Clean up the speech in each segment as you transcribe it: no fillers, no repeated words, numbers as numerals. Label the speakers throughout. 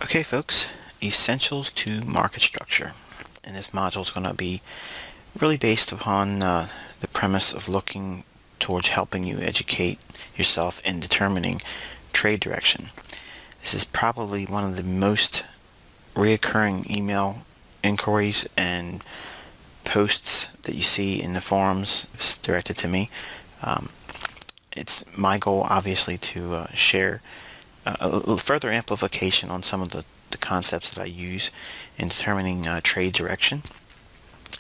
Speaker 1: Okay folks, essentials to market structure. And this module is going to be really based upon the premise of looking towards helping you educate yourself in determining trade direction. This is probably one of the most reoccurring email inquiries and posts that you see in the forums directed to me. It's my goal obviously to share a further amplification on some of the concepts that I use in determining trade direction,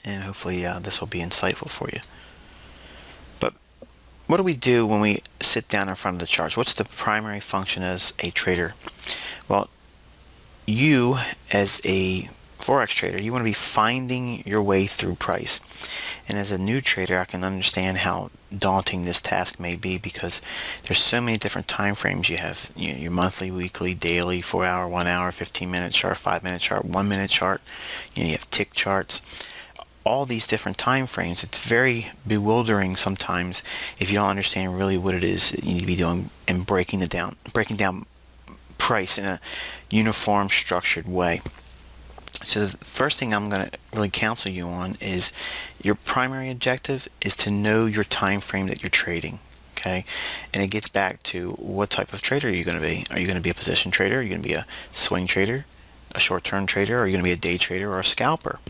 Speaker 1: and hopefully this will be insightful for you. But what do we do when we sit down in front of the charts? What's the primary function as a trader? Well, you as a Forex trader, you want to be finding your way through price. And as a new trader, I can understand how daunting this task may be because there's so many different time frames you have. Your monthly, weekly, daily, 4 hour, 1 hour, 15-minute chart, 5-minute chart, 1-minute chart. You have tick charts. All these different time frames. It's very bewildering sometimes if you don't understand really what it is that you need to be doing and breaking down price in a uniform, structured way. So the first thing I'm going to really counsel you on is your primary objective is to know your time frame that you're trading. Okay, and it gets back to what type of trader are you going to be? Are you going to be a position trader? Are you going to be a swing trader, a short-term trader? Or are you going to be a day trader or a scalper?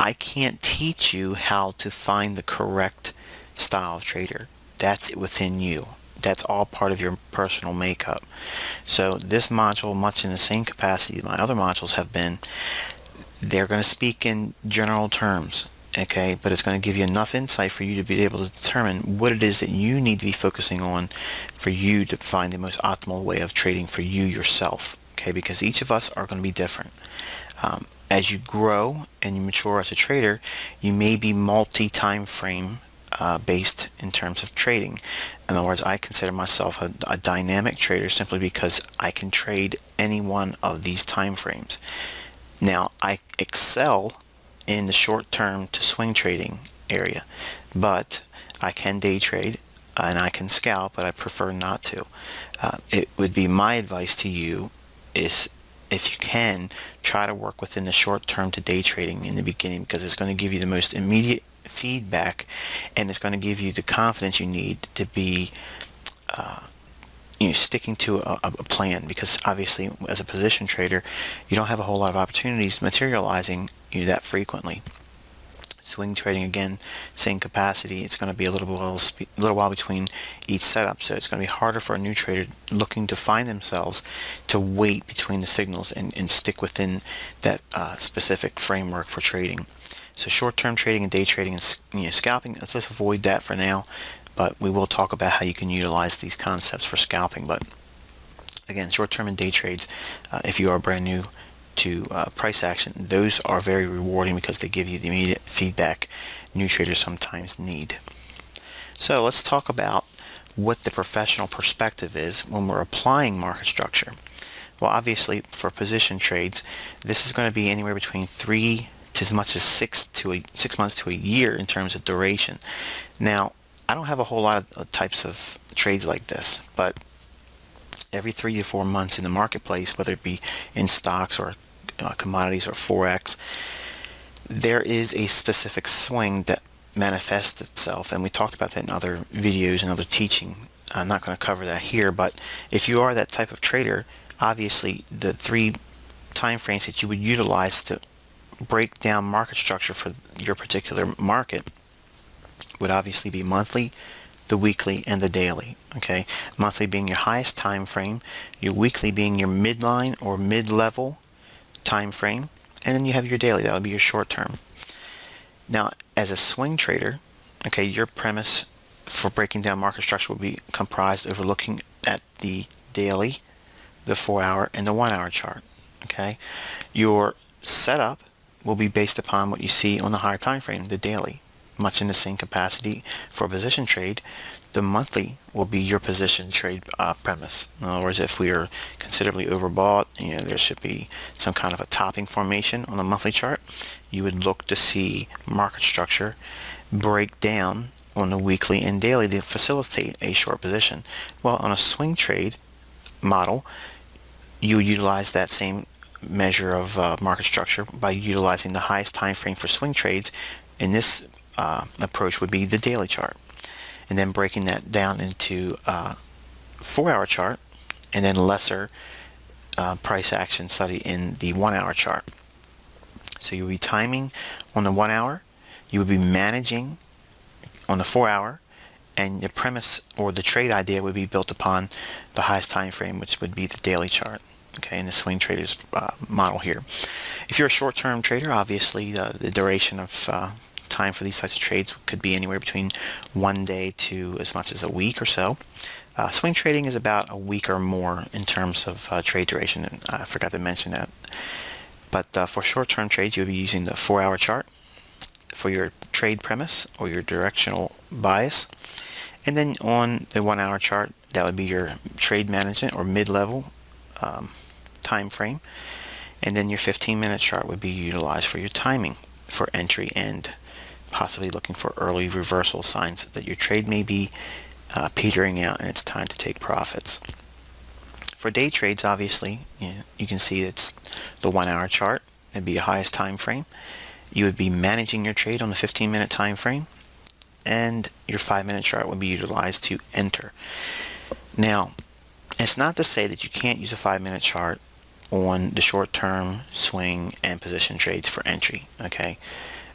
Speaker 1: I can't teach you how to find the correct style of trader. That's within you. That's all part of your personal makeup. So this module, much in the same capacity my other modules have been, they're going to speak in general terms, okay, but it's going to give you enough insight for you to be able to determine what it is that you need to be focusing on for you to find the most optimal way of trading for you yourself, okay, because each of us are going to be different. As you grow and you mature as a trader, you may be multi-time frame based in terms of trading. In other words, I consider myself a dynamic trader simply because I can trade any one of these time frames. Now, I excel in the short-term to swing trading area, but I can day trade and I can scalp, but I prefer not to. It would be my advice to you is, if you can, try to work within the short-term to day trading in the beginning, because it's going to give you the most immediate feedback and it's going to give you the confidence you need to be sticking to a plan, because obviously as a position trader you don't have a whole lot of opportunities materializing that frequently. Swing trading, again, same capacity. It's going to be a little while between each setup, so it's going to be harder for a new trader looking to find themselves to wait between the signals and stick within that specific framework for trading. So short-term trading and day trading and scalping, let's avoid that for now, but we will talk about how you can utilize these concepts for scalping. But again, short-term and day trades, if you are brand new to price action, those are very rewarding because they give you the immediate feedback new traders sometimes need. So let's talk about what the professional perspective is when we're applying market structure. Well, obviously for position trades, this is going to be anywhere between 3 to as much as 6 months to a year in terms of duration. Now, I don't have a whole lot of types of trades like this, but every 3 to 4 months in the marketplace, whether it be in stocks or commodities or Forex, there is a specific swing that manifests itself, and we talked about that in other videos and other teaching. I'm not going to cover that here, but if you are that type of trader, obviously the 3 time frames that you would utilize to break down market structure for your particular market would obviously be monthly, the weekly, and the daily. Okay, monthly being your highest time frame, your weekly being your midline or mid-level time frame, and then you have your daily. That would be your short term. Now, as a swing trader, okay, your premise for breaking down market structure will be comprised of looking at the daily, the 4-hour, and the 1-hour chart. Okay, your setup will be based upon what you see on the higher time frame, the daily. Much in the same capacity for a position trade, the monthly will be your position trade premise. In other words, if we are considerably overbought, there should be some kind of a topping formation on a monthly chart. You would look to see market structure break down on the weekly and daily to facilitate a short position. Well, on a swing trade model, you utilize that same measure of market structure by utilizing the highest time frame for swing trades. In this approach would be the daily chart, and then breaking that down into 4-hour chart, and then lesser price action study in the 1-hour chart. So you would be timing on the 1 hour, you would be managing on the 4-hour, and the premise or the trade idea would be built upon the highest time frame, which would be the daily chart. Okay, in the swing traders model here. If you're a short-term trader, obviously the duration of time for these types of trades could be anywhere between 1 day to as much as a week or so. Swing trading is about a week or more in terms of trade duration, and I forgot to mention that. But for short-term trades, you'll be using the 4-hour chart for your trade premise or your directional bias. And then on the 1-hour chart, that would be your trade management or mid-level time frame. And then your 15-minute chart would be utilized for your timing for entry and possibly looking for early reversal signs that your trade may be petering out and it's time to take profits. For day trades, obviously, you can see it's the 1-hour chart. It'd be your highest time frame. You would be managing your trade on the 15-minute time frame, and your 5-minute chart would be utilized to enter. Now, it's not to say that you can't use a 5-minute chart on the short-term swing and position trades for entry. Okay,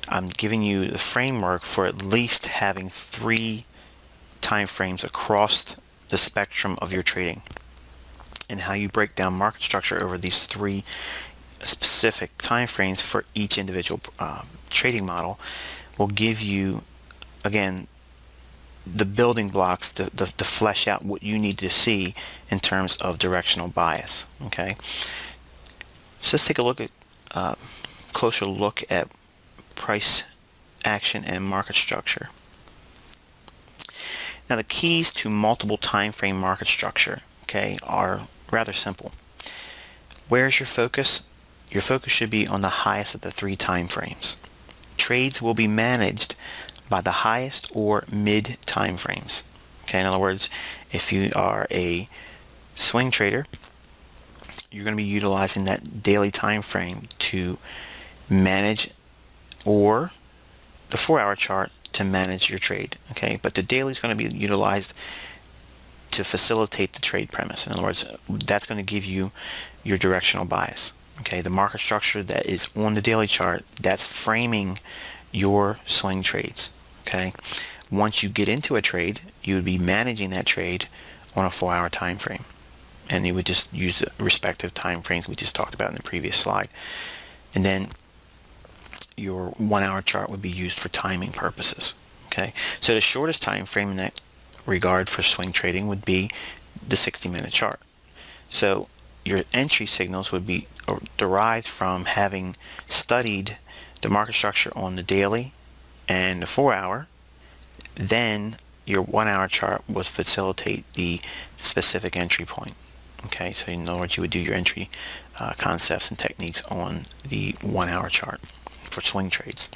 Speaker 1: I'm giving you the framework for at least having 3 time frames across the spectrum of your trading, and how you break down market structure over these 3 specific time frames for each individual trading model will give you, again, the building blocks to flesh out what you need to see in terms of directional bias. Okay, so let's take a look at closer look at price action and market structure. Now, the keys to multiple time frame market structure, okay, are rather simple. Where's your focus? Your focus should be on the highest of the 3 time frames. Trades will be managed by the highest or mid time frames. Okay, in other words, if you are a swing trader, you're going to be utilizing that daily time frame to manage, or the 4-hour chart to manage your trade. Okay, but the daily is going to be utilized to facilitate the trade premise. In other words, that's going to give you your directional bias. Okay, the market structure that is on the daily chart, that's framing your swing trades. Okay, once you get into a trade, you would be managing that trade on a 4-hour time frame, and you would just use the respective time frames we just talked about in the previous slide. And then your 1-hour chart would be used for timing purposes. Okay, so the shortest time frame in that regard for swing trading would be the 60-minute chart. So your entry signals would be derived from having studied the market structure on the daily and the 4-hour. Then your 1-hour chart would facilitate the specific entry point. Okay, so in other words, you would do your entry concepts and techniques on the 1-hour chart for swing trades.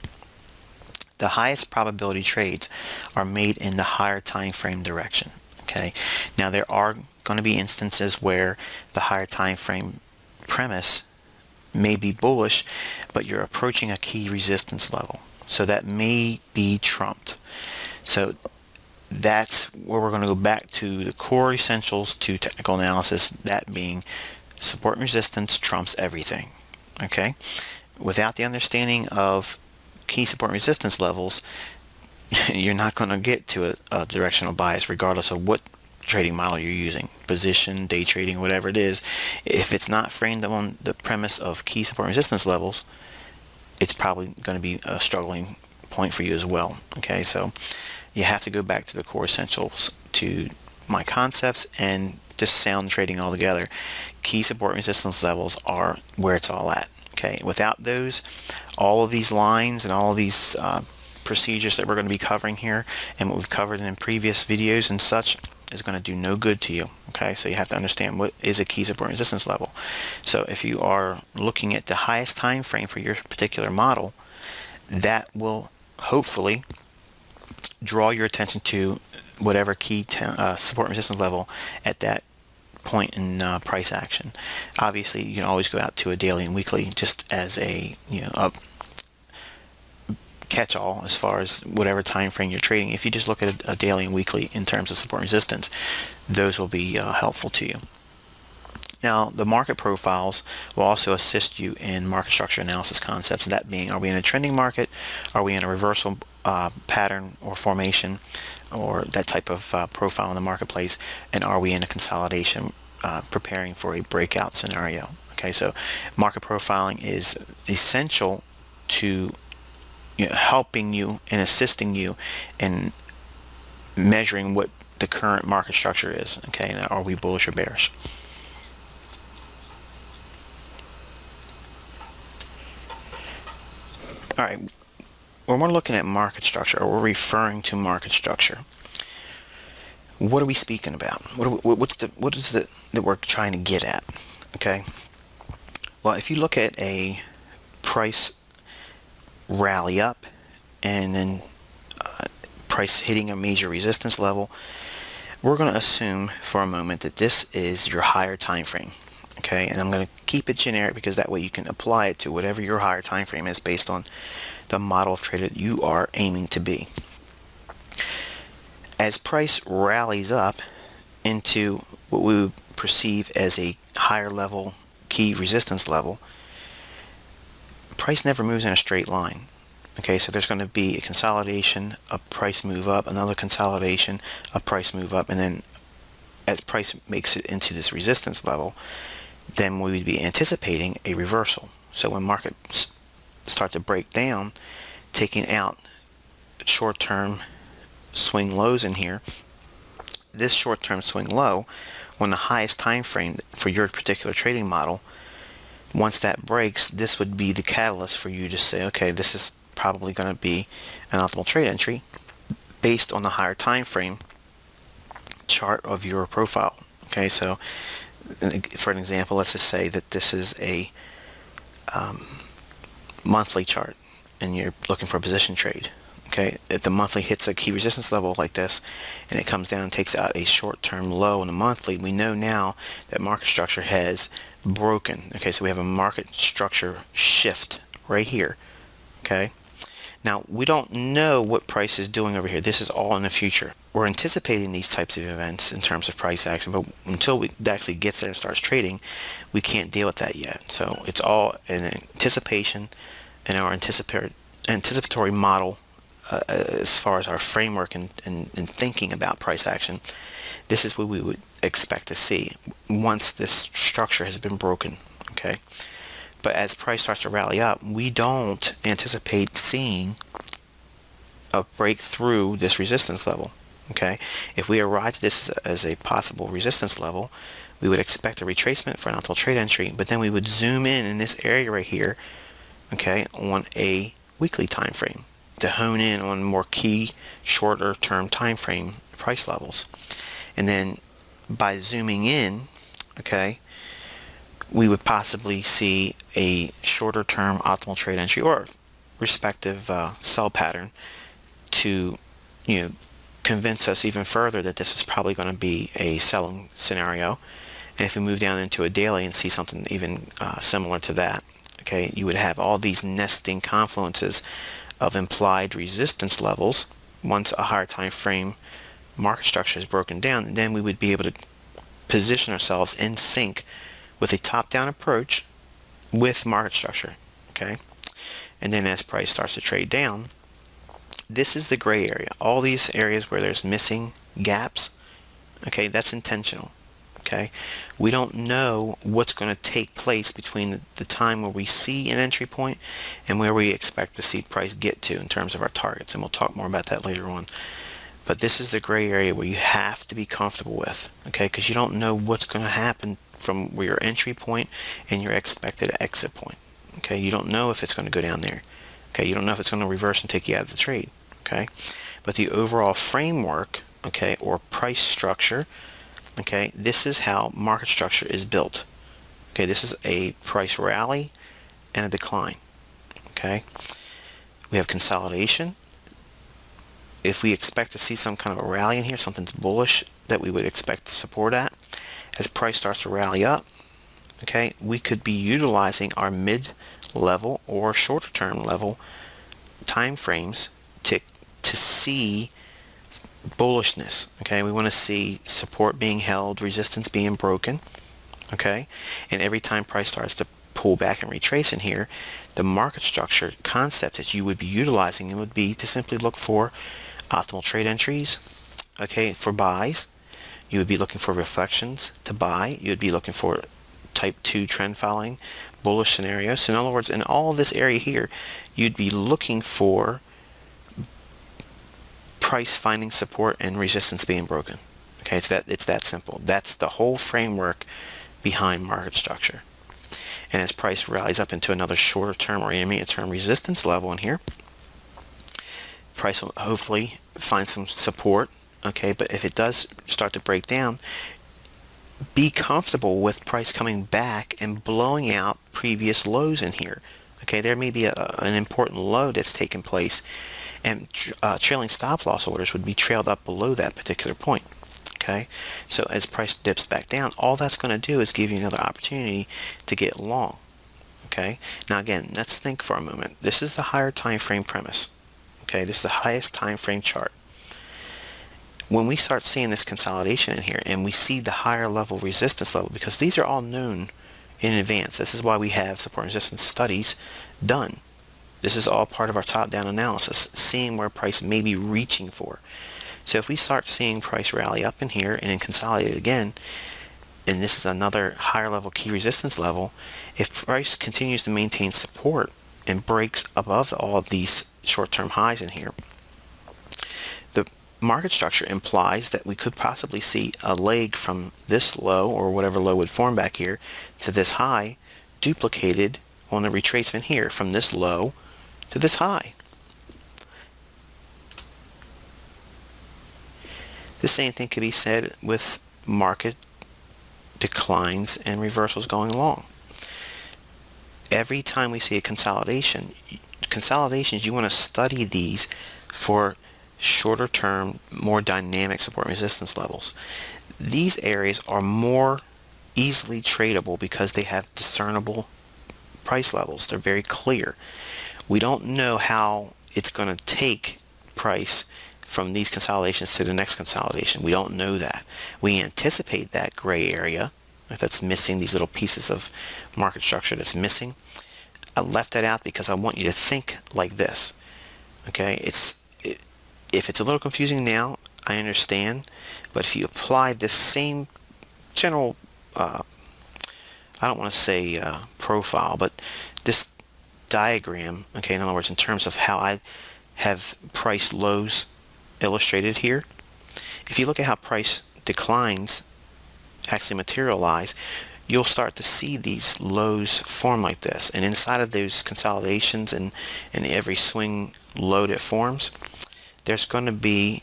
Speaker 1: The highest probability trades are made in the higher time frame direction. Okay, now there are going to be instances where the higher time frame premise may be bullish, but you're approaching a key resistance level, so that may be trumped. So that's where we're going to go back to the core essentials to technical analysis, that being support and resistance trumps everything. Okay, without the understanding of key support and resistance levels, you're not going to get to a directional bias regardless of what trading model you're using, position, day trading, whatever it is. If it's not framed on the premise of key support and resistance levels, it's probably going to be a struggling point for you as well. Okay, so you have to go back to the core essentials, to my concepts, and just sound trading altogether. Key support and resistance levels are where it's all at. Okay, without those, all of these lines and all of these procedures that we're going to be covering here and what we've covered in previous videos and such is going to do no good to you. Okay, so you have to understand what is a key support and resistance level. So if you are looking at the highest time frame for your particular model, that will hopefully draw your attention to whatever key support and resistance level at that point in price action. Obviously, you can always go out to a daily and weekly just as a a catch-all as far as whatever time frame you're trading. If you just look at a daily and weekly in terms of support and resistance, those will be helpful to you. Now, the market profiles will also assist you in market structure analysis concepts, that being, are we in a trending market? Are we in a reversal pattern or formation, or that type of profile in the marketplace? And are we in a consolidation preparing for a breakout scenario? Okay, so market profiling is essential to helping you and assisting you in measuring what the current market structure is. Okay, now, are we bullish or bearish? All right, when we're looking at market structure, or we're referring to market structure, what are we speaking about? What is it that we're trying to get at? Okay, well, if you look at a price rally up and then price hitting a major resistance level, we're going to assume for a moment that this is your higher time frame. Okay, and I'm going to keep it generic because that way you can apply it to whatever your higher time frame is based on the model of trader that you are aiming to be. As price rallies up into what we would perceive as a higher level key resistance level, price never moves in a straight line. Okay, so there's going to be a consolidation, a price move up, another consolidation, a price move up, and then as price makes it into this resistance level, then we would be anticipating a reversal. So when markets start to break down, taking out short-term swing lows in here, this short-term swing low on the highest time frame for your particular trading model, once that breaks, this would be the catalyst for you to say, okay, this is probably going to be an optimal trade entry based on the higher time frame chart of your profile. Okay, so for an example, let's just say that this is a monthly chart and you're looking for a position trade. Okay, if the monthly hits a key resistance level like this and it comes down and takes out a short-term low in the monthly, we know now that market structure has broken. Okay, so we have a market structure shift right here. Okay, now we don't know what price is doing over here. This is all in the future. We're anticipating these types of events in terms of price action, but until it actually gets there and starts trading, we can't deal with that yet. So it's all an anticipation and our anticipatory model as far as our framework and thinking about price action. This is what we would expect to see once this structure has been broken. Okay, but as price starts to rally up, we don't anticipate seeing a break through this resistance level. Okay, if we arrive at this as a possible resistance level, we would expect a retracement for an optimal trade entry, but then we would zoom in this area right here, okay, on a weekly time frame to hone in on more key shorter term time frame price levels. And then by zooming in, okay, we would possibly see a shorter term optimal trade entry or respective sell pattern to convince us even further that this is probably going to be a selling scenario. And if we move down into a daily and see something even similar to that, okay, you would have all these nesting confluences of implied resistance levels. Once a higher time frame market structure is broken down, and then we would be able to position ourselves in sync with a top-down approach with market structure. Okay, and then as price starts to trade down, this is the gray area. All these areas where there's missing gaps, okay, that's intentional. Okay, we don't know what's going to take place between the time where we see an entry point and where we expect to see price get to in terms of our targets, and we'll talk more about that later on. But this is the gray area where you have to be comfortable with, okay, because you don't know what's going to happen from where your entry point and your expected exit point. Okay, you don't know if it's going to go down there. Okay, you don't know if it's going to reverse and take you out of the trade. Okay, but the overall framework, okay, or price structure, okay, this is how market structure is built. Okay, this is a price rally and a decline. Okay, we have consolidation. If we expect to see some kind of a rally in here, something's bullish that we would expect to support at, as price starts to rally up, okay, we could be utilizing our mid-level or shorter term level time frames to see bullishness. Okay, we want to see support being held, resistance being broken. Okay, and every time price starts to pull back and retrace in here, the market structure concept that you would be utilizing would be to simply look for optimal trade entries. Okay, for buys, you would be looking for reflections to buy. You would be looking for type 2 trend following bullish scenarios. So in other words, in all this area here, you'd be looking for price finding support and resistance being broken. Okay, it's that simple. That's the whole framework behind market structure. And as price rallies up into another shorter term or intermediate term resistance level in here, price will hopefully find some support. Okay, but if it does start to break down, be comfortable with price coming back and blowing out previous lows in here. Okay, there may be an important low that's taken place, and trailing stop loss orders would be trailed up below that particular point. Okay, so as price dips back down, all that's going to do is give you another opportunity to get long. Okay, now again, let's think for a moment. This is the higher time frame premise. Okay, this is the highest time frame chart. When we start seeing this consolidation in here and we see the higher level resistance level, because these are all known in advance, this is why we have support and resistance studies done. This is all part of our top-down analysis, seeing where price may be reaching for. So if we start seeing price rally up in here and then consolidate again, and this is another higher level key resistance level, if price continues to maintain support and breaks above all of these short-term highs in here, the market structure implies that we could possibly see a leg from this low, or whatever low would form back here, to this high, duplicated on the retracement here from this low to this high. The same thing could be said with market declines and reversals going along. Every time we see a consolidations, you want to study these for shorter term, more dynamic support and resistance levels. These areas are more easily tradable because they have discernible price levels. They're very clear. We don't know how it's going to take price from these consolidations to the next consolidation. We don't know that. We anticipate that gray area that's missing, these little pieces of market structure that's missing. I left that out because I want you to think like this. Okay, if it's a little confusing now, I understand, but if you apply this same general, I don't want to say profile, but this diagram, okay, in other words, in terms of how I have price lows illustrated here, if you look at how price declines actually materialize, you'll start to see these lows form like this, and inside of those consolidations and every swing low that forms, there's going to be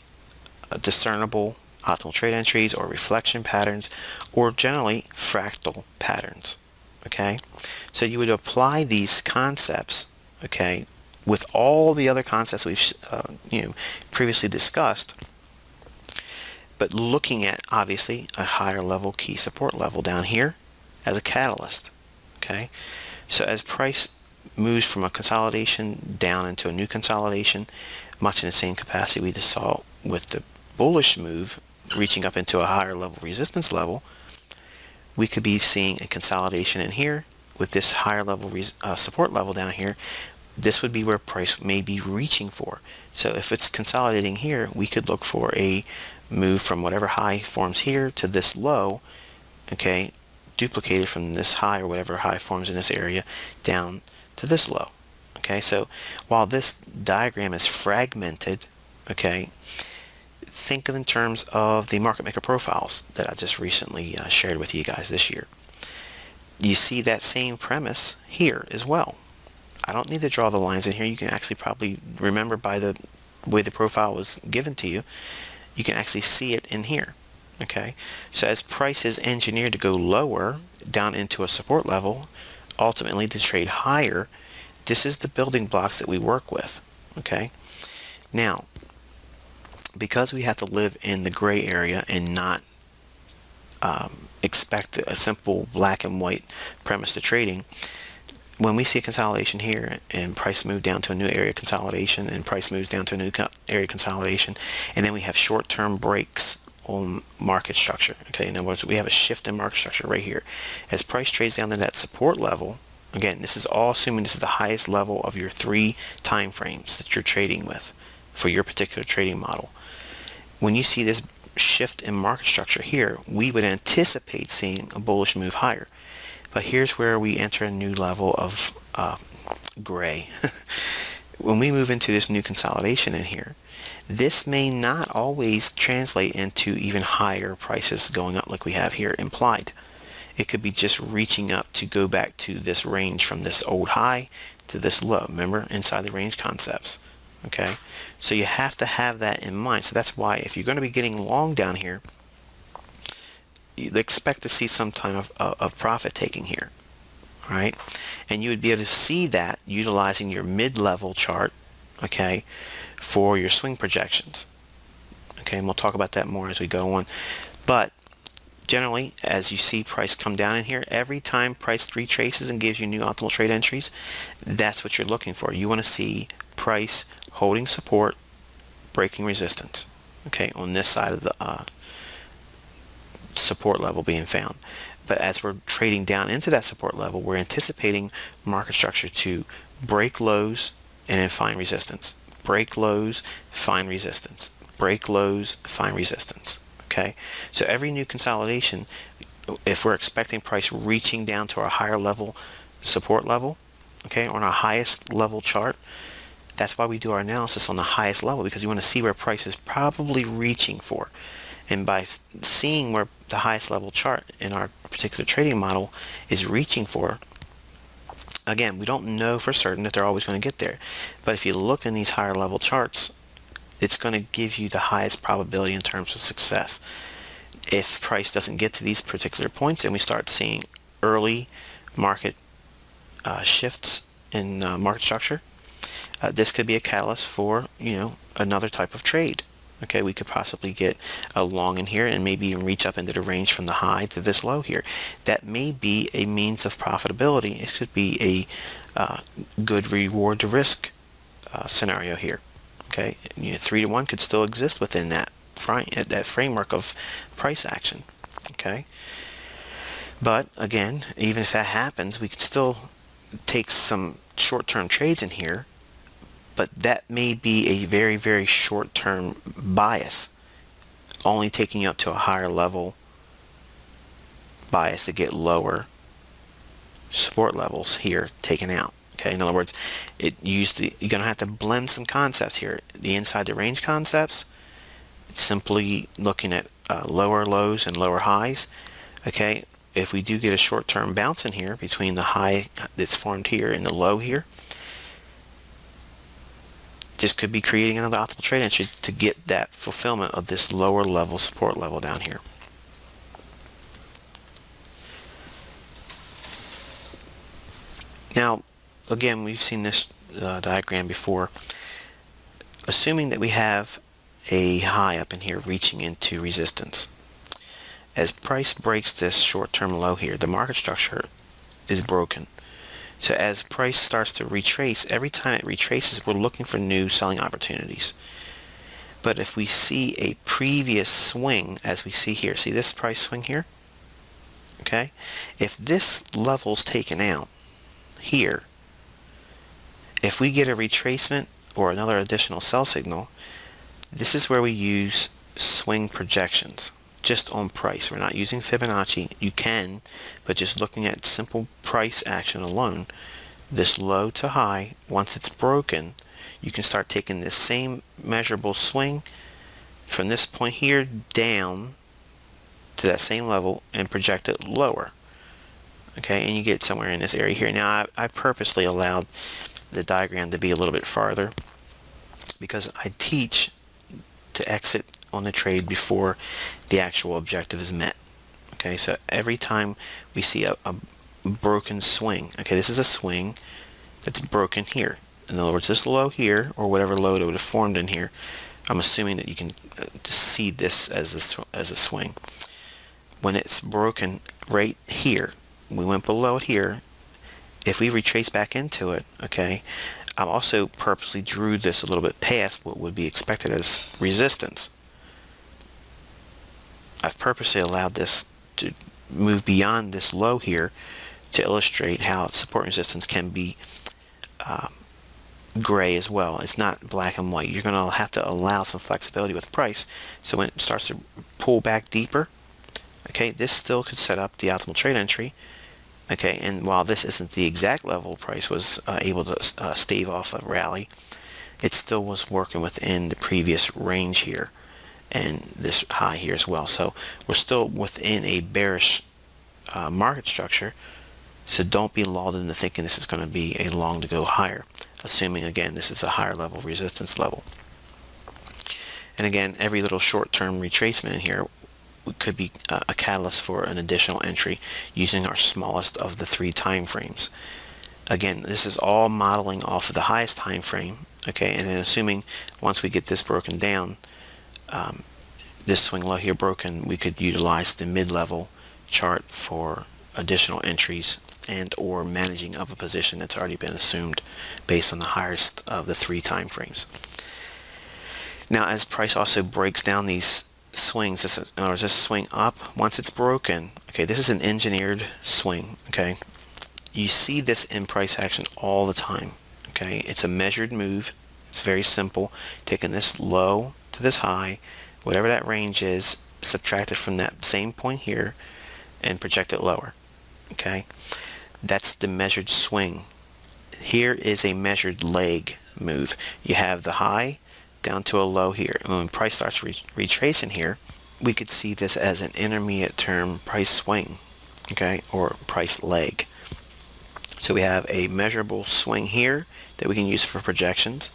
Speaker 1: a discernible optimal trade entries or reflection patterns, or generally fractal patterns. Okay, so you would apply these concepts, okay, with all the other concepts we've previously discussed, but looking at obviously a higher level key support level down here as a catalyst. Okay, so as price moves from a consolidation down into a new consolidation, much in the same capacity we just saw with the bullish move reaching up into a higher level resistance level, we could be seeing a consolidation in here with this higher level support level down here. This would be where price may be reaching for. So if it's consolidating here, we could look for a move from whatever high forms here to this low, okay, duplicated from this high or whatever high forms in this area down to this low. Okay, so while this diagram is fragmented, okay, think of in terms of the market maker profiles that I just recently shared with you guys this year. You see that same premise here as well. I don't need to draw the lines in here. You can actually probably remember by the way the profile was given to you. You can actually see it in here. Okay, so as price is engineered to go lower down into a support level, ultimately to trade higher, this is the building blocks that we work with. Okay, now because we have to live in the gray area and not expect a simple black and white premise to trading. When we see a consolidation here and price move down to a new area consolidation and price moves down to a new area consolidation, and then we have short-term breaks on market structure. Okay, in other words, we have a shift in market structure right here. As price trades down to that support level, again, this is all assuming this is the highest level of your 3 time frames that you're trading with for your particular trading model. When you see this shift in market structure here, we would anticipate seeing a bullish move higher. But here's where we enter a new level of gray. When we move into this new consolidation in here, this may not always translate into even higher prices going up like we have here implied. It could be just reaching up to go back to this range from this old high to this low. Remember, inside the range concepts. Okay, so you have to have that in mind. So that's why if you're going to be getting long down here, you expect to see some time of profit taking here. All right, and you would be able to see that utilizing your mid-level chart, okay, for your swing projections. Okay, and we'll talk about that more as we go on. But generally, as you see price come down in here, every time price retraces and gives you new optimal trade entries, that's what you're looking for. You want to see price holding support, breaking resistance, okay, on this side of the support level being found. But as we're trading down into that support level, we're anticipating market structure to break lows and then find resistance. Break lows, find resistance. Break lows, find resistance. Okay, so every new consolidation, if we're expecting price reaching down to our higher level support level, okay, on our highest level chart, that's why we do our analysis on the highest level, because you want to see where price is probably reaching for. And by seeing where the highest level chart in our particular trading model is reaching for, again, we don't know for certain that they're always going to get there. But if you look in these higher level charts, it's going to give you the highest probability in terms of success. If price doesn't get to these particular points and we start seeing early market shifts in market structure, this could be a catalyst for, another type of trade. Okay, we could possibly get a long in here and maybe even reach up into the range from the high to this low here. That may be a means of profitability. It could be a good reward to risk scenario here. Okay, 3-to-1 could still exist within that framework of price action. Okay, but again, even if that happens, we could still take some short-term trades in here. But that may be a very, very short-term bias, only taking you up to a higher level bias to get lower support levels here taken out. Okay, in other words, you're going to have to blend some concepts here. The inside the range concepts, it's simply looking at lower lows and lower highs. Okay, if we do get a short-term bounce in here between the high that's formed here and the low here, this could be creating another optimal trade entry to get that fulfillment of this lower level support level down here. Now, again, we've seen this diagram before. Assuming that we have a high up in here reaching into resistance, as price breaks this short-term low here, the market structure is broken. So as price starts to retrace, every time it retraces, we're looking for new selling opportunities. But if we see a previous swing, as we see here, see this price swing here? Okay? If this level's taken out here, if we get a retracement or another additional sell signal, this is where we use swing projections. Just on price. We're not using Fibonacci. You can, but just looking at simple price action alone, this low to high, once it's broken, you can start taking this same measurable swing from this point here down to that same level and project it lower. Okay, and you get somewhere in this area here. Now, I purposely allowed the diagram to be a little bit farther because I teach to exit on the trade before the actual objective is met. Okay, so every time we see a broken swing, okay, this is a swing that's broken here. In other words, this low here, or whatever low that would have formed in here, I'm assuming that you can see this as a swing. when it's broken right here, we went below it here. If we retrace back into it, okay, I also purposely drew this a little bit past what would be expected as resistance. I've purposely allowed this to move beyond this low here to illustrate how support and resistance can be gray as well. It's not black and white. You're going to have to allow some flexibility with price. So when it starts to pull back deeper, okay, this still could set up the optimal trade entry. Okay, and while this isn't the exact level price was able to stave off a rally, it still was working within the previous range here and this high here as well. So we're still within a bearish market structure. So don't be lulled into thinking this is going to be a long to go higher, assuming again this is a higher level resistance level. And again, every little short-term retracement in here could be a catalyst for an additional entry using our smallest of the 3 time frames. Again, this is all modeling off of the highest time frame, okay, and then assuming once we get this broken down, this swing low here broken, we could utilize the mid-level chart for additional entries and or managing of a position that's already been assumed based on the highest of the 3 time frames. Now, as price also breaks down these swings, in other words, this swing up, once it's broken, okay, this is an engineered swing, okay, you see this in price action all the time, okay, it's a measured move. It's very simple, taking this low to this high, whatever that range is, subtract it from that same point here and project it lower, okay. That's the measured swing. Here is a measured leg move. You have the high down to a low here, and when price starts retracing here, we could see this as an intermediate term price swing, okay, or price leg. So we have a measurable swing here that we can use for projections.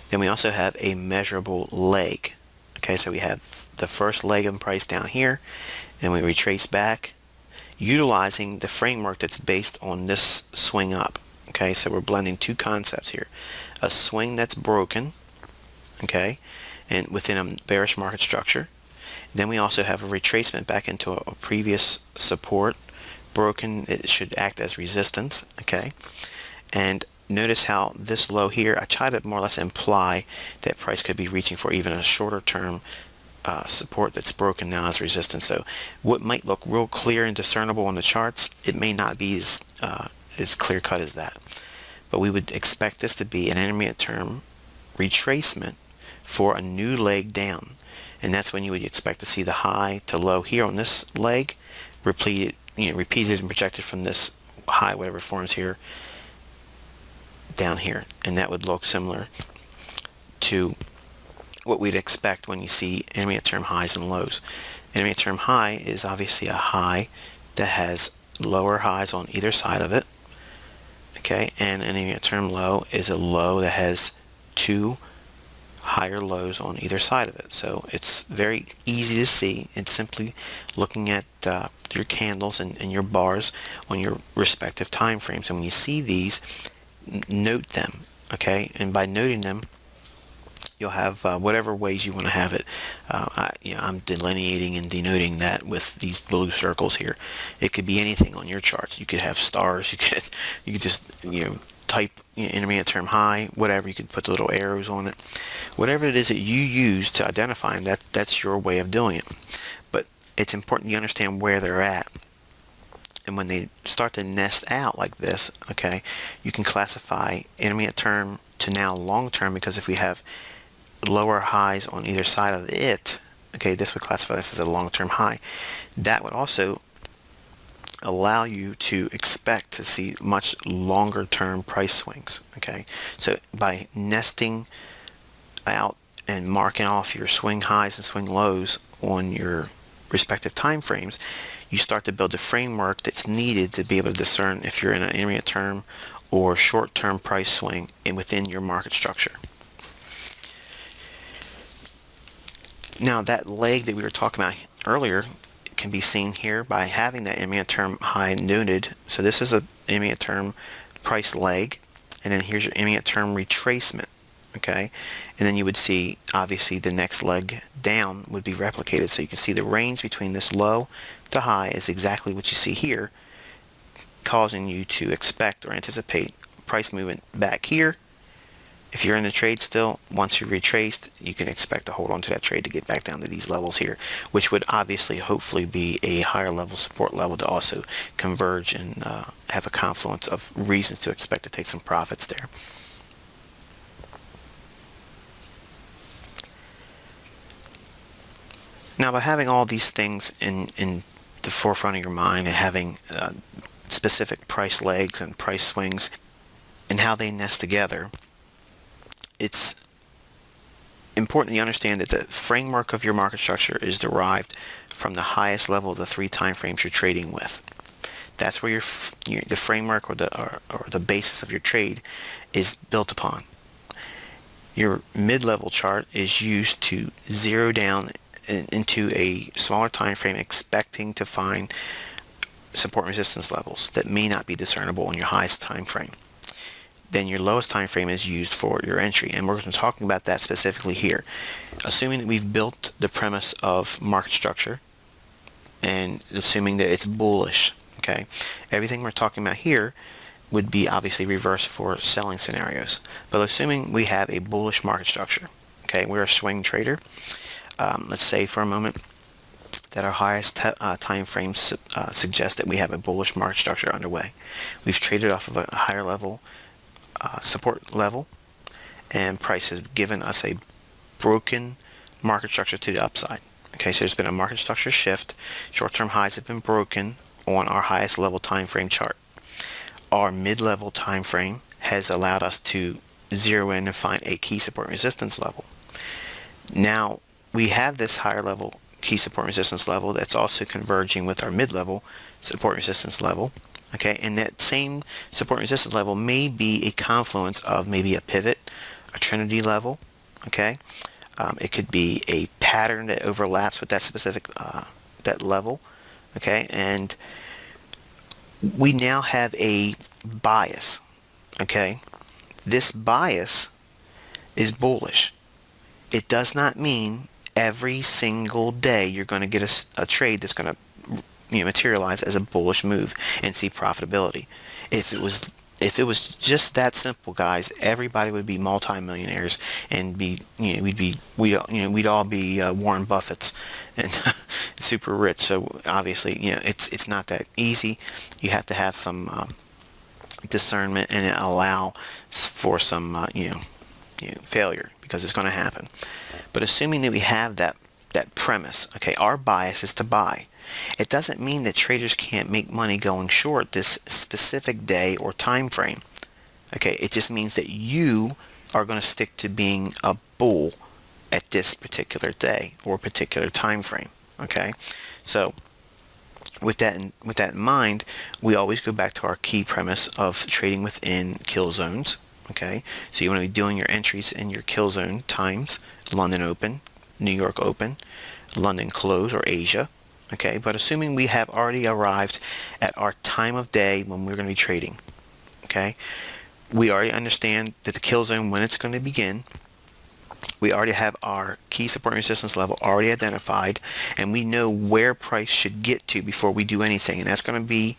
Speaker 1: Then we also have a measurable leg, okay, so we have the first leg of price down here, and we retrace back utilizing the framework that's based on this swing up, okay. So we're blending 2 concepts here, a swing that's broken, okay, and within a bearish market structure. Then we also have a retracement back into a previous support broken. It should act as resistance, okay. And notice how this low here, I try to more or less imply that price could be reaching for even a shorter term support that's broken now as resistance. So what might look real clear and discernible on the charts, it may not be as clear cut as that. But we would expect this to be an intermediate term retracement for a new leg down. And that's when you would expect to see the high to low here on this leg repeated and projected from this high, whatever forms here, down here. And that would look similar to what we'd expect when you see intermediate term highs and lows. Intermediate term high is obviously a high that has lower highs on either side of it, okay, and an intermediate term low is a low that has 2 higher lows on either side of it. So it's very easy to see. It's simply looking at your candles and your bars on your respective time frames, and when you see these, note them, okay, and by noting them, you'll have whatever ways you want to have it. I'm delineating and denoting that with these blue circles here. It could be anything on your charts. You could have stars. You could just type intermediate term high, whatever. You could put the little arrows on it. Whatever it is that you use to identify them, that's your way of doing it. But it's important you understand where they're at. And when they start to nest out like this, okay, you can classify intermediate term to now long term, because if we have lower highs on either side of it, okay, this would classify this as a long-term high. That would also allow you to expect to see much longer term price swings, okay. So by nesting out and marking off your swing highs and swing lows on your respective time frames, you start to build a framework that's needed to be able to discern if you're in an intermediate term or short-term price swing within your market structure. Now that leg that we were talking about earlier can be seen here by having that intermediate term high noted. So this is a intermediate term price leg, and then here's your intermediate term retracement. okay? And then you would see, obviously, the next leg down would be replicated. So you can see the range between this low to high is exactly what you see here, causing you to expect or anticipate price movement back here. If you're in the trade still, once you retraced, you can expect to hold on to that trade to get back down to these levels here, which would obviously hopefully be a higher level support level to also converge and have a confluence of reasons to expect to take some profits there. Now, by having all these things in the forefront of your mind and having specific price legs and price swings and how they nest together, it's important you understand that the framework of your market structure is derived from the highest level of the 3 time frames you're trading with. That's where the framework or the basis of your trade is built upon. Your mid-level chart is used to zero down into a smaller time frame, expecting to find support and resistance levels that may not be discernible in your highest time frame. Then your lowest time frame is used for your entry, and we're going to be talking about that specifically here. Assuming that we've built the premise of market structure and assuming that it's bullish, okay, everything we're talking about here would be obviously reversed for selling scenarios. But assuming we have a bullish market structure, okay, we're a swing trader. Let's say for a moment that our highest time frames suggest that we have a bullish market structure underway. We've traded off of a higher level support level, and price has given us a broken market structure to the upside. Okay, so there's been a market structure shift. Short-term highs have been broken on our highest level time frame chart. Our mid-level time frame has allowed us to zero in and find a key support and resistance level. Now we have this higher level key support and resistance level that's also converging with our mid-level support and resistance level. Okay, and that same support and resistance level may be a confluence of maybe a pivot, a trinity level. Okay, it could be a pattern that overlaps with that specific that level. Okay, and we now have a bias. Okay, this bias is bullish. It does not mean every single day you're going to get a trade that's going to materialize as a bullish move and see profitability. If it was just that simple, guys, everybody would be multimillionaires and we'd all be Warren Buffett's and super rich. So obviously, it's not that easy. You have to have some discernment and allow for some failure, because it's going to happen. But assuming that we have that premise, okay, our bias is to buy. It doesn't mean that traders can't make money going short this specific day or time frame. Okay, it just means that you are going to stick to being a bull at this particular day or particular time frame. Okay, so with that in mind, we always go back to our key premise of trading within kill zones. Okay, so you want to be doing your entries in your kill zone times: London Open, New York Open, London Close, or Asia. Okay, but assuming we have already arrived at our time of day when we're going to be trading, okay, we already understand that the kill zone, when it's going to begin, we already have our key support and resistance level already identified, and we know where price should get to before we do anything, and that's going to be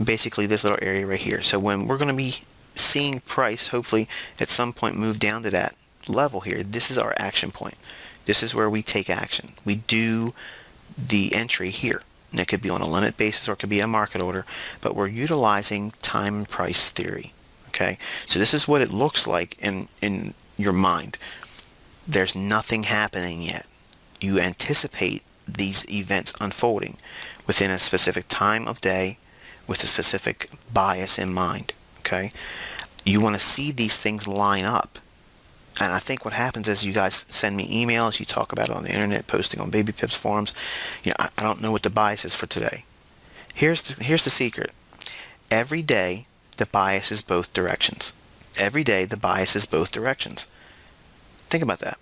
Speaker 1: basically this little area right here. So when we're going to be seeing price hopefully at some point move down to that level here, this is our action point. This is where we take action. We do the entry here, and it could be on a limit basis or it could be a market order, but we're utilizing time and price theory. Okay, so this is what it looks like in your mind. There's nothing happening yet. You anticipate these events unfolding within a specific time of day with a specific bias in mind. Okay, you want to see these things line up. And I think what happens is you guys send me emails, you talk about it on the internet, posting on Baby Pips forums. I don't know what the bias is for today. Here's the secret. Every day, the bias is both directions. Every day, the bias is both directions. Think about that.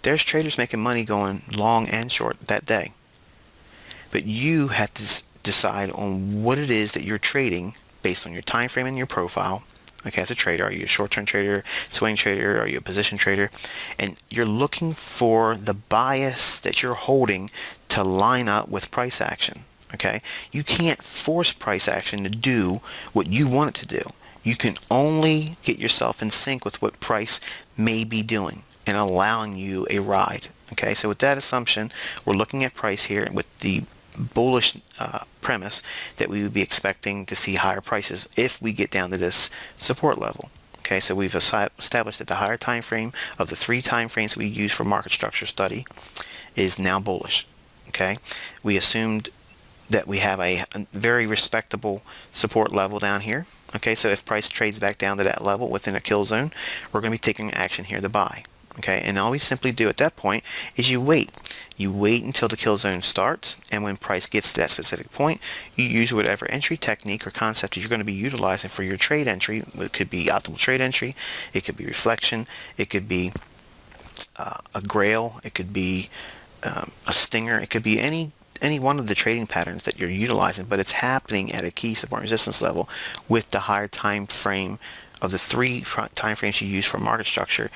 Speaker 1: There's traders making money going long and short that day. But you have to decide on what it is that you're trading based on your time frame and your profile, Okay, as a trader, are you a short-term trader, swing trader, are you a position trader? And you're looking for the bias that you're holding to line up with price action. Okay, you can't force price action to do what you want it to do. You can only get yourself in sync with what price may be doing and allowing you a ride. Okay, so with that assumption, we're looking at price here with the bullish premise that we would be expecting to see higher prices if we get down to this support level. Okay, so we've established that the higher time frame of the 3 time frames we use for market structure study is now bullish. Okay, we assumed that we have a very respectable support level down here. Okay, so if price trades back down to that level within a kill zone, we're going to be taking action here to buy. Okay, and all we simply do at that point is you wait. You wait until the kill zone starts, and when price gets to that specific point, you use whatever entry technique or concept you're going to be utilizing for your trade entry. It could be optimal trade entry, it could be reflection, it could be a grail, it could be a stinger, it could be any one of the trading patterns that you're utilizing, but it's happening at a key support resistance level with the higher time frame of the 3 time frames you use for market structure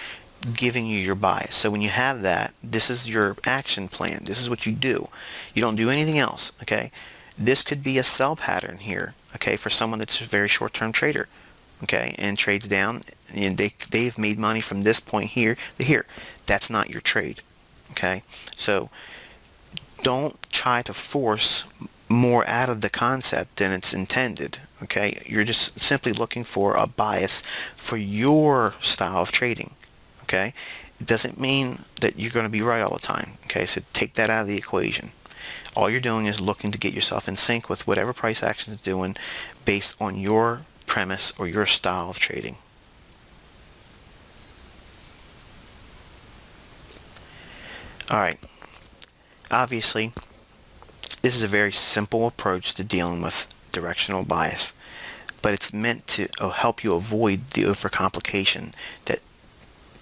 Speaker 1: giving you your bias. So when you have that, this is your action plan. This is what you do. You don't do anything else. Okay, this could be a sell pattern here, okay, for someone that's a very short-term trader, okay, and trades down, and they've made money from this point here to here. That's not your trade. Okay, so don't try to force more out of the concept than it's intended. Okay, you're just simply looking for a bias for your style of trading. Okay, it doesn't mean that you're going to be right all the time. Okay, so take that out of the equation. All you're doing is looking to get yourself in sync with whatever price action is doing based on your premise or your style of trading. All right, obviously this is a very simple approach to dealing with directional bias, but it's meant to help you avoid the overcomplication that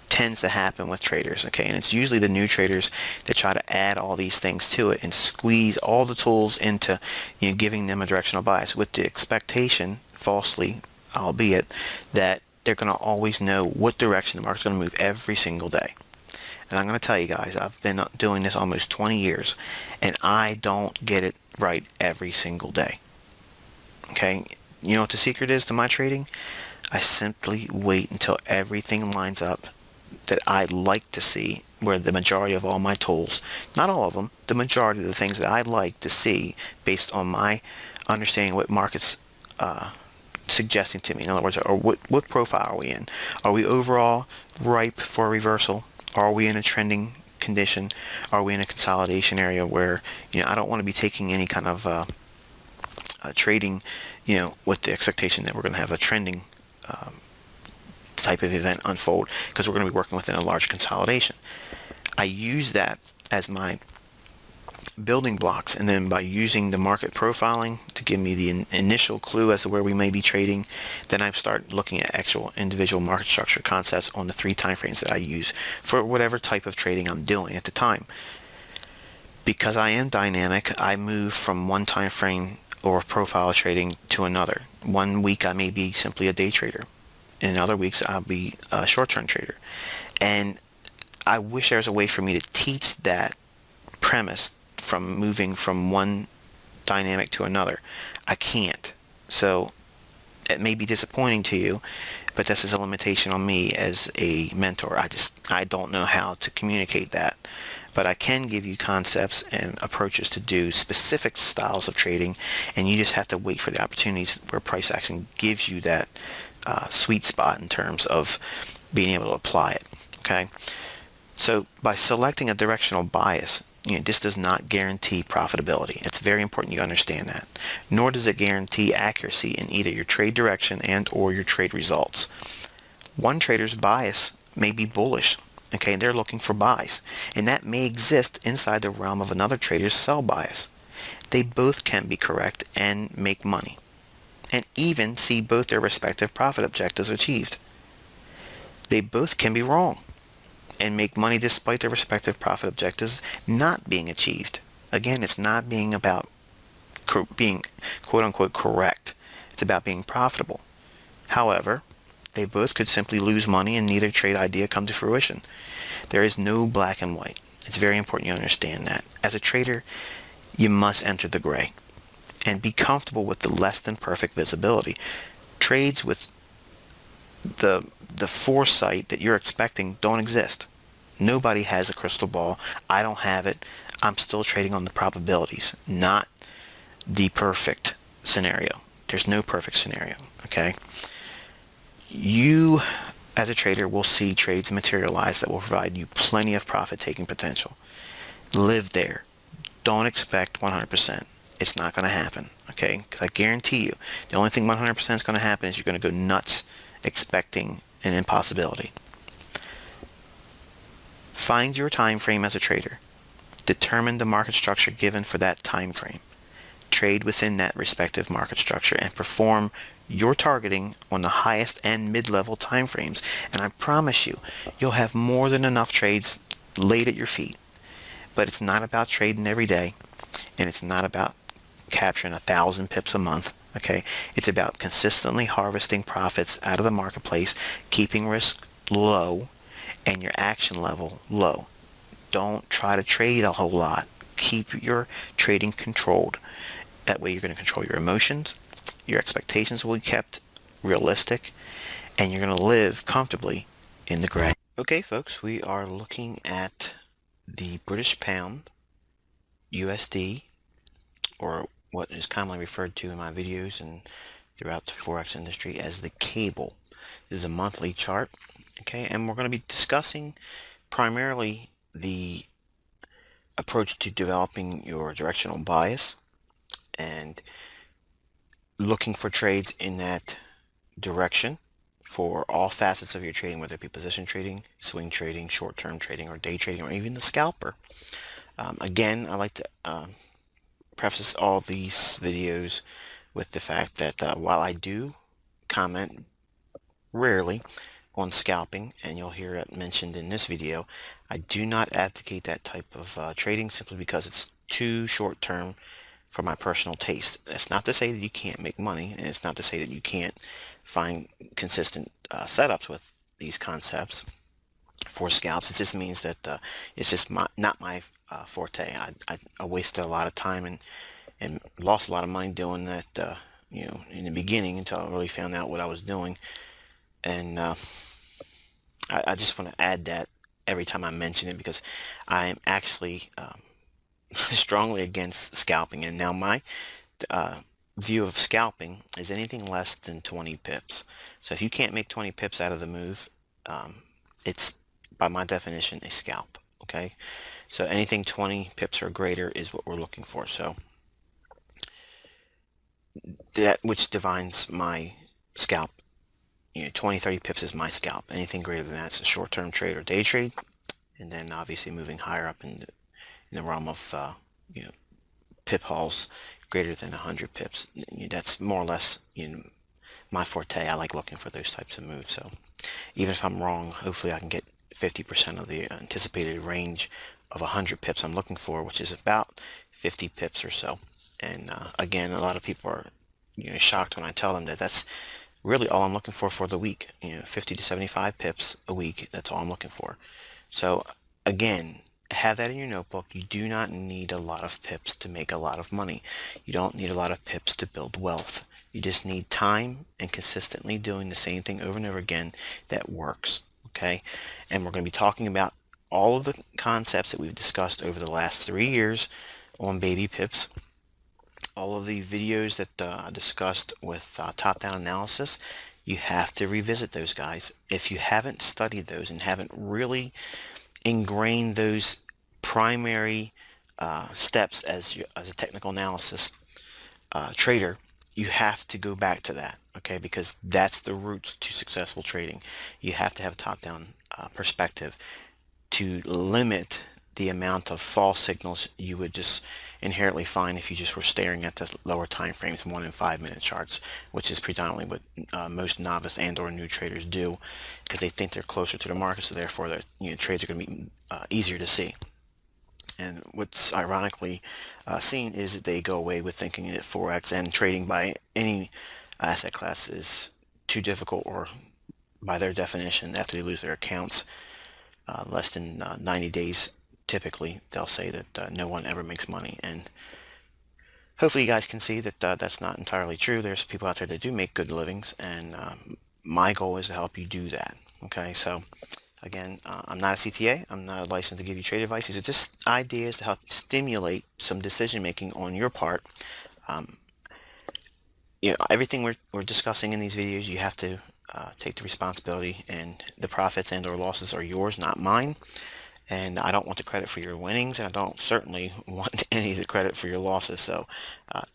Speaker 1: tends to happen with traders. Okay, and it's usually the new traders that try to add all these things to it and squeeze all the tools into, giving them a directional bias with the expectation, falsely albeit, that they're going to always know what direction the market's going to move every single day. And I'm going to tell you guys, I've been doing this almost 20 years, and I don't get it right every single day. Okay, you know what the secret is to my trading? I simply wait until everything lines up that I'd like to see, where the majority of all my tools, not all of them, the majority of the things that I'd like to see based on my understanding what markets suggesting to me. In other words, or what profile are we in? Are we overall ripe for reversal? Are we in a trending condition? Are we in a consolidation area where, I don't want to be taking any kind of trading, with the expectation that we're going to have a trending type of event unfold, because we're going to be working within a large consolidation. I use that as my building blocks, and then by using the market profiling to give me the initial clue as to where we may be trading, then I start looking at actual individual market structure concepts on the 3 time frames that I use for whatever type of trading I'm doing at the time. Because I am dynamic, I move from one time frame or profile trading to another. One week I may be simply a day trader. In other weeks I'll be a short-term trader. And I wish there was a way for me to teach that premise from moving from one dynamic to another. I can't. So it may be disappointing to you, but this is a limitation on me as a mentor. I don't know how to communicate that. But I can give you concepts and approaches to do specific styles of trading, and you just have to wait for the opportunities where price action gives you that sweet spot in terms of being able to apply it. Okay, so by selecting a directional bias, this does not guarantee profitability. It's very important you understand that. Nor does it guarantee accuracy in either your trade direction and or your trade results. One trader's bias may be bullish. Okay, they're looking for buys, and that may exist inside the realm of another trader's sell bias. They both can be correct and make money, and even see both their respective profit objectives achieved. They both can be wrong and make money despite their respective profit objectives not being achieved. Again, it's not being about being quote-unquote correct. It's about being profitable. However, They both could simply lose money and neither trade idea come to fruition. There is no black and white. It's very important you understand that. As a trader, you must enter the gray and be comfortable with the less than perfect visibility. Trades with the foresight that you're expecting don't exist. Nobody has a crystal ball. I don't have it. I'm still trading on the probabilities, not the perfect scenario. There's no perfect scenario, okay? You, as a trader, will see trades materialize that will provide you plenty of profit-taking potential. Live there. Don't expect 100%. It's not going to happen, okay? Because I guarantee you, the only thing 100% is going to happen is you're going to go nuts expecting an impossibility. Find your time frame as a trader. Determine the market structure given for that time frame. Trade within that respective market structure and perform your targeting on the highest and mid-level time frames. And I promise you, you'll have more than enough trades laid at your feet. But it's not about trading every day, and it's not about capturing 1,000 pips a month. Okay, it's about consistently harvesting profits out of the marketplace, keeping risk low, and your action level low. Don't try to trade a whole lot. Keep your trading controlled. That way you're going to control your emotions, your expectations will be kept realistic, and you're going to live comfortably in the gray. Okay, folks, we are looking at the British pound, USD, or what is commonly referred to in my videos and throughout the Forex industry as the cable. This is a monthly chart, okay, and we're going to be discussing primarily the approach to developing your directional bias and looking for trades in that direction for all facets of your trading, whether it be position trading, swing trading, short-term trading, or day trading, or even the scalper. Again, I like to preface all these videos with the fact that while I do comment rarely on scalping, and you'll hear it mentioned in this video, I do not advocate that type of trading simply because it's too short-term for my personal taste. That's not to say that you can't make money, and it's not to say that you can't find consistent setups with these concepts for scalps. It just means that it's just not my forte. I wasted a lot of time and lost a lot of money doing that, you know, in the beginning until I really found out what I was doing. And I just want to add that every time I mention it because I am actually strongly against scalping. And now my view of scalping is anything less than 20 pips. So if you can't make 20 pips out of the move, it's by my definition a scalp. Okay, so anything 20 pips or greater is what we're looking for. So that which defines my scalp. You know, 20-30 pips is my scalp. Anything greater than that is a short-term trade or day trade, and then obviously moving higher up in the realm of you know, pip hauls greater than 100 pips. You know, that's more or less, you know, my forte. I like looking for those types of moves. So even if I'm wrong, hopefully I can get 50% of the anticipated range of 100 pips I'm looking for, which is about 50 pips or so. And again, a lot of people are, you know, shocked when I tell them that that's really all I'm looking for the week. You know, 50 to 75 pips a week. That's all I'm looking for. So again, have that in your notebook. You do not need a lot of pips to make a lot of money. You don't need a lot of pips to build wealth. You just need time and consistently doing the same thing over and over again that works. Okay, and we're going to be talking about all of the concepts that we've discussed over the last 3 years on baby pips. All of the videos that I discussed with top-down analysis, you have to revisit those, guys. If you haven't studied those and haven't really ingrained those primary steps as a technical analysis trader, you have to go back to that, okay? Because that's the roots to successful trading. You have to have a top-down perspective to limit the amount of false signals you would just inherently find if you just were staring at the lower time frames, 1 and 5 minute charts, which is predominantly what most novice and or new traders do, because they think they're closer to the market, so therefore their, you know, trades are going to be easier to see. And what's ironically seen is that they go away with thinking that Forex and trading by any asset class is too difficult or by their definition, after they lose their accounts, less than 90 days, typically they'll say that no one ever makes money. And hopefully you guys can see that that's not entirely true. There's people out there that do make good livings, and my goal is to help you do that. Okay, so again, I'm not a CTA. I'm not licensed to give you trade advice. These are just ideas to help stimulate some decision making on your part. Everything we're discussing in these videos, you have to take the responsibility, and the profits and or losses are yours, not mine. And I don't want the credit for your winnings, and I don't certainly want any of the credit for your losses. So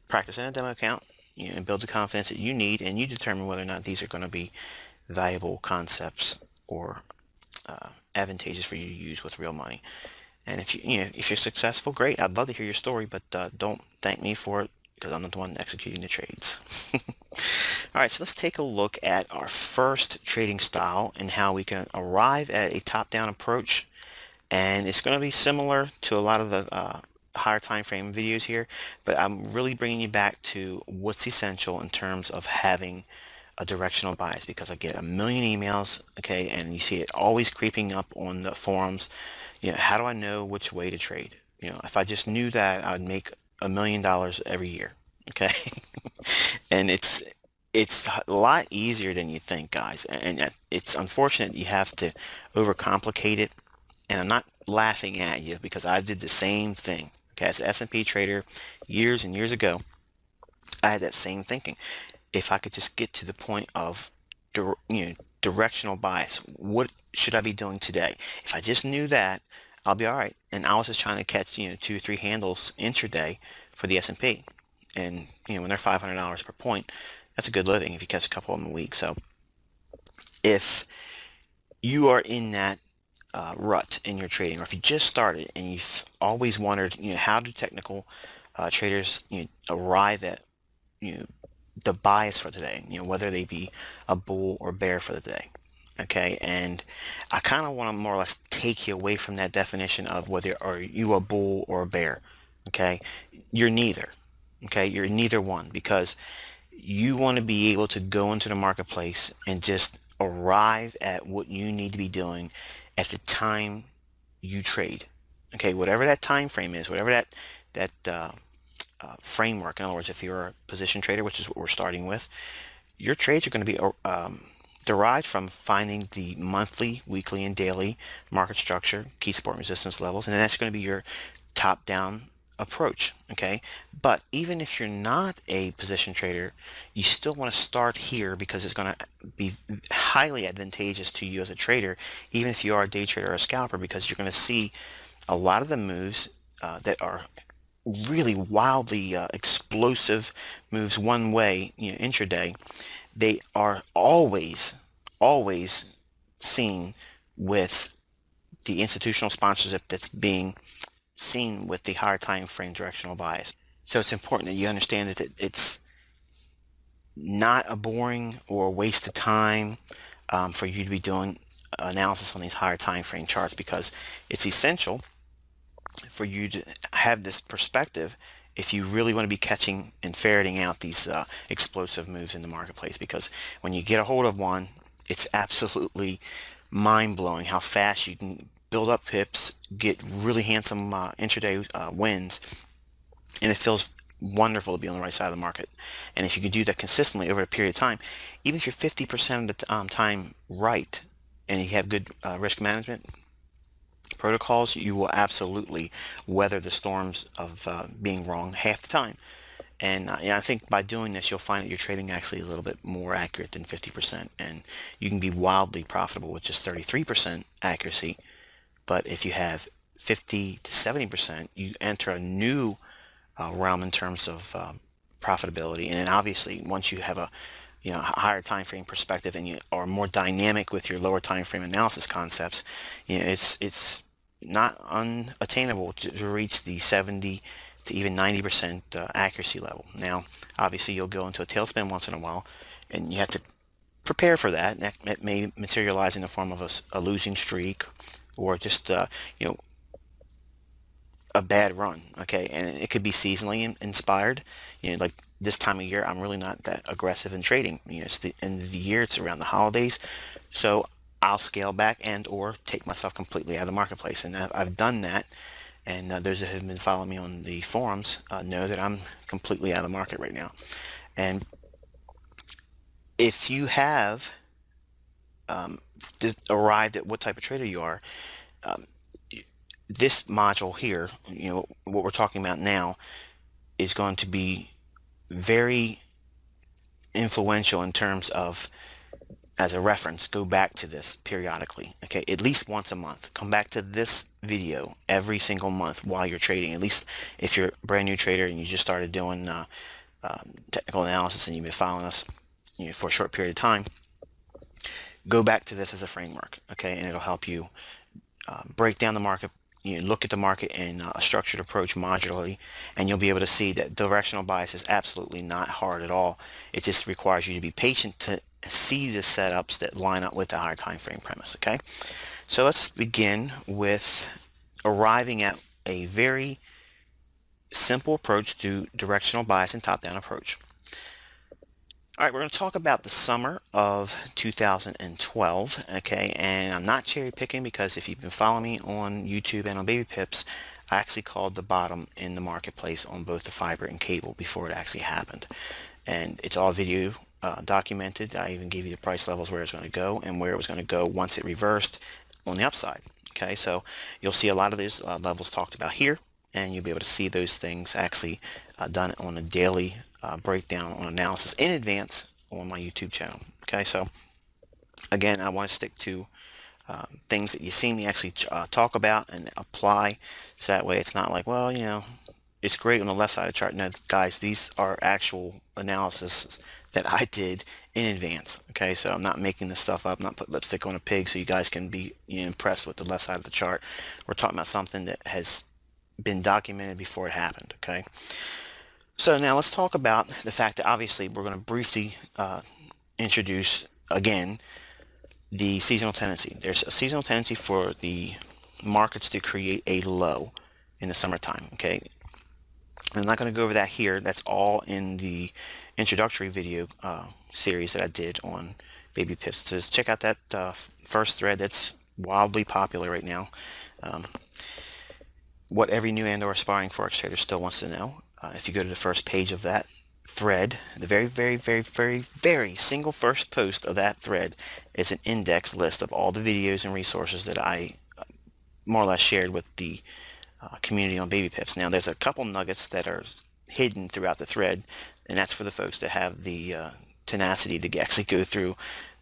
Speaker 1: practice in a demo account, and build the confidence that you need, and you determine whether or not these are going to be valuable concepts or advantageous for you to use with real money. And if you're successful, great. I'd love to hear your story, but don't thank me for it, because I'm not the one executing the trades. All right, so let's take a look at our first trading style and how we can arrive at a top-down approach. And it's going to be similar to a lot of the higher time frame videos here, but I'm really bringing you back to what's essential in terms of having a directional bias, because I get a million emails, okay, and you see it always creeping up on the forums. How do I know which way to trade? If I just knew that, I'd make $1 million every year, okay? And it's a lot easier than you think, guys, and it's unfortunate you have to overcomplicate it. And I'm not laughing at you, because I did the same thing. Okay, as an S&P trader years and years ago, I had that same thinking. If I could just get to the point of directional bias, what should I be doing today? If I just knew that, I'll be all right. And I was just trying to catch 2 or 3 handles intraday for the S&P. And when they're $500 per point, that's a good living if you catch a couple of them a week. So if you are in that rut in your trading, or if you just started and you've always wondered, how do technical traders arrive at the bias for today, whether they be a bull or bear for the day. Okay, and I kind of want to more or less take you away from that definition of whether are you a bull or a bear. Okay, you're neither. Okay, you're neither one, because you want to be able to go into the marketplace and just arrive at what you need to be doing at the time you trade. Okay, whatever that time frame is, whatever that framework. In other words, if you're a position trader, which is what we're starting with, your trades are going to be derived from finding the monthly, weekly, and daily market structure, key support resistance levels, and then that's going to be your top-down approach. Okay, but even if you're not a position trader, you still want to start here, because it's going to be highly advantageous to you as a trader, even if you are a day trader or a scalper, because you're going to see a lot of the moves that are really wildly explosive moves one way, intraday. They are always seen with the institutional sponsorship that's being seen with the higher time frame directional bias. So it's important that you understand that it's not a boring or a waste of time for you to be doing analysis on these higher time frame charts, because it's essential for you to have this perspective if you really want to be catching and ferreting out these explosive moves in the marketplace. Because when you get a hold of one, it's absolutely mind-blowing how fast you can build up pips, get really handsome intraday wins, and it feels wonderful to be on the right side of the market. And if you can do that consistently over a period of time, even if you're 50% of the time right, and you have good risk management protocols, you will absolutely weather the storms of being wrong half the time. And I think by doing this, you'll find that your trading actually is a little bit more accurate than 50%, and you can be wildly profitable with just 33% accuracy. But if you have 50 to 70%, you enter a new realm in terms of profitability. And then obviously, once you have a higher time frame perspective, and you are more dynamic with your lower time frame analysis concepts, it's not unattainable to reach the 70 to even 90% accuracy level. Now, obviously, you'll go into a tailspin once in a while, and you have to prepare for that. And that may materialize in the form of a losing streak, or just a bad run. Okay, and it could be seasonally inspired. Like this time of year, I'm really not that aggressive in trading. It's the end of the year, it's around the holidays, so I'll scale back and or take myself completely out of the marketplace. And I've done that, and those that have been following me on the forums know that I'm completely out of the market right now. And if you have arrived at what type of trader you are, this module here, what we're talking about now, is going to be very influential in terms of, as a reference, go back to this periodically, okay? At least once a month. Come back to this video every single month while you're trading. At least if you're a brand new trader and you just started doing technical analysis and you've been following us for a short period of time, go back to this as a framework, okay? And it'll help you break down the market, look at the market in a structured approach modularly, and you'll be able to see that directional bias is absolutely not hard at all. It just requires you to be patient to see the setups that line up with the higher time frame premise. Okay, so let's begin with arriving at a very simple approach to directional bias and top-down approach. All right, we're going to talk about the summer of 2012, okay, and I'm not cherry picking, because if you've been following me on YouTube and on Baby Pips, I actually called the bottom in the marketplace on both the fiber and cable before it actually happened. And it's all video documented. I even gave you the price levels, where it's going to go and where it was going to go once it reversed on the upside. Okay, so you'll see a lot of these levels talked about here, and you'll be able to see those things actually done on a daily breakdown on analysis in advance on my YouTube channel. Okay, so again, I want to stick to things that you see me actually talk about and apply, so that way it's not like, well, it's great on the left side of the chart. No, guys, these are actual analysis that I did in advance. Okay, so I'm not making this stuff up, I'm not putting lipstick on a pig so you guys can be impressed with the left side of the chart. We're talking about something that has been documented before it happened. Okay, so now let's talk about the fact that obviously we're going to briefly introduce again the seasonal tendency. There's a seasonal tendency for the markets to create a low in the summertime. Okay, I'm not going to go over that here. That's all in the introductory video series that I did on Baby Pips. Just check out that first thread that's wildly popular right now. What every new and or aspiring forex trader still wants to know. If you go to the first page of that thread, the very, very, very, very, very single first post of that thread is an index list of all the videos and resources that I more or less shared with the community on Baby Pips. Now, there's a couple nuggets that are hidden throughout the thread, and that's for the folks that have the tenacity to actually go through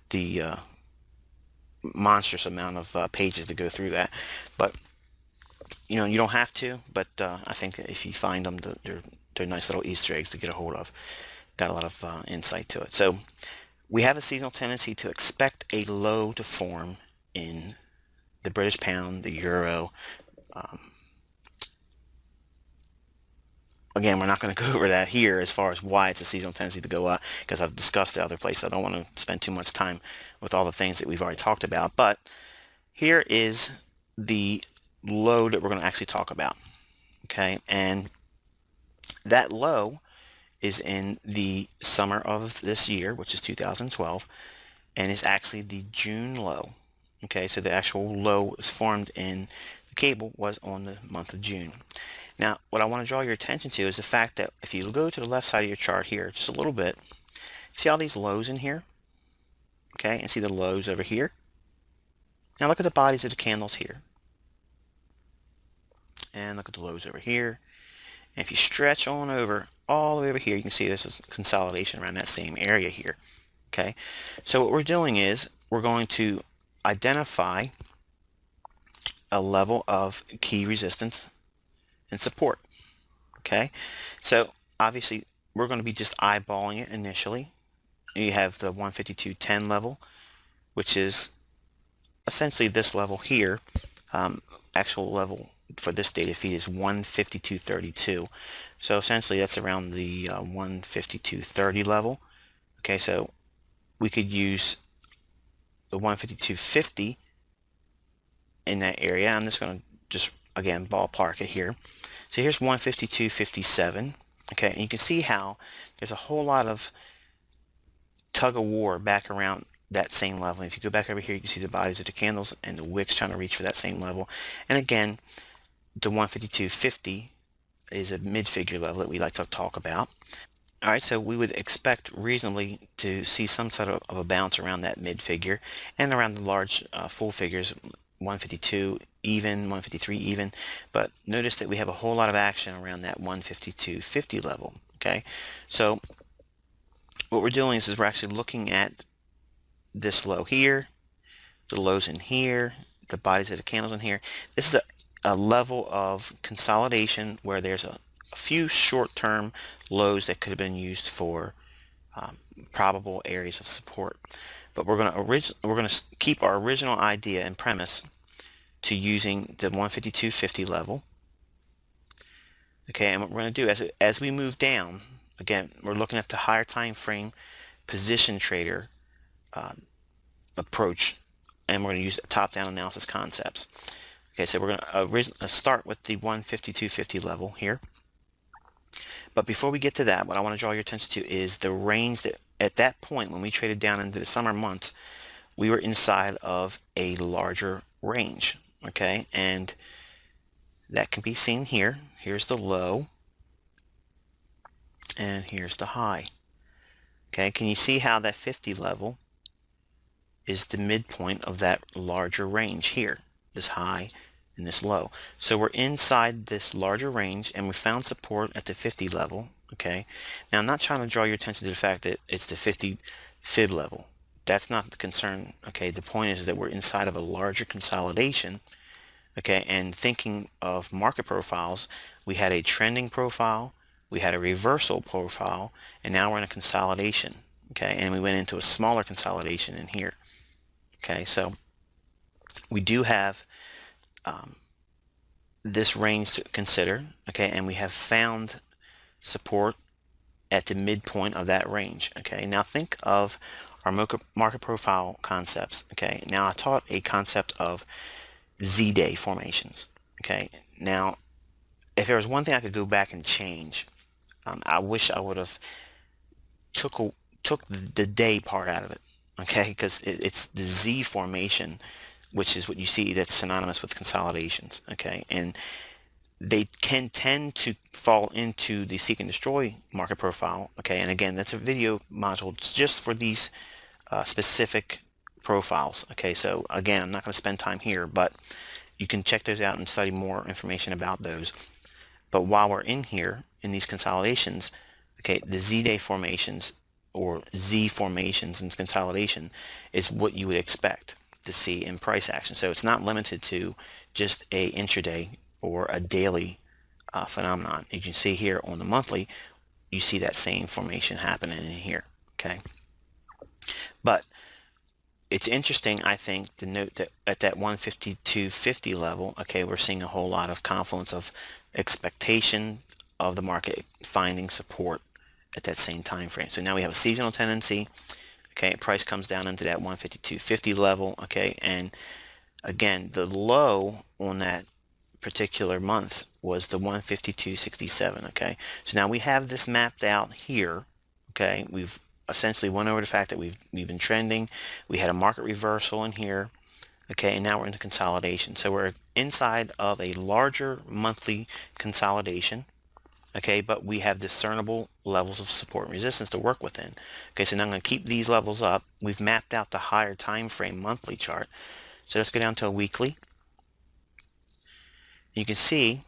Speaker 1: the monstrous amount of pages to go through that. But you don't have to, but I think that if you find them, they're nice little Easter eggs to get a hold of. Got a lot of insight to it. So we have a seasonal tendency to expect a low to form in the British pound, the euro. Again, we're not going to go over that here as far as why it's a seasonal tendency to go up, because I've discussed the other place. I don't want to spend too much time with all the things that we've already talked about. But here is the low that we're going to actually talk about. Okay, and that low is in the summer of this year, which is 2012, and it's actually the June low. Okay, so the actual low is formed in the cable was on the month of June. Now, what I want to draw your attention to is the fact that if you go to the left side of your chart here just a little bit, see all these lows in here? Okay, and see the lows over here? Now look at the bodies of the candles here. And look at the lows over here. And if you stretch on over, all the way over here, you can see this is consolidation around that same area here. Okay, so what we're doing is we're going to identify a level of key resistance and support. Okay, so obviously we're going to be just eyeballing it initially. You have the 152.10 level, which is essentially this level here. Actual level for this data feed is 152.32. So essentially that's around the 152.30 level. Okay, so we could use the 152.50 in that area. I'm just going to again ballpark it here. So here's 152.57. Okay, and you can see how there's a whole lot of tug of war back around that same level. If you go back over here, you can see the bodies of the candles and the wicks trying to reach for that same level. And again, the 152.50 is a mid-figure level that we like to talk about. All right, so we would expect reasonably to see some sort of a bounce around that mid-figure and around the large full figures, 152 even, 153 even. But notice that we have a whole lot of action around that 152.50 level. Okay, so what we're doing is we're actually looking at this low here, the lows in here, the bodies of the candles in here. This is a level of consolidation where there's a few short-term lows that could have been used for probable areas of support. But we're going to keep our original idea and premise to using the 152.50 level. Okay, and what we're going to do as we move down, again, we're looking at the higher time frame position trader approach, and we're going to use top-down analysis concepts. Okay, so we're going to start with the 152.50 level here. But before we get to that, what I want to draw your attention to is the range that at that point when we traded down into the summer months, we were inside of a larger range. Okay, and that can be seen here. Here's the low, and here's the high. Okay, can you see how that 50 level is the midpoint of that larger range here, this high and this low? So we're inside this larger range, and we found support at the 50 level. Okay, now I'm not trying to draw your attention to the fact that it's the 50 fib level. That's not the concern. Okay, the point is that we're inside of a larger consolidation. Okay, and thinking of market profiles, we had a trending profile, we had a reversal profile, and now we're in a consolidation. Okay, and we went into a smaller consolidation in here. Okay, so we do have this range to consider. Okay, and we have found support at the midpoint of that range. Okay, now think of our market profile concepts. Okay, now I taught a concept of Z-day formations. Okay, now if there was one thing I could go back and change, I wish I would have took the day part out of it. Okay, because it's the Z formation, which is what you see that's synonymous with consolidations. Okay, and they can tend to fall into the seek and destroy market profile. Okay, and again, that's a video module just for these specific profiles. Okay, so again, I'm not going to spend time here, but you can check those out and study more information about those. But while we're in here in these consolidations, okay, the Z-day formations or Z formations and consolidation is what you would expect to see in price action. So it's not limited to just a intraday or a daily phenomenon. You can see here on the monthly, you see that same formation happening in here. Okay, but it's interesting, I think, to note that at that 152.50 level, okay, we're seeing a whole lot of confluence of expectation of the market finding support at that same time frame. So now we have a seasonal tendency. Okay, price comes down into that 152.50 level. Okay, and again, the low on that particular month was the 152.67. Okay, so now we have this mapped out here. Okay, we've essentially went over the fact that we've been trending. We had a market reversal in here. Okay, and now we're into consolidation. So we're inside of a larger monthly consolidation. Okay, but we have discernible levels of support and resistance to work within. Okay, so now I'm going to keep these levels up. We've mapped out the higher time frame monthly chart. So let's go down to a weekly. You can see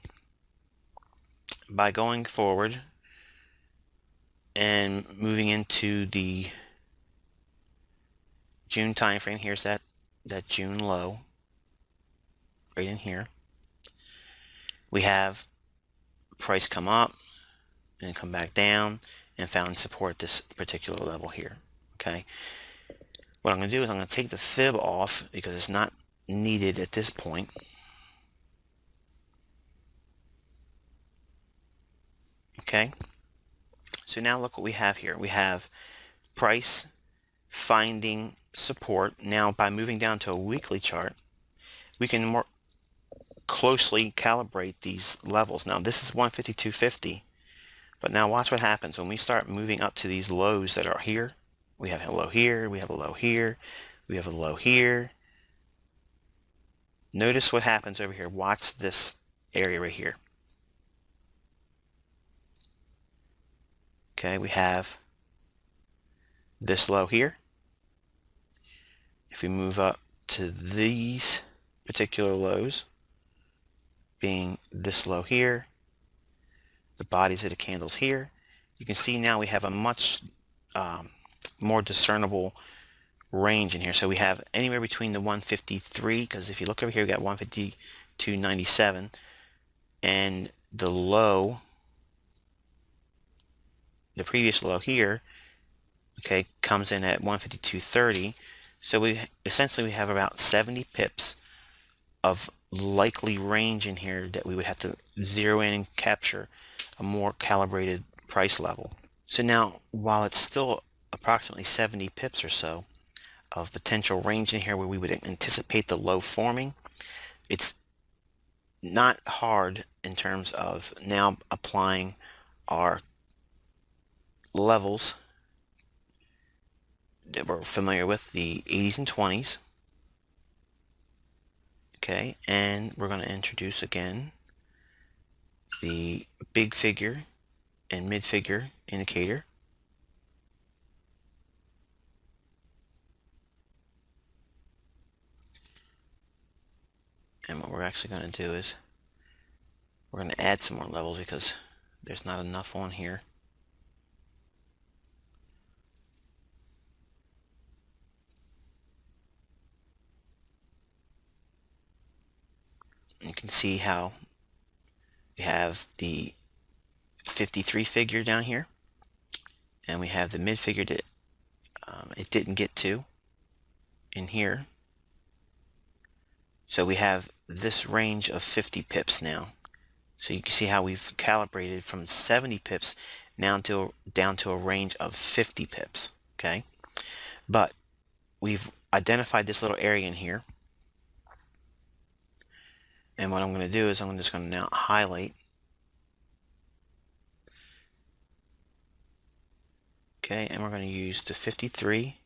Speaker 1: by going forward and moving into the June time frame, here's that June low right in here. We have price come up and come back down and found support at this particular level here. Okay, what I'm going to do is I'm going to take the fib off because it's not needed at this point. Okay, so now look what we have here. We have price finding support. Now by moving down to a weekly chart, we can more closely calibrate these levels. Now this is 152.50. But now watch what happens when we start moving up to these lows that are here. We have a low here, we have a low here, we have a low here. Notice what happens over here. Watch this area right here. Okay, we have this low here. If we move up to these particular lows, being this low here, the bodies of the candles here, you can see now we have a much more discernible range in here. So we have anywhere between the 153, because if you look over here, we got 152.97, and the low, the previous low here, okay, comes in at 152.30. So we essentially have about 70 pips of likely range in here that we would have to zero in and capture a more calibrated price level. So now, while it's still approximately 70 pips or so of potential range in here where we would anticipate the low forming, it's not hard in terms of now applying our levels that we're familiar with, the 80s and 20s. Okay, and we're going to introduce again the big figure and mid figure indicator. And what we're actually going to do is we're going to add some more levels because there's not enough on here. You can see how we have the 53 figure down here, and we have the mid figure that it didn't get to in here. So we have this range of 50 pips now. So you can see how we've calibrated from 70 pips now down to a range of 50 pips. Okay, but we've identified this little area in here. And what I'm going to do is I'm just going to now highlight. Okay, and we're going to use the 53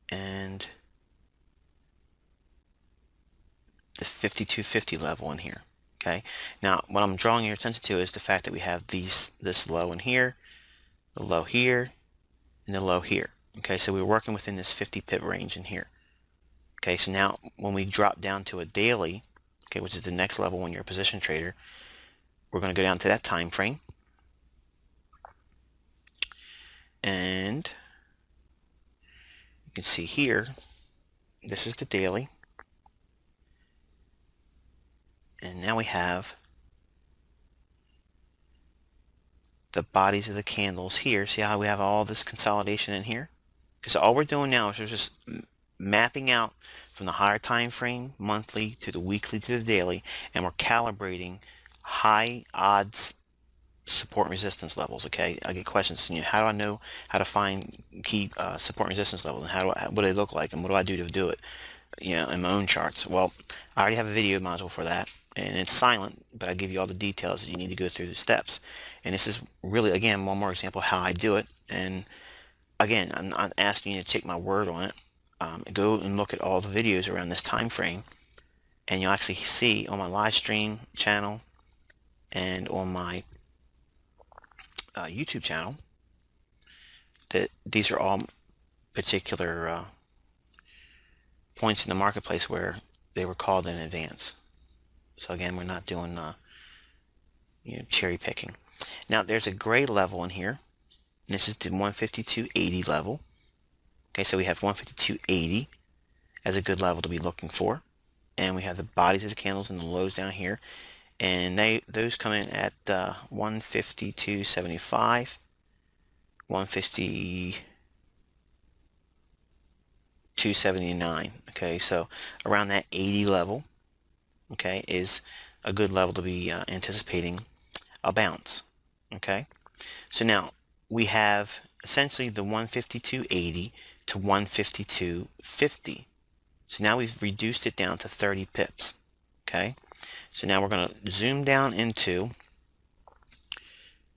Speaker 1: and the 5250 level in here. Okay, now what I'm drawing your attention to is the fact that we have this low in here, the low here, and the low here. Okay, so we're working within this 50 pip range in here. Okay, so now when we drop down to a daily, okay, which is the next level when you're a position trader, we're going to go down to that time frame. And you can see here, this is the daily. And now we have the bodies of the candles here. See how we have all this consolidation in here? Because all we're doing now is we're just mapping out from the higher time frame, monthly, to the weekly, to the daily, and we're calibrating high odds support and resistance levels. Okay, I get questions, how do I know how to find key support and resistance levels, and what do they look like, and what do I do to do it, in my own charts? Well, I already have a video module for that, and it's silent, but I give you all the details that you need to go through the steps. And this is really, again, one more example of how I do it. And again, I'm not asking you to take my word on it. Go and look at all the videos around this time frame, and you'll actually see on my live stream channel and on my YouTube channel that these are all particular points in the marketplace where they were called in advance. So again, we're not doing cherry picking. Now there's a gray level in here, and this is the 152.80 level. Okay, so we have 152.80 as a good level to be looking for, and we have the bodies of the candles and the lows down here, and those come in at 152.75, 152.79. Okay, so around that 80 level, okay, is a good level to be anticipating a bounce. Okay, so now we have essentially the 152.80 to 152.50. So now we've reduced it down to 30 pips. Okay, so now we're going to zoom down into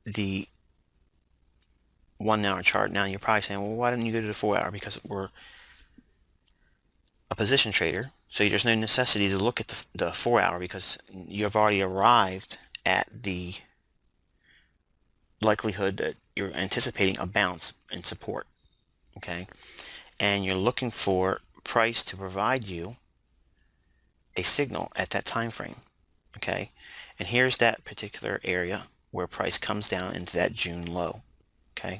Speaker 1: the 1 hour chart. Now you're probably saying, well, why didn't you go to the 4 hour? Because we're a position trader, so there's no necessity to look at the 4 hour, because you've already arrived at the likelihood that you're anticipating a bounce in support. Okay, and you're looking for price to provide you a signal at that time frame. Okay, and here's that particular area where price comes down into that June low. Okay,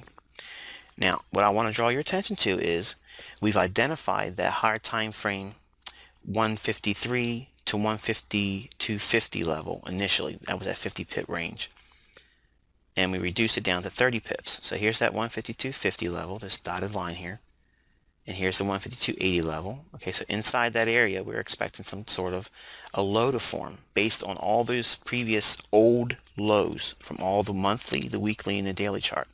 Speaker 1: now what I want to draw your attention to is we've identified that higher time frame 153 to 152.50 level initially. That was at 50 pip range, and we reduced it down to 30 pips. So here's that 152.50 level, this dotted line here, and here's the 152.80 level. Okay, so inside that area we're expecting some sort of a low to form based on all those previous old lows from all the monthly, the weekly, and the daily chart.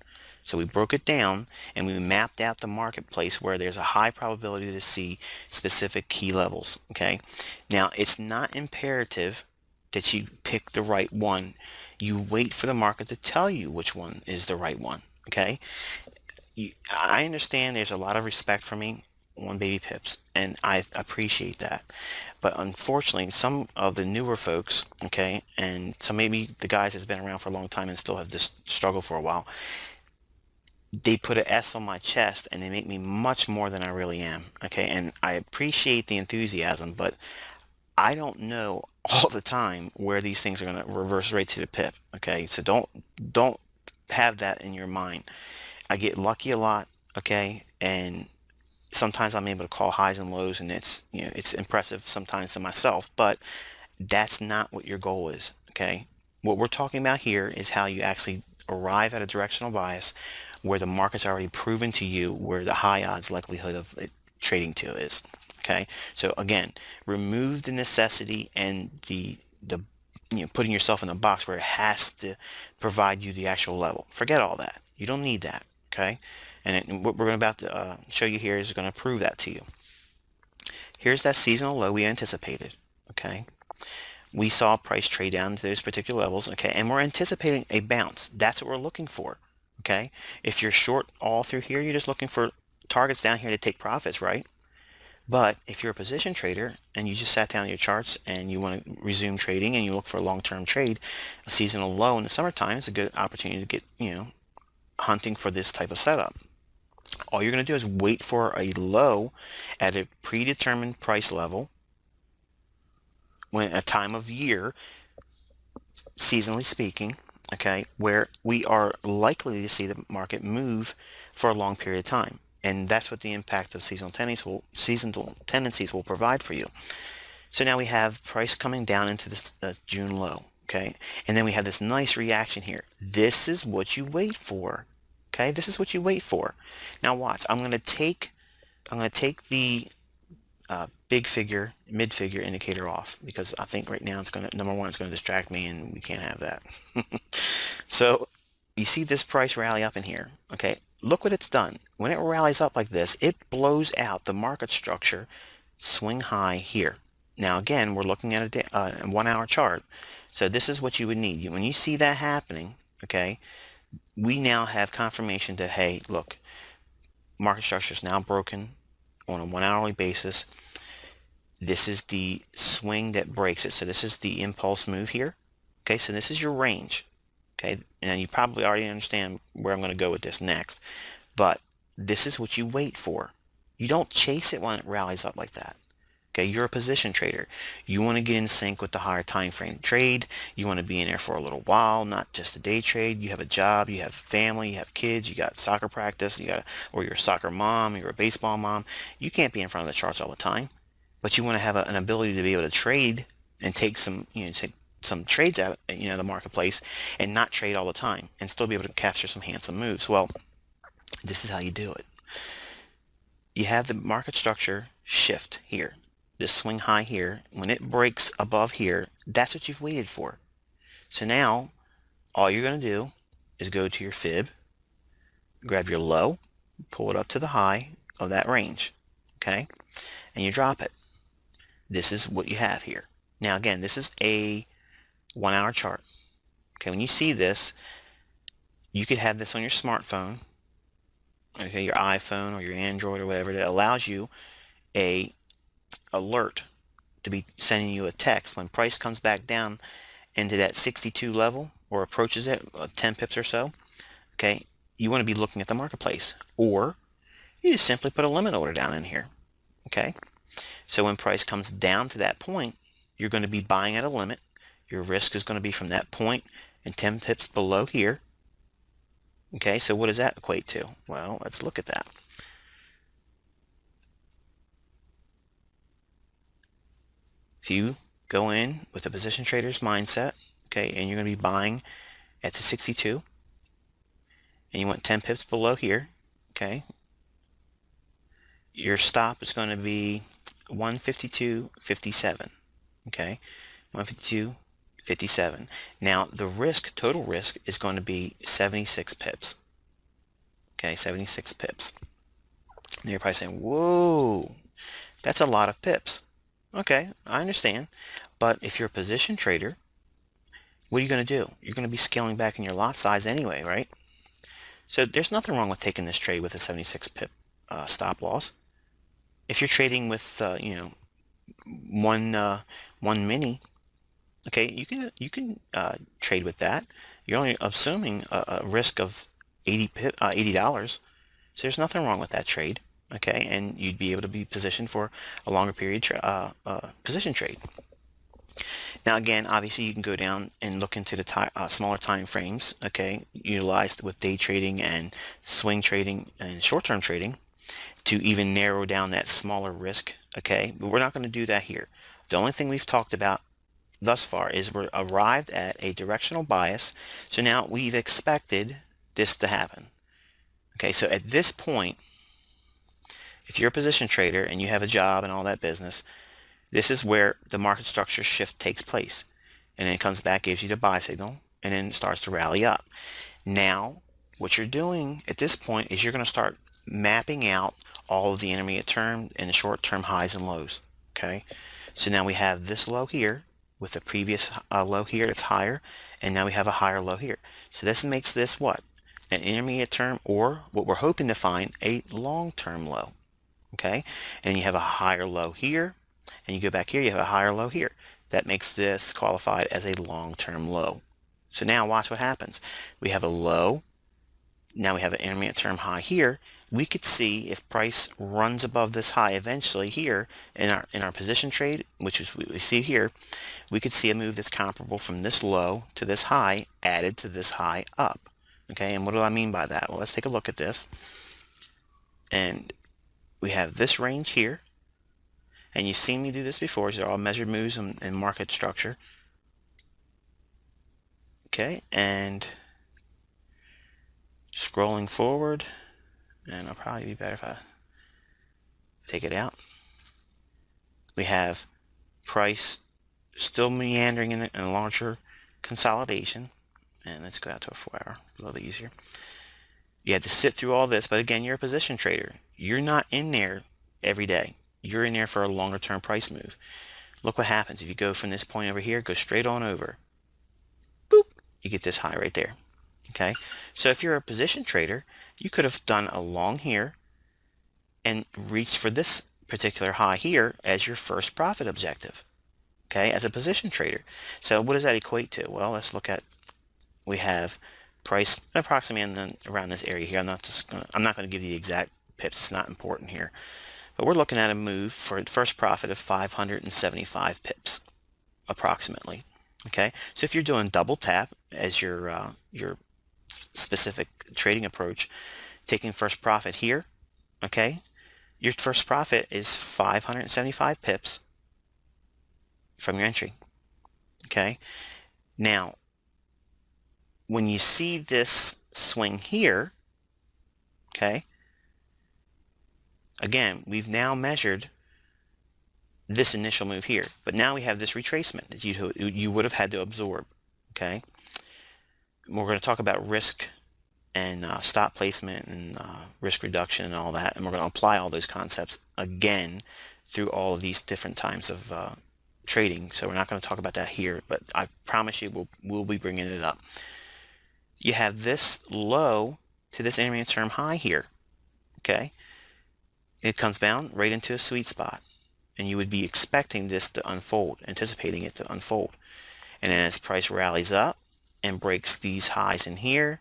Speaker 1: So we broke it down and we mapped out the marketplace where there's a high probability to see specific key levels. Okay, now it's not imperative that you pick the right one. You wait for the market to tell you which one is the right one. Okay, I understand there's a lot of respect for me on baby pips, and I appreciate that. But unfortunately, some of the newer folks, okay, and so maybe the guys that's been around for a long time and still have this struggle for a while, they put an S on my chest and they make me much more than I really am. Okay, and I appreciate the enthusiasm, but I don't know all the time where these things are going to reverse right to the pip. Okay, so don't have that in your mind. I get lucky a lot, okay, and sometimes I'm able to call highs and lows, and it's, you know, it's impressive sometimes to myself, but that's not what your goal is. Okay, what we're talking about here is how you actually arrive at a directional bias where the market's already proven to you where the high odds likelihood of it trading to is. Okay, so again, remove the necessity and the putting yourself in a box where it has to provide you the actual level. Forget all that. You don't need that. Okay, and what we're about to show you here is going to prove that to you. Here's that seasonal low we anticipated. Okay, we saw price trade down to those particular levels. Okay, and we're anticipating a bounce. That's what we're looking for. Okay, if you're short all through here, you're just looking for targets down here to take profits, right? But if you're a position trader and you just sat down your charts and you want to resume trading and you look for a long-term trade, a seasonal low in the summertime is a good opportunity to get, hunting for this type of setup. All you're going to do is wait for a low at a predetermined price level when a time of year, seasonally speaking, okay, where we are likely to see the market move for a long period of time. And that's what the impact of seasonal tendencies will provide for you. So now we have price coming down into this June low, okay? And then we have this nice reaction here. This is what you wait for, okay? This is what you wait for. Now watch. I'm going to take the big figure, mid figure indicator off, because I think right now it's going to, number one, it's going to distract me, and we can't have that. So you see this price rally up in here, okay? Look what it's done. When it rallies up like this, it blows out the market structure swing high here. Now again, we're looking at a 1 hour chart, so this is what you would need. When you see that happening, okay, we now have confirmation that, hey, look, market structure is now broken on a 1 hourly basis. This is the swing that breaks it. So this is the impulse move here. Okay, so this is your range. Okay, and you probably already understand where I'm going to go with this next, but this is what you wait for. You don't chase it when it rallies up like that. Okay, you're a position trader. You want to get in sync with the higher time frame trade. You want to be in there for a little while, not just a day trade. You have a job, you have family, you have kids, you got soccer practice, or you're a soccer mom, you're a baseball mom. You can't be in front of the charts all the time, but you want to have an ability to be able to trade and take some, take some trades out, the marketplace, and not trade all the time and still be able to capture some handsome moves. Well, this is how you do it. You have the market structure shift here, this swing high here. When it breaks above here, that's what you've waited for. So now all you're going to do is go to your fib, grab your low, pull it up to the high of that range, okay, and you drop it. This is what you have here. Now again, this is a 1 hour chart. Okay, when you see this, you could have this on your smartphone, okay, your iPhone or your Android or whatever, that allows you a alert to be sending you a text when price comes back down into that 62 level or approaches it 10 pips or so. Okay, you want to be looking at the marketplace, or you just simply put a limit order down in here. Okay, so when price comes down to that point, you're going to be buying at a limit. Your risk is going to be from that point and 10 pips below here. Okay, so what does that equate to? Well, let's look at that. If you go in with a position trader's mindset, okay, and you're going to be buying at the 62, and you want 10 pips below here, okay, your stop is going to be 152.57, okay, 152.57. Now the risk, total risk, is going to be 76 pips, okay, 76 pips. And you're probably saying, whoa, that's a lot of pips. Okay, I understand, but if you're a position trader, what are you going to do? You're going to be scaling back in your lot size anyway, right? So there's nothing wrong with taking this trade with a 76 pip stop loss. If you're trading with one mini, okay, you can trade with that. You're only assuming a risk of $80, so there's nothing wrong with that trade, okay, and you'd be able to be positioned for a longer period position trade. Now again, obviously you can go down and look into the smaller time frames, okay, utilized with day trading and swing trading and short-term trading to even narrow down that smaller risk, okay, but we're not going to do that here. The only thing we've talked about thus far is we're arrived at a directional bias, so now we've expected this to happen. Okay, so at this point, if you're a position trader and you have a job and all that business, this is where the market structure shift takes place. And then it comes back, gives you the buy signal, and then starts to rally up. Now, what you're doing at this point is you're going to start mapping out all of the intermediate term and the short-term highs and lows. Okay, so now we have this low here with the previous low here that's higher, and now we have a higher low here. So this makes this what? An intermediate term, or what we're hoping to find, a long-term low. Okay, and you have a higher low here, and you go back here, you have a higher low here. That makes this qualified as a long-term low. So now watch what happens. We have a low, now we have an intermediate term high here. We could see if price runs above this high eventually here in our position trade, which is what we see here, we could see a move that's comparable from this low to this high added to this high up. Okay, and what do I mean by that? Well, let's take a look at this. And we have this range here, and you've seen me do this before. These are all measured moves in market structure. Okay, and scrolling forward, and it'll probably be better if I take it out. We have price still meandering in a larger consolidation, and let's go out to a 4 hour, a little bit easier. You had to sit through all this, but again, you're a position trader. You're not in there every day. You're in there for a longer term price move. Look what happens if you go from this point over here, go straight on over. Boop, you get this high right there. Okay, so if you're a position trader, you could have done a long here and reached for this particular high here as your first profit objective, okay, as a position trader. So what does that equate to? Well, let's look at, we have price approximately around this area here. I'm not going to give you the exact pips, it's not important here, but we're looking at a move for a first profit of 575 pips approximately. Okay, so if you're doing double tap as your specific trading approach, taking first profit here, okay, your first profit is 575 pips from your entry. Okay, now when you see this swing here, okay, again, we've now measured this initial move here, but now we have this retracement that you would have had to absorb. Okay, we're going to talk about risk and stop placement and risk reduction and all that, and we're going to apply all those concepts again through all of these different times of trading, so we're not going to talk about that here, but I promise you we'll be bringing it up. You have this low to this intermediate term high here, okay? It comes down right into a sweet spot, and you would be expecting this to unfold, anticipating it to unfold. And then as price rallies up and breaks these highs in here,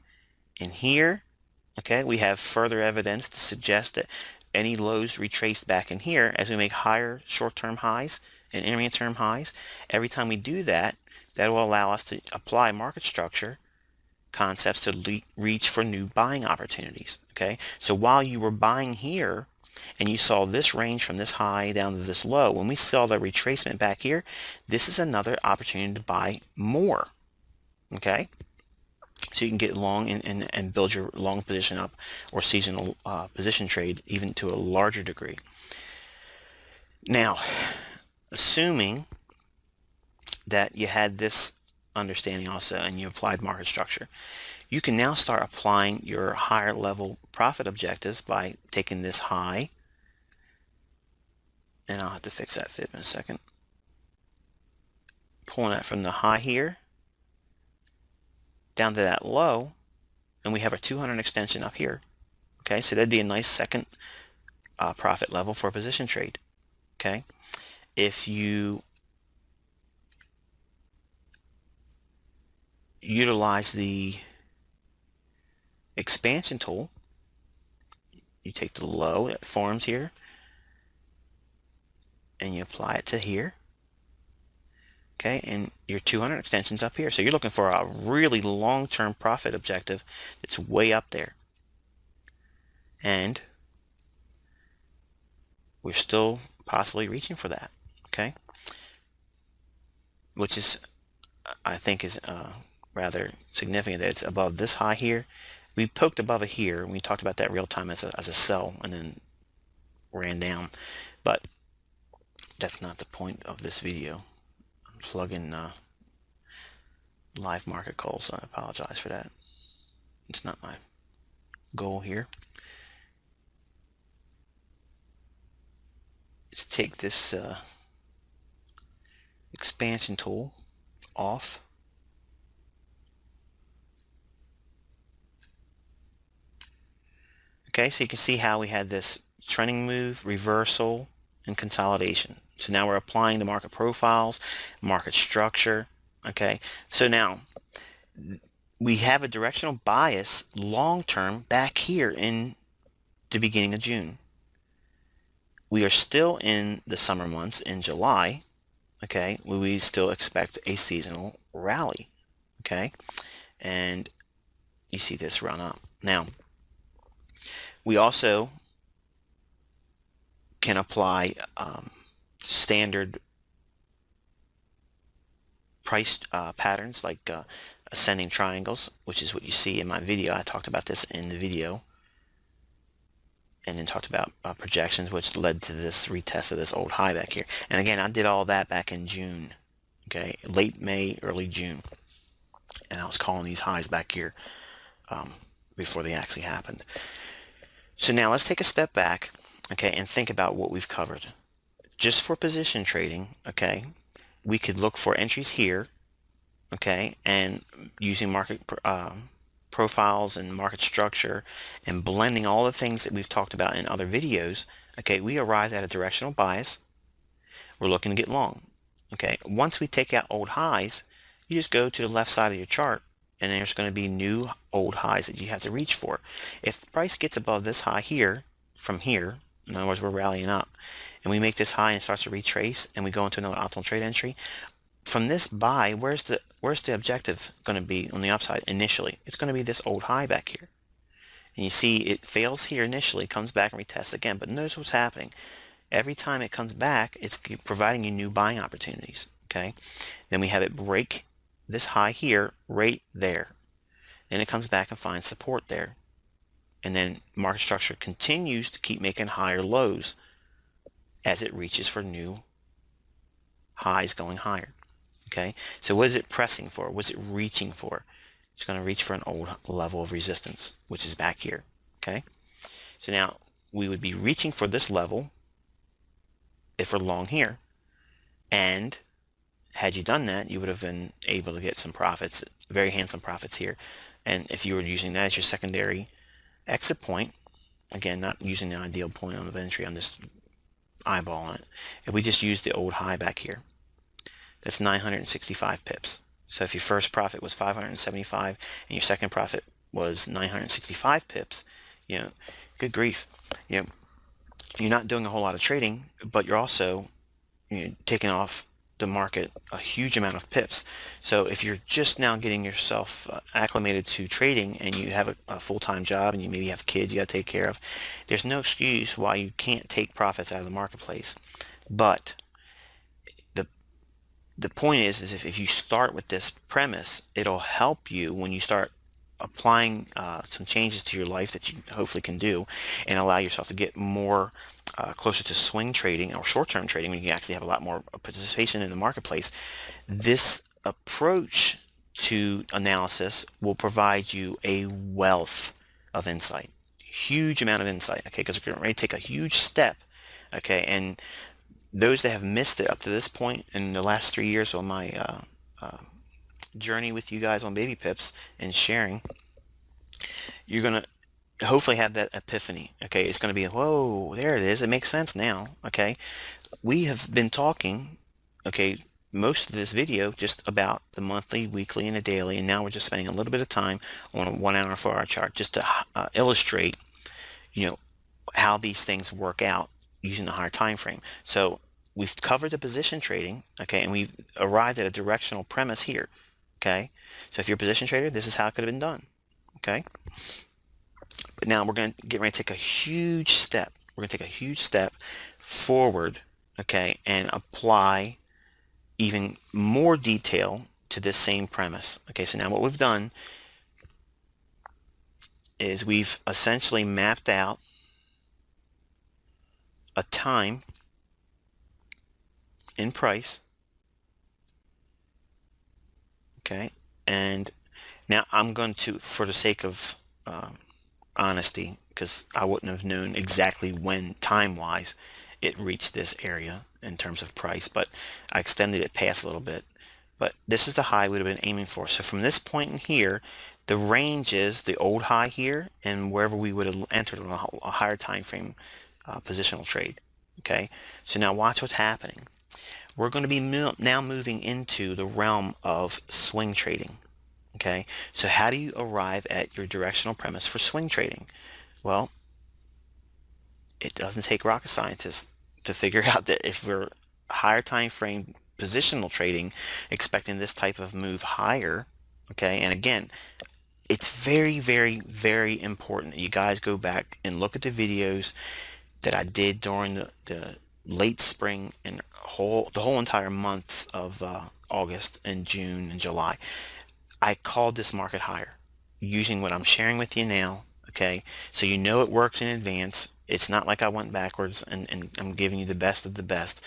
Speaker 1: okay, we have further evidence to suggest that any lows retraced back in here as we make higher short-term highs and intermediate-term highs. Every time we do that, that will allow us to apply market structure concepts to reach for new buying opportunities. Okay, so while you were buying here and you saw this range from this high down to this low, when we saw the retracement back here, this is another opportunity to buy more. Okay, so you can get long and build your long position up, or seasonal position trade even to a larger degree. Now, assuming that you had this understanding also and you applied market structure, you can now start applying your higher level profit objectives by taking this high, and I'll have to fix that fib in a second, pulling that from the high here down to that low, and we have a 200 extension up here. Okay, so that'd be a nice second profit level for a position trade. Okay, if you utilize the expansion tool, you take the low that forms here and you apply it to here. Okay, and your 200 extensions up here. So you're looking for a really long-term profit objective that's way up there. And we're still possibly reaching for that. Okay, which is, I think, is rather significant that it's above this high here. We poked above it here, and we talked about that real time as a sell, and then ran down. But that's not the point of this video. I'm plugging live market calls, so I apologize for that. It's not my goal here. Let's take this expansion tool off. Okay, so you can see how we had this trending move, reversal, and consolidation. So now we're applying the market profiles, market structure. Okay, so now we have a directional bias long-term back here in the beginning of June. We are still in the summer months in July. Okay, we still expect a seasonal rally. Okay, and you see this run up. Now, we also can apply standard price patterns like ascending triangles, which is what you see in my video. I talked about this in the video, and then talked about projections, which led to this retest of this old high back here. And again, I did all that back in June, okay, late May, early June, and I was calling these highs back here before they actually happened. So now let's take a step back, okay, and think about what we've covered. Just for position trading, okay, we could look for entries here, okay, and using market profiles and market structure and blending all the things that we've talked about in other videos, okay, we arrive at a directional bias. We're looking to get long. Okay, once we take out old highs, you just go to the left side of your chart, and there's going to be new old highs that you have to reach for. If the price gets above this high here, from here, in other words, we're rallying up, and we make this high and starts to retrace, and we go into another optimal trade entry, from this buy, where's the objective going to be on the upside initially? It's going to be this old high back here. And you see it fails here initially, comes back and retests again, but notice what's happening. Every time it comes back, it's providing you new buying opportunities. Okay, then we have it break this high here right there. Then it comes back and finds support there. And then market structure continues to keep making higher lows as it reaches for new highs going higher. Okay, so what is it pressing for? What's it reaching for? It's going to reach for an old level of resistance, which is back here. Okay, so now we would be reaching for this level if we're long here, and Had you done that, you would have been able to get some profits, very handsome profits here. And if you were using that as your secondary exit point, again, not using the ideal point of entry, I'm just eyeballing it. If we just use the old high back here, that's 965 pips. So if your first profit was 575 and your second profit was 965 pips, you know, good grief, you know, you're not doing a whole lot of trading, but you're also, taking off the market a huge amount of pips. So if you're just now getting yourself acclimated to trading and you have a full-time job and you maybe have kids you got to take care of, there's no excuse why you can't take profits out of the marketplace. But the point is if you start with this premise, it'll help you when you start applying some changes to your life that you hopefully can do and allow yourself to get more closer to swing trading or short-term trading when you actually have a lot more participation in the marketplace. This approach to analysis will provide you a wealth of insight, huge amount of insight, okay, because you're ready to take a huge step, okay, and those that have missed it up to this point in the last 3 years on my journey with you guys on Baby Pips and sharing, you're going to hopefully have that epiphany. Okay, it's going to be, whoa, there it is. It makes sense now. Okay, we have been talking, okay, most of this video just about the monthly, weekly, and a daily, and now we're just spending a little bit of time on a 1 hour, 4 hour chart just to illustrate, how these things work out using the higher time frame. So we've covered the position trading, okay, and we've arrived at a directional premise here, okay. So if you're a position trader, this is how it could have been done, okay. But now we're going to get ready to take a huge step. We're going to take a huge step forward, okay, and apply even more detail to this same premise. Okay, so now what we've done is we've essentially mapped out a time in price, okay, and now I'm going to, for the sake of honesty, because I wouldn't have known exactly when time-wise it reached this area in terms of price, but I extended it past a little bit. But this is the high we'd have been aiming for. So from this point in here, the range is the old high here and wherever we would have entered on a higher time frame positional trade. Okay, so now watch what's happening. We're going to be now moving into the realm of swing trading. Okay, so how do you arrive at your directional premise for swing trading? Well, it doesn't take rocket scientists to figure out that if we're higher time frame positional trading, expecting this type of move higher, okay, and again, it's very, very, very important that you guys go back and look at the videos that I did during the late spring and the whole entire months of August and June and July. I called this market higher using what I'm sharing with you now, okay? So you know it works in advance. It's not like I went backwards and I'm giving you the best of the best.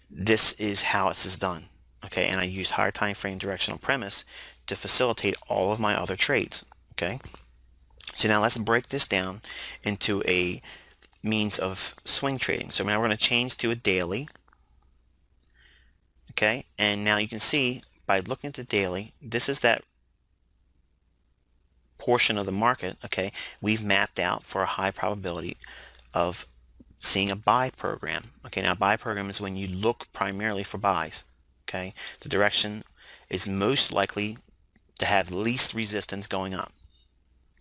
Speaker 1: This is how this is done, okay? And I use higher time frame directional premise to facilitate all of my other trades, okay? So now let's break this down into a means of swing trading. So now we're going to change to a daily, okay? And now you can see by looking at the daily, this is that portion of the market, okay, we've mapped out for a high probability of seeing a buy program. Okay, now buy program is when you look primarily for buys. Okay, the direction is most likely to have least resistance going up.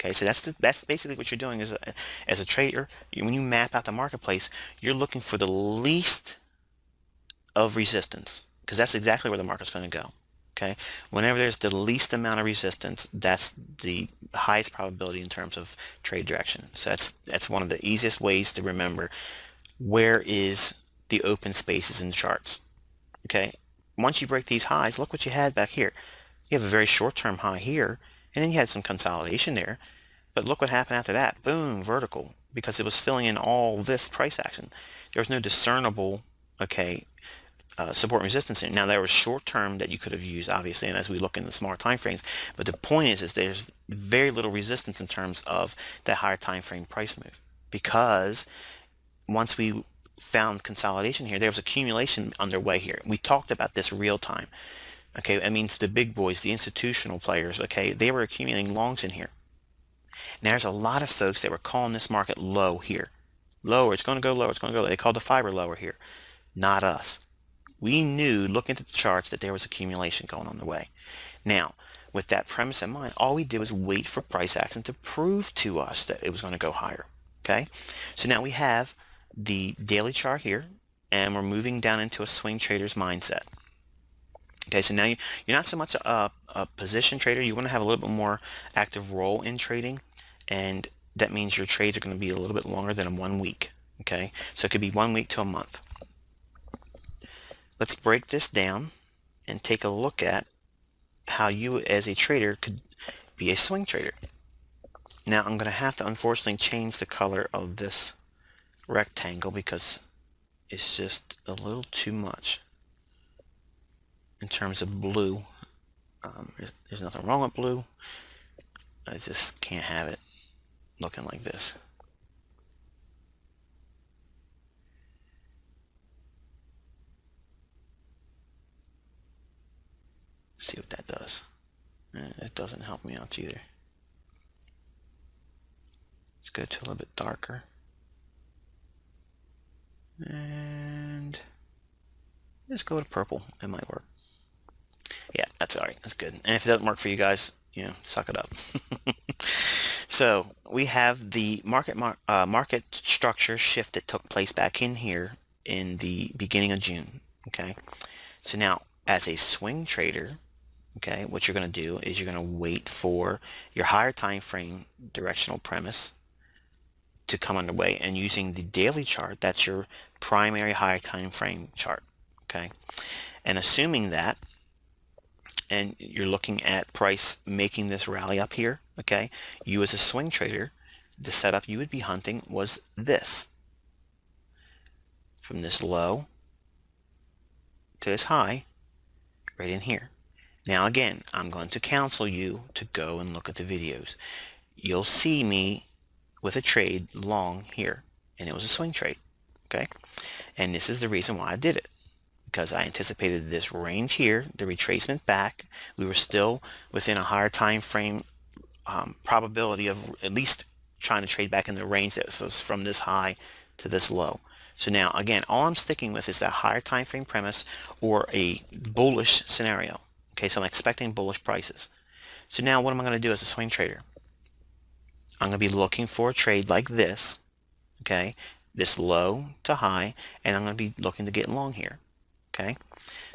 Speaker 1: Okay, so that's basically what you're doing as a trader. When you map out the marketplace, you're looking for the least of resistance because that's exactly where the market's going to go. Okay, whenever there's the least amount of resistance, that's the highest probability in terms of trade direction. So that's one of the easiest ways to remember where is the open spaces in the charts. Okay, once you break these highs, look what you had back here. You have a very short-term high here, and then you had some consolidation there. But look what happened after that. Boom, vertical, because it was filling in all this price action. There was no discernible, okay, support and resistance. Now there was short term that you could have used, obviously, and as we look in the smaller time frames. But the point is there's very little resistance in terms of that higher time frame price move, because once we found consolidation here, there was accumulation underway here. We talked about this real time. Okay, that means the big boys, the institutional players, okay, they were accumulating longs in here. Now there's a lot of folks that were calling this market low here. Lower, it's going to go lower, it's going to go lower. They called the fiber lower here. Not us. We knew, looking at the charts, that there was accumulation going on the way. Now, with that premise in mind, all we did was wait for price action to prove to us that it was going to go higher. Okay, so now we have the daily chart here, and we're moving down into a swing trader's mindset. Okay, so now you're not so much a position trader. You want to have a little bit more active role in trading, and that means your trades are going to be a little bit longer than 1 week. Okay, so it could be 1 week to a month. Let's break this down and take a look at how you as a trader could be a swing trader. Now I'm going to have to unfortunately change the color of this rectangle because it's just a little too much in terms of blue. There's nothing wrong with blue. I just can't have it looking like this. See what that does. It doesn't help me out either. Let's go to a little bit darker. And let's go to purple. It might work. Yeah, that's all right. That's good. And if it doesn't work for you guys, you know, suck it up. So we have the market structure shift that took place back in here in the beginning of June. Okay, so now as a swing trader, okay, what you're going to do is you're going to wait for your higher time frame directional premise to come underway, and using the daily chart, that's your primary higher time frame chart. Okay, and assuming that, and you're looking at price making this rally up here, okay, you as a swing trader, the setup you would be hunting was this, from this low to this high right in here. Now again, I'm going to counsel you to go and look at the videos. You'll see me with a trade long here, and it was a swing trade. Okay, and this is the reason why I did it, because I anticipated this range here, the retracement back. We were still within a higher time frame probability of at least trying to trade back in the range that was from this high to this low. So now again, all I'm sticking with is that higher time frame premise or a bullish scenario. Okay, so I'm expecting bullish prices. So now what am I going to do as a swing trader? I'm going to be looking for a trade like this, okay, this low to high, and I'm going to be looking to get long here. Okay,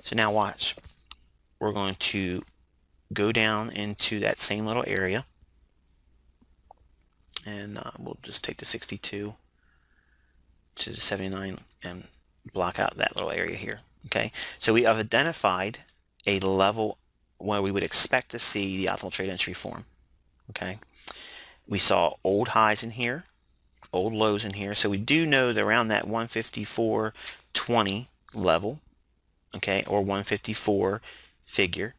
Speaker 1: so now watch. We're going to go down into that same little area, and we'll just take the 62 to the 79 and block out that little area here. Okay, so we have identified a level where we would expect to see the optimal trade entry form. Okay, we saw old highs in here, old lows in here, so we do know that around that 154.20 level, okay, or 154 figure,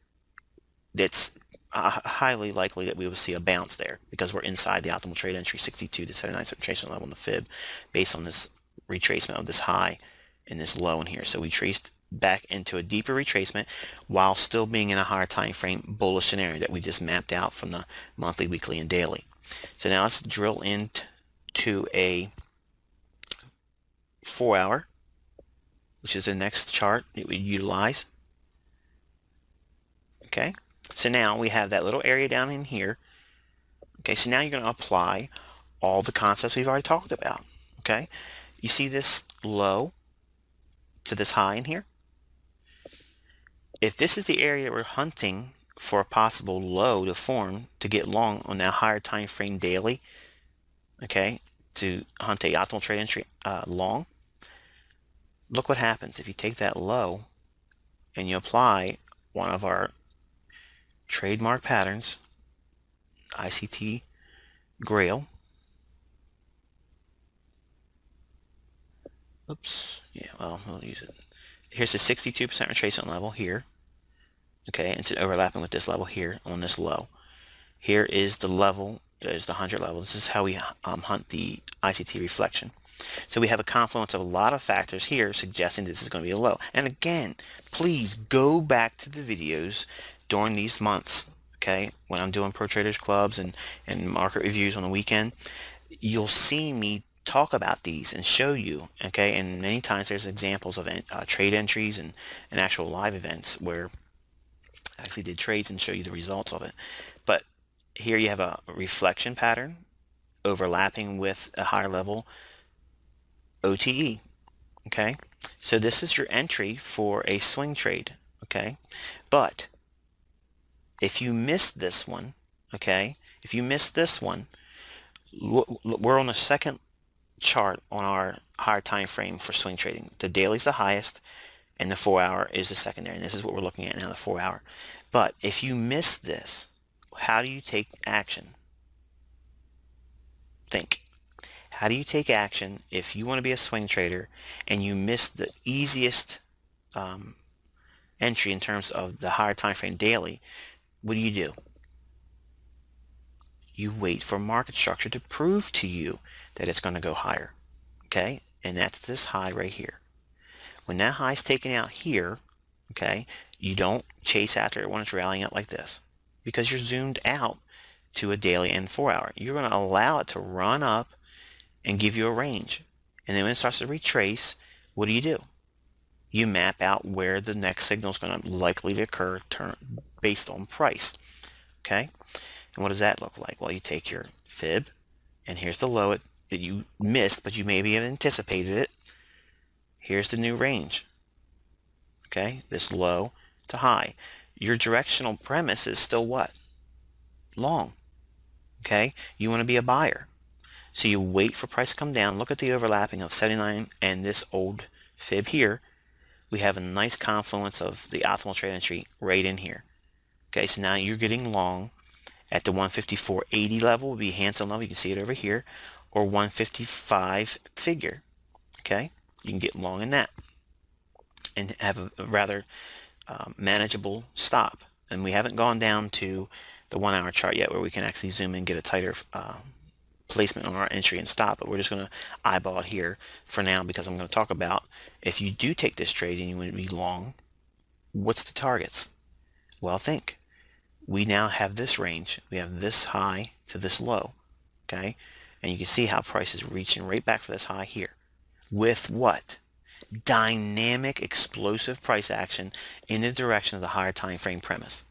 Speaker 1: that's highly likely that we will see a bounce there because we're inside the optimal trade entry 62 to 79 retracement level in the fib based on this retracement of this high and this low in here. So we traced back into a deeper retracement while still being in a higher time frame bullish scenario that we just mapped out from the monthly, weekly, and daily. So now let's drill into a 4 hour, which is the next chart that we utilize. Okay, so now we have that little area down in here. Okay, so now you're going to apply all the concepts we've already talked about. Okay, you see this low to this high in here? If this is the area we're hunting for a possible low to form to get long on that higher time frame daily, okay, to hunt a optimal trade entry long, look what happens if you take that low and you apply one of our trademark patterns, ICT Grail. Oops, yeah, well, we'll use it. Here's the 62% retracement level here. Okay, and it's overlapping with this level here on this low. Here is the level, there's the 100 level. This is how we hunt the ICT reflection. So we have a confluence of a lot of factors here suggesting this is going to be a low. And again, please go back to the videos during these months, okay, when I'm doing Pro Traders Clubs and market reviews on the weekend. You'll see me talk about these and show you, okay, and many times there's examples of trade entries and actual live events where I actually did trades and show you the results of it. But here you have a reflection pattern overlapping with a higher level OTE, okay? So this is your entry for a swing trade, okay? But if you miss this one, okay, if you miss this one, we're on the second chart on our higher time frame for swing trading. The daily is the highest and the 4 hour is the secondary, and this is what we're looking at now, the 4 hour. But if you miss this, how do you take action? Think. How do you take action if you want to be a swing trader and you miss the easiest entry in terms of the higher time frame daily? What do? You wait for market structure to prove to you that it's going to go higher, okay? And that's this high right here. When that high is taken out here, okay, you don't chase after it when it's rallying up like this because you're zoomed out to a daily and 4 hour. You're going to allow it to run up and give you a range. And then when it starts to retrace, what do? You map out where the next signal is going to likely to occur based on price, okay? And what does that look like? Well, you take your fib, and here's the low that you missed, but you maybe have anticipated it. Here's the new range, okay? This low to high. Your directional premise is still what? Long, okay? You want to be a buyer. So you wait for price to come down. Look at the overlapping of 79 and this old fib here. We have a nice confluence of the optimal trade entry right in here. Okay, so now you're getting long at the 154.80 level, would be Hansen level. You can see it over here, or 155 figure. Okay, you can get long in that and have a rather manageable stop. And we haven't gone down to the 1 hour chart yet where we can actually zoom in and get a tighter placement on our entry and stop, but we're just going to eyeball it here for now because I'm going to talk about if you do take this trade and you want to be long, what's the targets? Well, think. We now have this range. We have this high to this low, okay? And you can see how price is reaching right back for this high here with what? Dynamic, explosive price action in the direction of the higher time frame premise.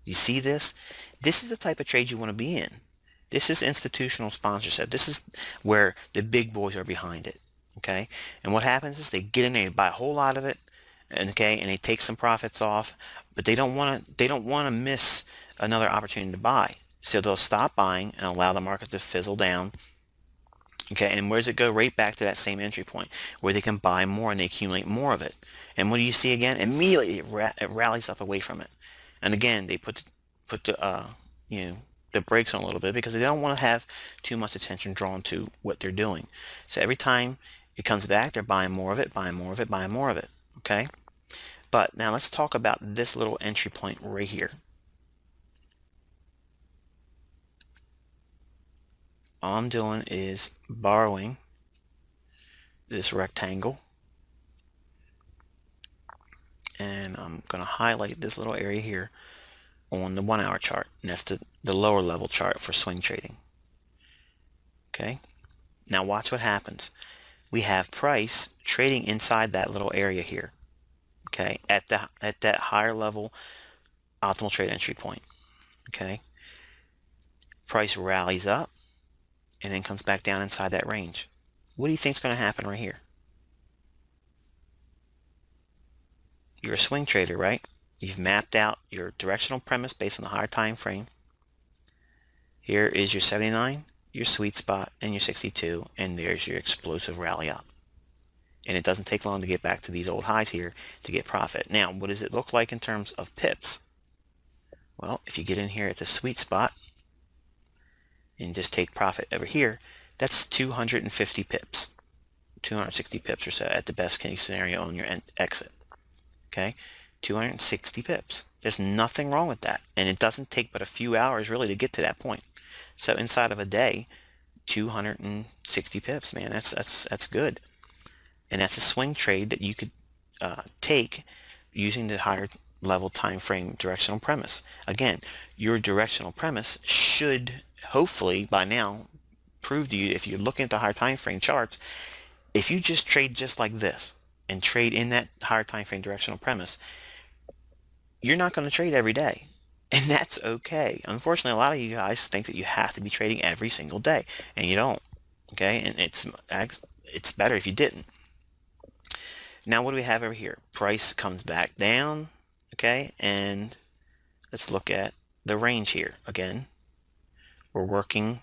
Speaker 1: You see this? This is the type of trade you want to be in. This is institutional sponsorship. This is where the big boys are behind it, okay? And what happens is they get in there and buy a whole lot of it, and okay, and they take some profits off, but they don't want to miss another opportunity to buy. So they'll stop buying and allow the market to fizzle down. Okay, and where does it go? Right back to that same entry point where they can buy more and they accumulate more of it. And what do you see again? Immediately it rallies up away from it. And again, they put the brakes on a little bit because they don't want to have too much attention drawn to what they're doing. So every time it comes back, they're buying more of it, buying more of it, buying more of it. Okay? But now let's talk about this little entry point right here. All I'm doing is borrowing this rectangle and I'm going to highlight this little area here on the 1 hour chart, and that's the lower level chart for swing trading. Okay, now watch what happens. We have price trading inside that little area here, okay, at that higher level optimal trade entry point. Okay, price rallies up and then comes back down inside that range. What do you think is going to happen right here? You're a swing trader, right? You've mapped out your directional premise based on the higher time frame. Here is your 79, your sweet spot, and your 62, and there's your explosive rally up. And it doesn't take long to get back to these old highs here to get profit. Now, what does it look like in terms of pips? Well, if you get in here at the sweet spot and just take profit over here, that's 250 pips, 260 pips or so at the best case scenario on your exit. Okay, 260 pips. There's nothing wrong with that, and it doesn't take but a few hours really to get to that point. So inside of a day, 260 pips, man. That's good. And that's a swing trade that you could take using the higher level time frame directional premise. Again, your directional premise should hopefully by now prove to you, if you're looking at the higher time frame charts, if you just trade just like this and trade in that higher time frame directional premise, you're not going to trade every day. And that's okay. Unfortunately, a lot of you guys think that you have to be trading every single day, and you don't. Okay, and it's better if you didn't. Now what do we have over here? Price comes back down. Okay, and let's look at the range here. Again, we're working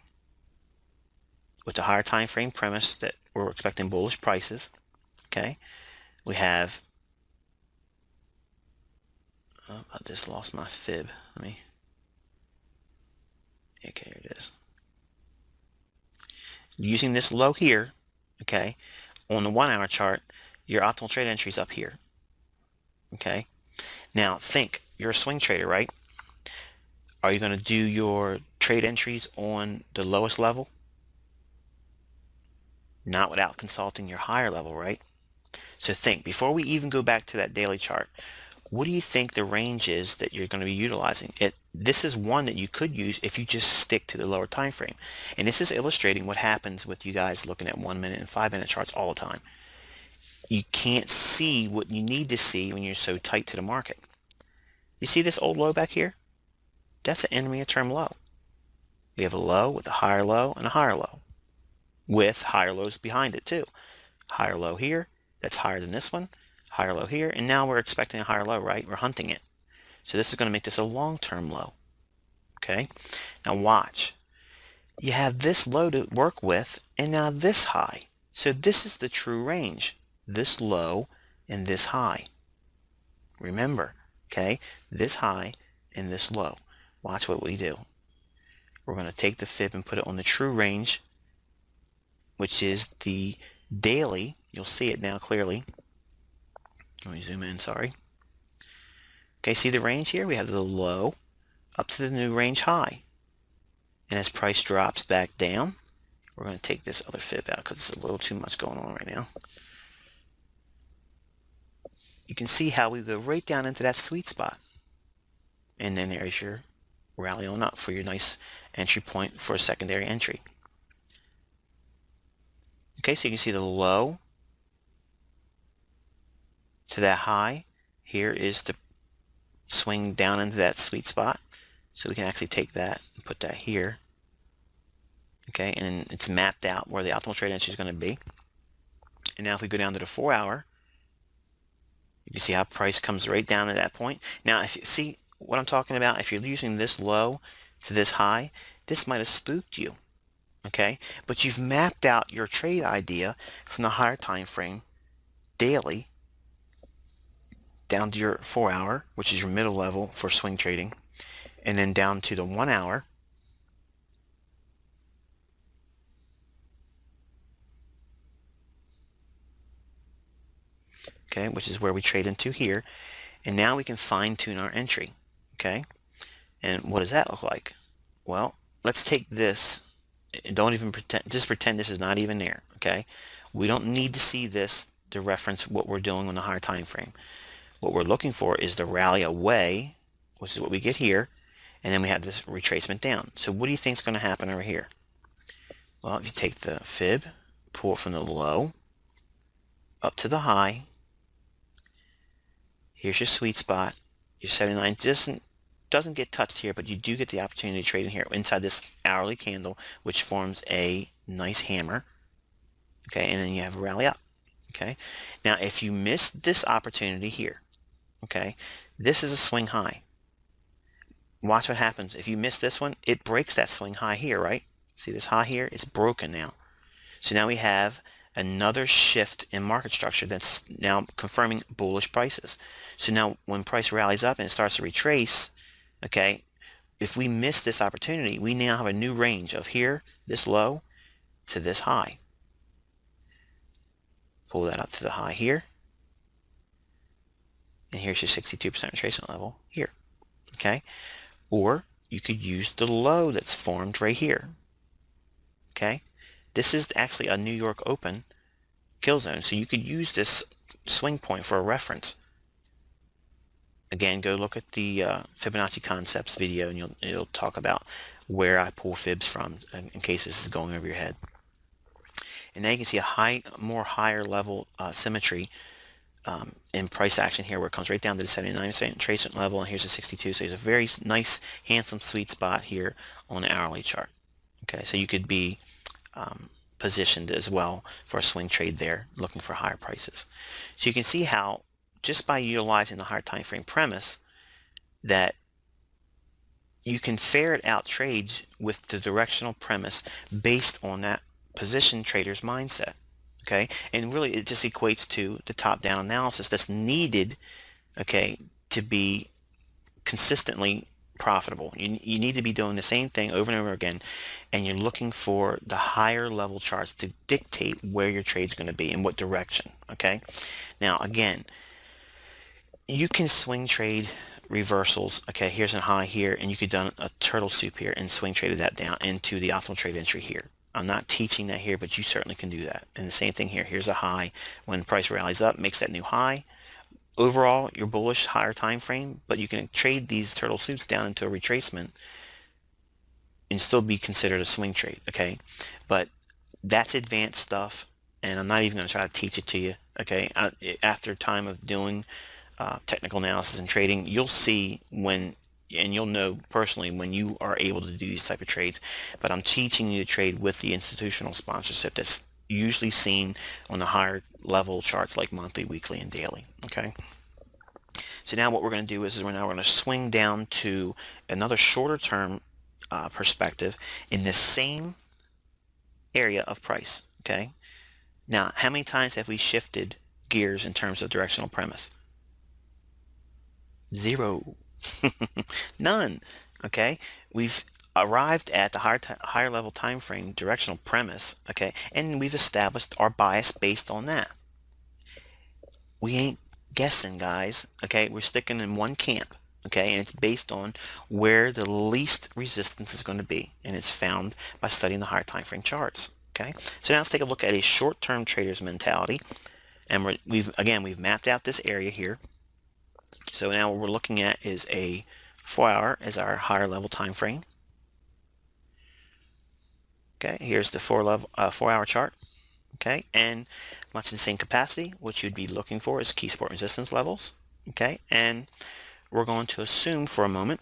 Speaker 1: with the higher time frame premise that we're expecting bullish prices. Okay, we have I just lost my fib. Okay, here it is. Using this low here, okay, on the 1 hour chart, your optimal trade entry is up here. Okay, now think, you're a swing trader, right? Are you going to do your trade entries on the lowest level? Not without consulting your higher level, right? So think, before we even go back to that daily chart, what do you think the range is that you're going to be utilizing? This is one that you could use if you just stick to the lower time frame. And this is illustrating what happens with you guys looking at 1 minute and 5 minute charts all the time. You can't see what you need to see when you're so tight to the market. You see this old low back here? That's an intermediate term low. We have a low with a higher low and a higher low, with higher lows behind it too. Higher low here, that's higher than this one. Higher low here, and now we're expecting a higher low, right? We're hunting it. So this is going to make this a long-term low. Okay, now watch. You have this low to work with, and now this high. So this is the true range. This low and this high. Remember, okay, this high and this low. Watch what we do. We're going to take the fib and put it on the true range, which is the daily. You'll see it now clearly. Let me zoom in, sorry. Okay, see the range here? We have the low up to the new range high. And as price drops back down, we're going to take this other fib out because there's a little too much going on right now. You can see how we go right down into that sweet spot. And then there's your rally on up for your nice entry point for a secondary entry. Okay, so you can see the low to that high. Here is the swing down into that sweet spot. So we can actually take that and put that here. Okay, and it's mapped out where the optimal trade entry is going to be. And now if we go down to the 4 hour, you can see how price comes right down to that point. Now if you see what I'm talking about, if you're using this low to this high, this might have spooked you. Okay, but you've mapped out your trade idea from the higher time frame daily down to your 4 hour, which is your middle level for swing trading, and then down to the 1 hour. Okay, which is where we trade into here. And now we can fine tune our entry. Okay, and what does that look like? Well, let's take this and don't even pretend, just pretend this is not even there. Okay, we don't need to see this to reference what we're doing on the higher time frame. What we're looking for is the rally away, which is what we get here, and then we have this retracement down. So what do you think is going to happen over here? Well, if you take the fib, pull it from the low up to the high, here's your sweet spot. Your 79 doesn't get touched here, but you do get the opportunity to trade in here inside this hourly candle, which forms a nice hammer. Okay, and then you have a rally up. Okay, now if you miss this opportunity here, okay, this is a swing high. Watch what happens. If you miss this one, it breaks that swing high here, right? See this high here? It's broken now. So now we have another shift in market structure that's now confirming bullish prices. So now when price rallies up and it starts to retrace, okay, if we miss this opportunity, we now have a new range of here, this low, to this high. Pull that up to the high here. And here's your 62% retracement level here. Okay? Or you could use the low that's formed right here. Okay? This is actually a New York Open kill zone, so you could use this swing point for a reference. Again, go look at the Fibonacci Concepts video, and it'll talk about where I pull fibs from in case this is going over your head. And now you can see a more higher level symmetry in price action here, where it comes right down to the 79% retracement level, and here's a 62. So there's a very nice, handsome sweet spot here on the hourly chart. Okay, so you could be positioned as well for a swing trade there, looking for higher prices. So you can see how just by utilizing the higher time frame premise that you can ferret out trades with the directional premise based on that position trader's mindset. Okay, and really it just equates to the top-down analysis that's needed, okay, to be consistently profitable. You need to be doing the same thing over and over again, and you're looking for the higher level charts to dictate where your trade's going to be and what direction. Okay, now again, you can swing trade reversals. Okay, here's a high here, and you could done a turtle soup here and swing traded that down into the optimal trade entry here. I'm not teaching that here, but you certainly can do that. And the same thing here. Here's a high. When price rallies up, makes that new high. Overall, you're bullish, higher time frame, but you can trade these turtle soups down into a retracement and still be considered a swing trade. Okay, but that's advanced stuff, and I'm not even going to try to teach it to you. Okay, after time of doing technical analysis and trading, you'll see when, and you'll know personally when you are able to do these type of trades. But I'm teaching you to trade with the institutional sponsorship that's usually seen on the higher level charts like monthly, weekly, and daily. Okay, so now what we're going to do is we're going to swing down to another shorter term perspective in the same area of price. Okay, now how many times have we shifted gears in terms of directional premise? Zero. None. Okay, we've arrived at the higher level time frame directional premise. Okay, and we've established our bias based on that. We ain't guessing, guys. Okay, we're sticking in one camp. Okay, and it's based on where the least resistance is going to be, and it's found by studying the higher time frame charts. Okay, so now let's take a look at a short-term trader's mentality, and we've mapped out this area here. So now what we're looking at is a 4-hour as our higher level time frame. Okay, here's the 4-hour chart. Okay, and much the same capacity. What you'd be looking for is key support resistance levels. Okay, and we're going to assume for a moment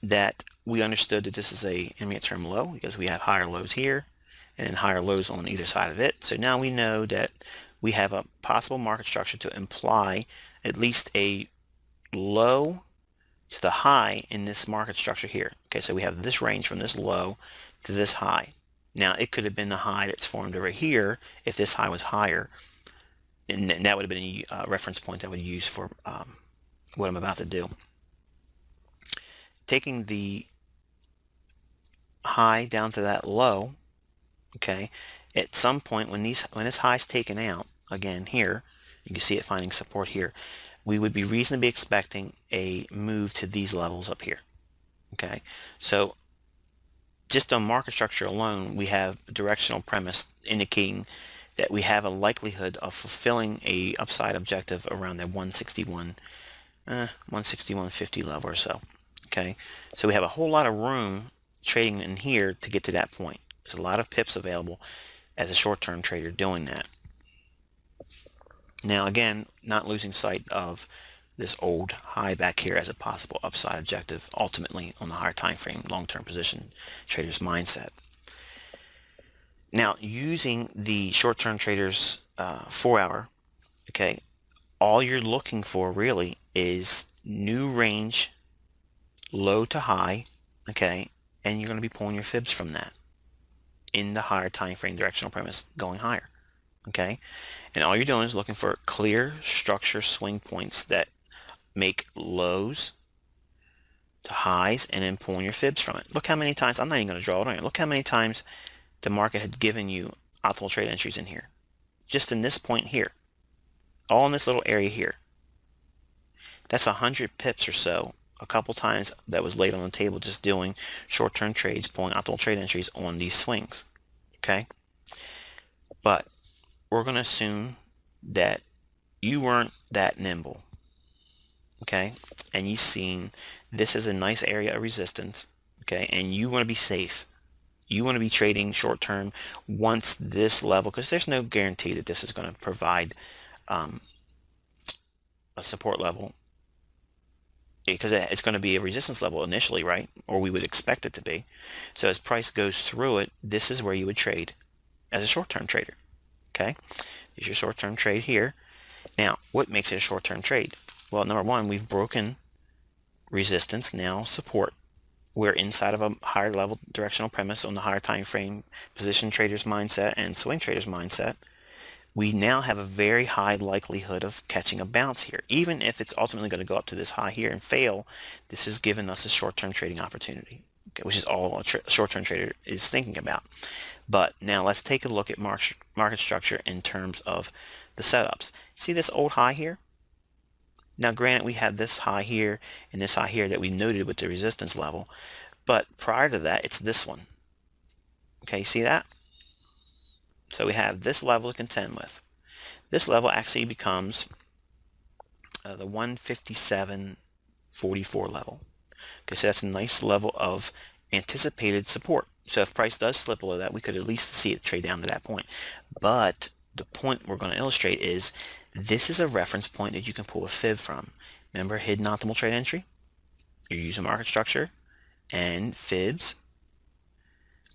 Speaker 1: that we understood that this is a intermediate term low because we have higher lows here and then higher lows on either side of it. So now we know that we have a possible market structure to imply at least a low to the high in this market structure here. Okay, so we have this range from this low to this high. Now it could have been the high that's formed over here if this high was higher, and that would have been a reference point I would use for what I'm about to do. Taking the high down to that low, okay, at some point when this high is taken out, again here, you can see it finding support here, we would be reasonably expecting a move to these levels up here. Okay, so just on market structure alone, we have a directional premise indicating that we have a likelihood of fulfilling a upside objective around that 161.50 level or so. Okay, so we have a whole lot of room trading in here to get to that point. There's a lot of pips available as a short-term trader doing that. Now again, not losing sight of this old high back here as a possible upside objective, ultimately on the higher time frame, long-term position trader's mindset. Now using the short-term trader's 4-hour, okay, all you're looking for really is new range, low to high, okay, and you're going to be pulling your fibs from that in the higher time frame directional premise going higher. Okay, and all you're doing is looking for clear structure swing points that make lows to highs and then pulling your fibs from it. Look how many times, I'm not even going to draw it on you, look how many times the market had given you optimal trade entries in here. Just in this point here, all in this little area here. That's 100 pips or so, a couple times that was laid on the table just doing short-term trades, pulling optimal trade entries on these swings. okay? But we're going to assume that you weren't that nimble, okay? And you've seen this is a nice area of resistance, okay? And you want to be safe. You want to be trading short term once this level, because there's no guarantee that this is going to provide um, a support level, because it's going to be a resistance level initially, right? Or we would expect it to be. So as price goes through it, this is where you would trade as a short-term trader, okay? Here's your short-term trade here. Now, what makes it a short-term trade? Well, number one, we've broken resistance, now support. We're inside of a higher level directional premise on the higher time frame position traders mindset and swing traders mindset. We now have a very high likelihood of catching a bounce here. Even if it's ultimately going to go up to this high here and fail, this has given us a short-term trading opportunity, okay, which is all a short-term trader is thinking about. But now let's take a look at market structure in terms of the setups. See this old high here? Now granted, we have this high here and this high here that we noted with the resistance level, but prior to that, it's this one. Okay, see that? So we have this level to contend with. This level actually becomes the 157.44 level. Okay, so that's a nice level of anticipated support. So if price does slip below that, we could at least see it trade down to that point. But the point we're going to illustrate is this is a reference point that you can pull a fib from. Remember hidden optimal trade entry? You're using market structure and fibs.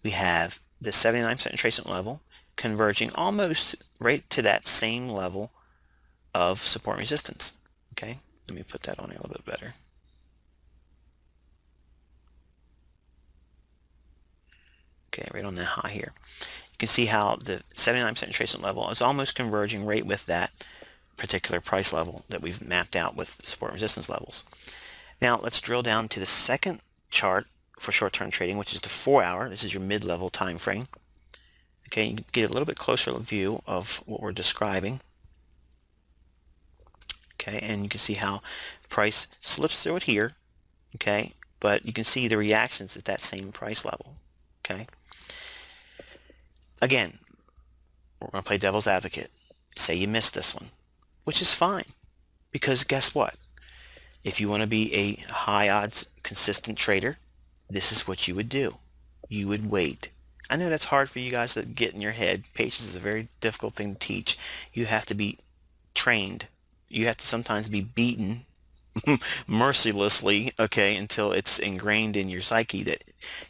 Speaker 1: We have the 79% retracement level converging almost right to that same level of support and resistance. Okay, let me put that on a little bit better. Okay, right on that high here. You can see how the 79% retracement level is almost converging right with that particular price level that we've mapped out with support and resistance levels. Now let's drill down to the second chart for short-term trading, which is the 4-hour. This is your mid-level time frame. Okay, you can get a little bit closer view of what we're describing. Okay, and you can see how price slips through it here. Okay, but you can see the reactions at that same price level. Okay, again, we're going to play devil's advocate. Say you missed this one, which is fine, because guess what? If you want to be a high odds consistent trader, this is what you would do. You would wait. I know that's hard for you guys to get in your head. Patience is a very difficult thing to teach. You have to be trained. You have to sometimes be beaten mercilessly, okay, until it's ingrained in your psyche that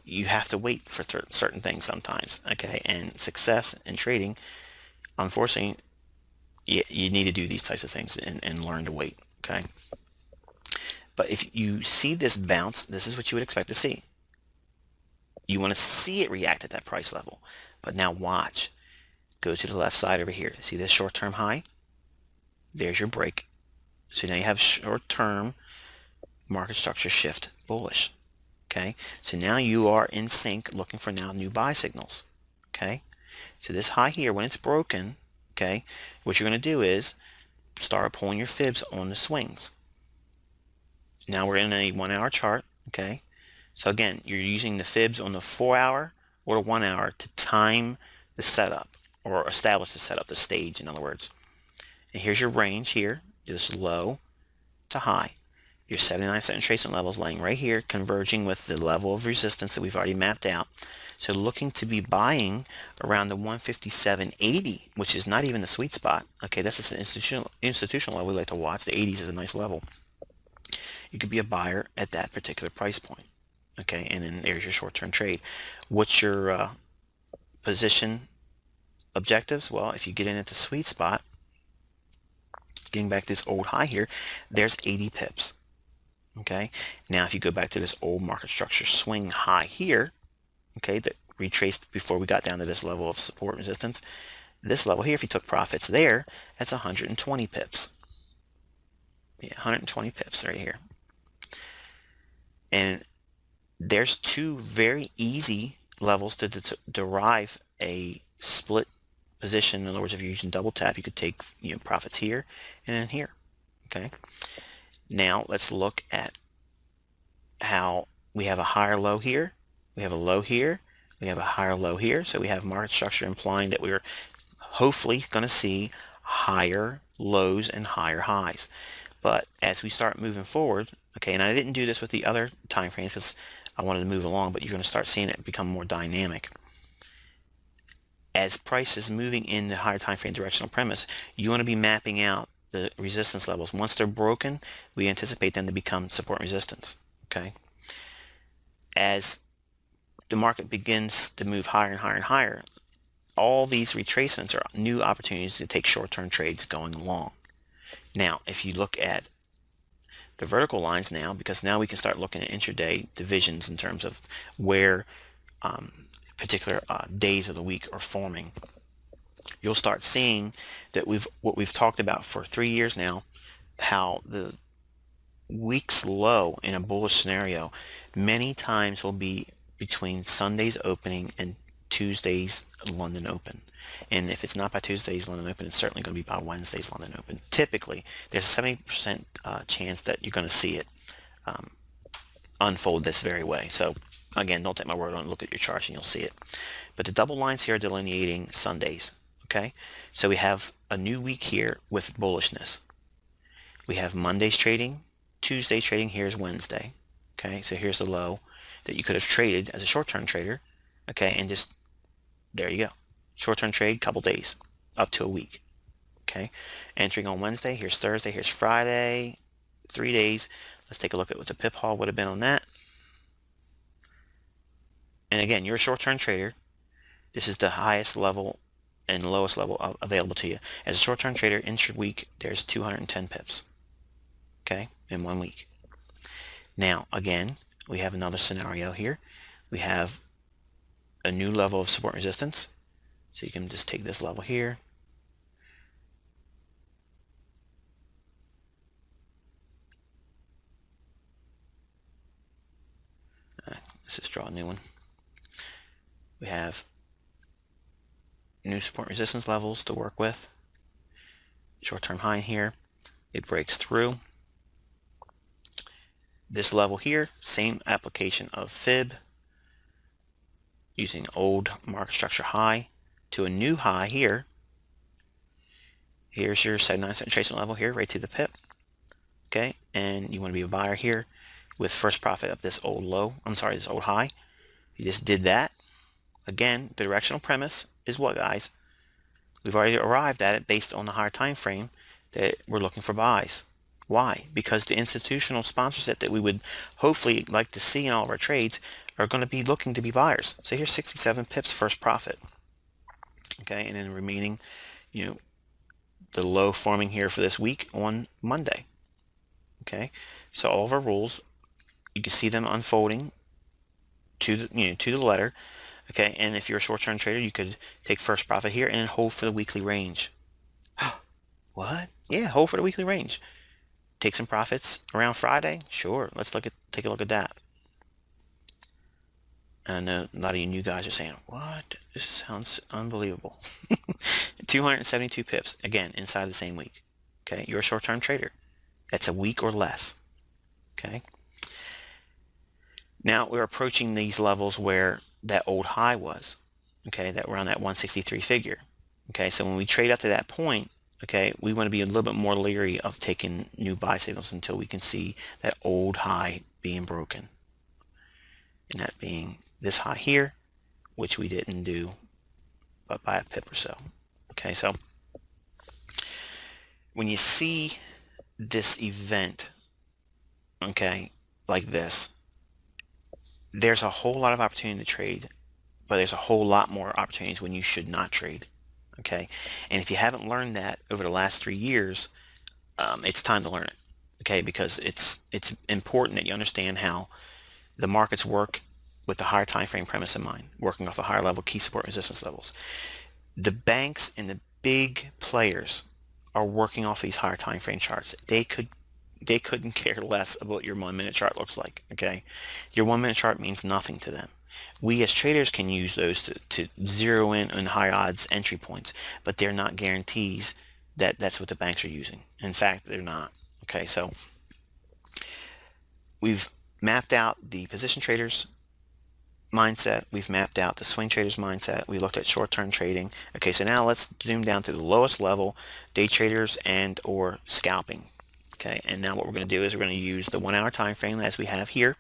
Speaker 1: you have to wait for certain things sometimes, okay? And success in trading, unfortunately, you need to do these types of things and learn to wait, okay? But if you see this bounce, this is what you would expect to see. You want to see it react at that price level. But now watch. Go to the left side over here. See this short-term high? There's your break. So now you have short-term market structure shift bullish. Okay? So now you are in sync looking for now new buy signals. Okay? So this high here, when it's broken, okay, what you're going to do is start pulling your fibs on the swings. Now we're in a 1-hour chart, okay? So again, you're using the fibs on the 4-hour or the 1-hour to time the setup, or establish the setup, the stage, in other words. And here's your range here, just low to high. Your 79% retracement levels laying right here, converging with the level of resistance that we've already mapped out. So looking to be buying around the 157.80, which is not even the sweet spot. Okay, that's an institutional level we like to watch. The 80s is a nice level. You could be a buyer at that particular price point. Okay, and then there's your short-term trade. What's your position objectives? Well, if you get in at the sweet spot, getting back to this old high here, there's 80 pips. Okay, now if you go back to this old market structure swing high here, okay, that retraced before we got down to this level of support resistance, this level here, if you took profits there, that's 120 pips. Yeah, 120 pips right here. And there's two very easy levels to derive a split position. In other words, if you're using double tap, you could take profits here and then here. Okay. Now let's look at how we have a higher low here, we have a low here, We have a higher low here, so we have market structure implying that we're hopefully going to see higher lows and higher highs. But as we start moving forward, okay, and I didn't do this with the other time frames because I wanted to move along, but you're going to start seeing it become more dynamic. As price is moving in the higher time frame directional premise, you want to be mapping out the resistance levels. Once they're broken, we anticipate them to become support resistance. Okay. As the market begins to move higher and higher and higher, all these retracements are new opportunities to take short-term trades going along. Now, if you look at the vertical lines now, because now we can start looking at intraday divisions in terms of where particular days of the week are forming, you'll start seeing that what we've talked about for 3 years now, how the week's low in a bullish scenario many times will be between Sunday's opening and Tuesday's London Open. And if it's not by Tuesday's London Open, it's certainly going to be by Wednesday's London Open. Typically, there's a 70% chance that you're going to see it unfold this very way. So again, don't take my word on it. Look at your charts and you'll see it. But the double lines here are delineating Sundays. Okay, so we have a new week here with bullishness. We have Monday's trading, Tuesday's trading. Here's Wednesday. Okay, so here's the low that you could have traded as a short-term trader. Okay, and just there you go. Short-term trade, couple days, up to a week. Okay, entering on Wednesday. Here's Thursday. Here's Friday. 3 days. Let's take a look at what the pip haul would have been on that. And again, you're a short-term trader. This is the highest level and lowest level available to you. As a short-term trader, intra-week, there's 210 pips. Okay, in 1 week. Now, again, we have another scenario here. We have a new level of support resistance. So you can just take this level here. Let's just draw a new one. We have new support resistance levels to work with. Short-term high here. It breaks through. This level here, same application of fib using old market structure high to a new high here. Here's your 79-cent retracement level here, right to the pip. Okay, and you want to be a buyer here with first profit of this old low. I'm sorry, this old high. You just did that. Again, the directional premise is what, guys? We've already arrived at it based on the higher time frame that we're looking for buys. Why? Because the institutional sponsorship that we would hopefully like to see in all of our trades are going to be looking to be buyers. So here's 67 pips first profit. Okay, and then remaining, the low forming here for this week on Monday. Okay, so all of our rules, you can see them unfolding to the letter. Okay, and if you're a short-term trader, you could take first profit here and then hold for the weekly range. What? Yeah, hold for the weekly range. Take some profits around Friday. Sure, let's take a look at that. And I know a lot of you new guys are saying, "What? This sounds unbelievable." 272 pips again inside the same week. Okay, you're a short-term trader. That's a week or less. Okay. Now we're approaching these levels where that old high was. Okay, that around that 163 figure. Okay, so when we trade up to that point, okay, we want to be a little bit more leery of taking new buy signals until we can see that old high being broken. And that being this high here, which we didn't do but by a pip or so. Okay, so when you see this event, okay, like this, there's a whole lot of opportunity to trade, but there's a whole lot more opportunities when you should not trade. Okay, and if you haven't learned that over the last 3 years, it's time to learn it. Okay, because it's important that you understand how the markets work with the higher time frame premise in mind, working off a higher level key support resistance levels. The banks and the big players are working off these higher time frame charts. They couldn't care less about what your 1 minute chart looks like. Okay, your 1 minute chart means nothing to them. We as traders can use those to zero in on high odds entry points, but they're not guarantees that that's what the banks are using. In fact, they're not. Okay, so we've mapped out the position traders, mindset, we've mapped out the swing trader's mindset, we looked at short-term trading. Okay, so now let's zoom down to the lowest level, day traders and or scalping. Okay, and now what we're going to do is we're going to use the 1 hour time frame as we have here,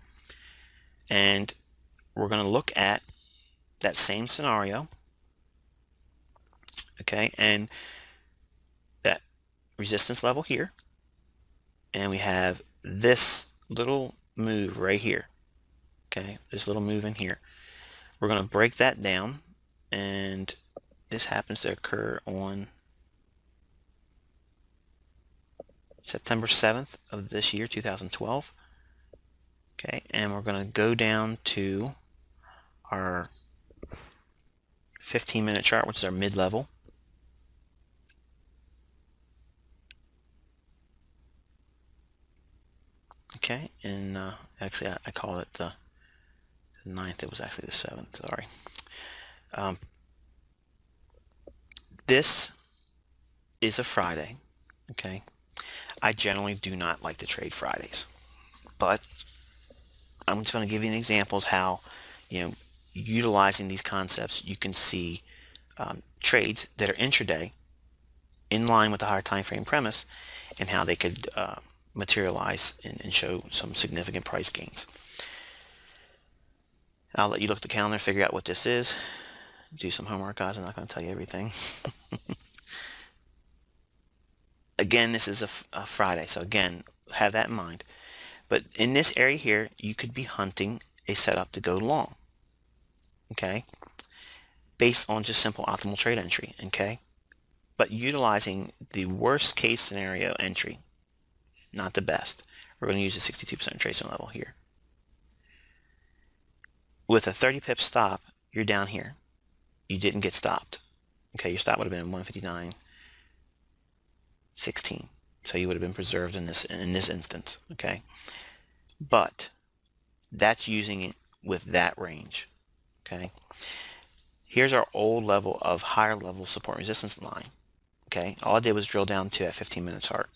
Speaker 1: and we're going to look at that same scenario. Okay, and that resistance level here, and we have this little move right here. Okay, this little move in here. We're going to break that down, and this happens to occur on September 7th of this year, 2012. Okay, and we're going to go down to our 15-minute chart, which is our mid-level. Okay, and actually I call it the 9th. It was actually the 7th, sorry. This is a Friday. Okay, I generally do not like to trade Fridays, but I'm just going to give you an examples how, utilizing these concepts, you can see trades that are intraday in line with the higher time frame premise, and how they could materialize and show some significant price gains. I'll let you look at the calendar, figure out what this is, do some homework, guys. I'm not going to tell you everything. Again, this is a Friday, so again, have that in mind. But in this area here, you could be hunting a setup to go long, okay, based on just simple optimal trade entry, okay, but utilizing the worst case scenario entry, not the best. We're going to use a 62% tracing level here. With a 30 pip stop, you're down here. You didn't get stopped. Okay, your stop would have been 159.16. So you would have been preserved in this instance. Okay, but that's using it with that range. Okay, here's our old level of higher level support resistance line. Okay, all I did was drill down to that 15-minute chart.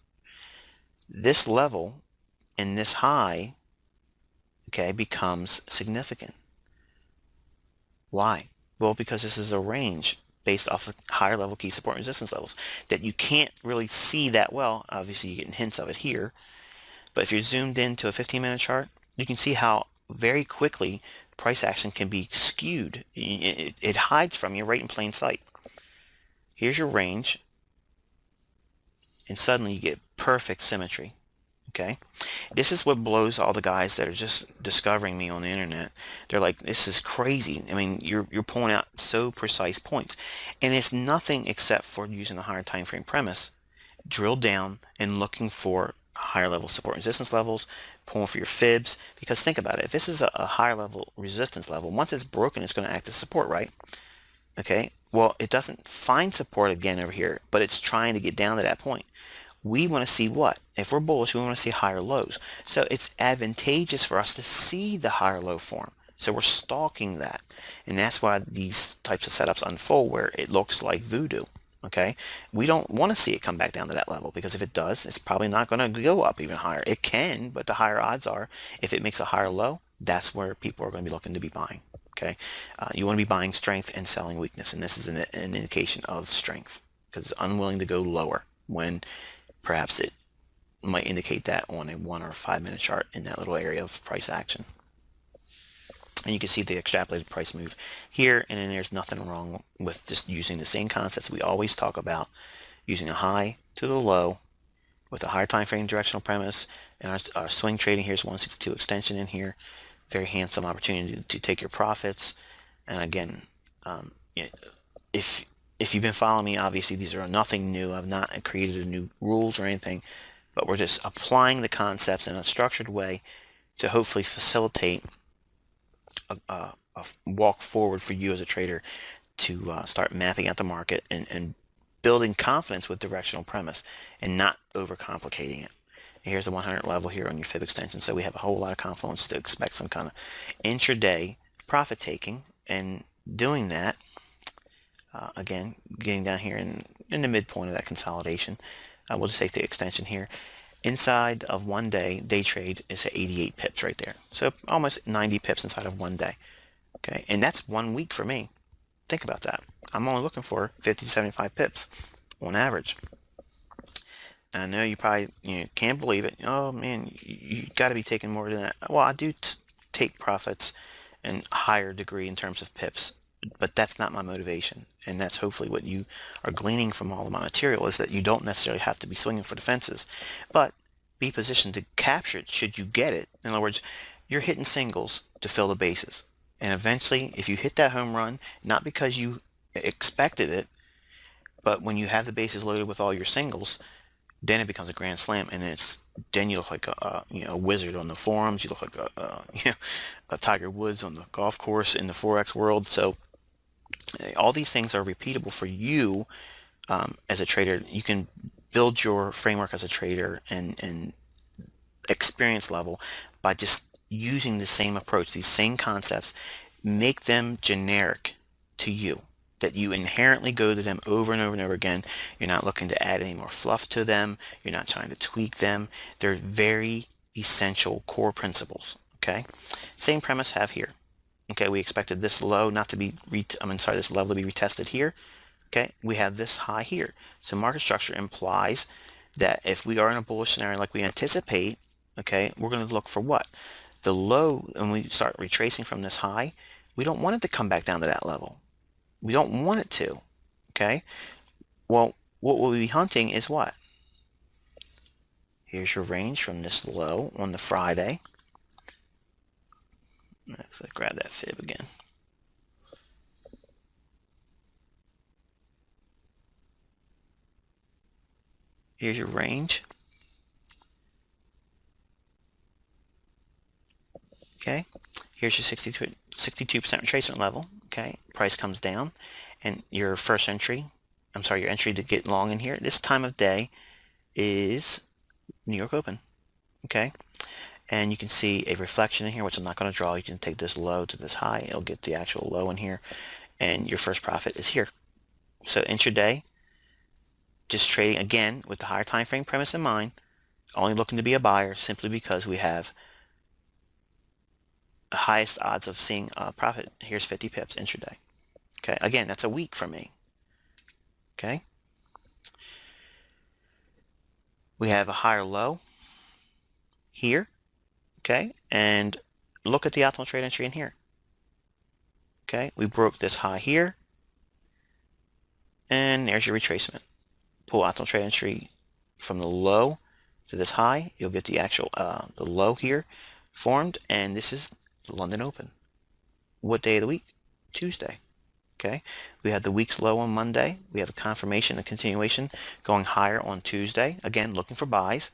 Speaker 1: This level and this high, okay, becomes significant. Why? Well, because this is a range based off of higher level key support and resistance levels that you can't really see that well. Obviously, you're getting hints of it here, but if you're zoomed into a 15-minute chart, you can see how very quickly price action can be skewed. It hides from you right in plain sight. Here's your range, and suddenly you get perfect symmetry. Okay, this is what blows all the guys that are just discovering me on the internet. They're like, this is crazy. I mean, you're pulling out so precise points, and it's nothing except for using a higher time frame premise, drill down and looking for higher level support and resistance levels, pulling for your fibs. Because think about it, if this is a higher level resistance level, once it's broken, it's going to act as support, right? Okay, well, it doesn't find support again over here, but it's trying to get down to that point. We want to see what? If we're bullish, we want to see higher lows. So it's advantageous for us to see the higher low form. So we're stalking that. And that's why these types of setups unfold where it looks like voodoo. Okay? We don't want to see it come back down to that level, because if it does, it's probably not going to go up even higher. It can, but the higher odds are if it makes a higher low, that's where people are going to be looking to be buying. Okay? You want to be buying strength and selling weakness. And this is an indication of strength, because it's unwilling to go lower when perhaps it might indicate that on a 1 or 5 minute chart in that little area of price action. And you can see the extrapolated price move here, and then there's nothing wrong with just using the same concepts we always talk about, using a high to the low with a higher time frame directional premise. And our swing trading, here's 162 extension in here, very handsome opportunity to take your profits. And again, if you've been following me, obviously these are nothing new. I've not created new rules or anything, but we're just applying the concepts in a structured way to hopefully facilitate a walk forward for you as a trader to start mapping out the market and building confidence with directional premise and not overcomplicating it. And here's the 100 level here on your fib extension, so we have a whole lot of confluence to expect some kind of intraday profit taking. And doing that, again, getting down here in the midpoint of that consolidation, we'll just take the extension here. Inside of 1 day, day trade is at 88 pips right there. So almost 90 pips inside of 1 day. Okay, and that's 1 week for me. Think about that. I'm only looking for 50 to 75 pips on average. And I know you probably can't believe it. Oh man, you got to be taking more than that. Well, I do take profits and higher degree in terms of pips, but that's not my motivation. And that's hopefully what you are gleaning from all of my material, is that you don't necessarily have to be swinging for the fences, but be positioned to capture it should you get it. In other words, you're hitting singles to fill the bases. And eventually, if you hit that home run, not because you expected it, but when you have the bases loaded with all your singles, then it becomes a grand slam, and then you look like a wizard on the forums. You look like a Tiger Woods on the golf course in the forex world. So all these things are repeatable for you as a trader. You can build your framework as a trader and experience level by just using the same approach, these same concepts, make them generic to you, that you inherently go to them over and over and over again. You're not looking to add any more fluff to them. You're not trying to tweak them. They're very essential core principles. Okay. Same premise have here. Okay. We expected this low not to be, this level to be retested here. Okay. We have this high here. So market structure implies that if we are in a bullish scenario like we anticipate, okay, we're going to look for what? The low, and we start retracing from this high, we don't want it to come back down to that level. We don't want it to, okay? Well, what we'll be hunting is what? Here's your range from this low on the Friday. Let's grab that fib again. Here's your range. Okay, here's your 62% retracement level. Okay, price comes down, and your first entry, your entry to get long in here, this time of day is New York Open. Okay, and you can see a reflection in here, which I'm not going to draw. You can take this low to this high. It'll get the actual low in here, and your first profit is here. So intraday, just trading again with the higher time frame premise in mind, only looking to be a buyer simply because we have the highest odds of seeing a profit. Here's 50 pips intraday. Okay, again, that's a week for me. Okay, we have a higher low here. Okay, and look at the optimal trade entry in here. Okay, we broke this high here, and there's your retracement. Pull optimal trade entry from the low to this high. You'll get the actual the low here formed, and this is the London Open. What day of the week? Tuesday. Okay, we had the week's low on Monday. We have a confirmation, a continuation going higher on Tuesday. Again, looking for buys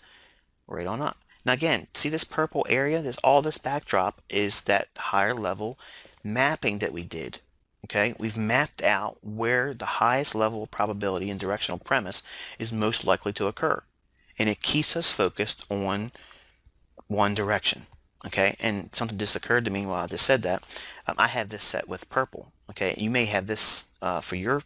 Speaker 1: right on up. Now again, see this purple area? There's all this backdrop is that higher level mapping that we did. Okay, we've mapped out where the highest level of probability and directional premise is most likely to occur. And it keeps us focused on one direction. Okay, and something just occurred to me while I just said that. I have this set with purple. Okay, you may have this for your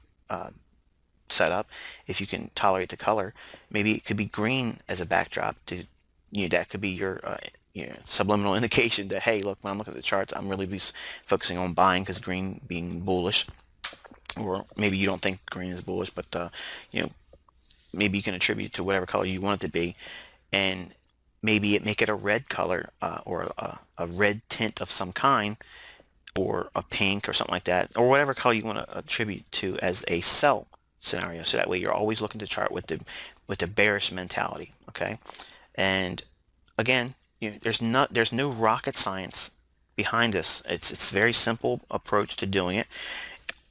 Speaker 1: setup if you can tolerate the color. Maybe it could be green as a backdrop to, that could be your subliminal indication that, hey, look, when I'm looking at the charts, I'm really focusing on buying because green being bullish. Or maybe you don't think green is bullish, but maybe you can attribute it to whatever color you want it to be, and maybe make it a red color or a red tint of some kind, or a pink or something like that, or whatever color you want to attribute to as a sell scenario. So that way you're always looking to chart with the bearish mentality. Okay, and again, there's no rocket science behind this. It's a very simple approach to doing it.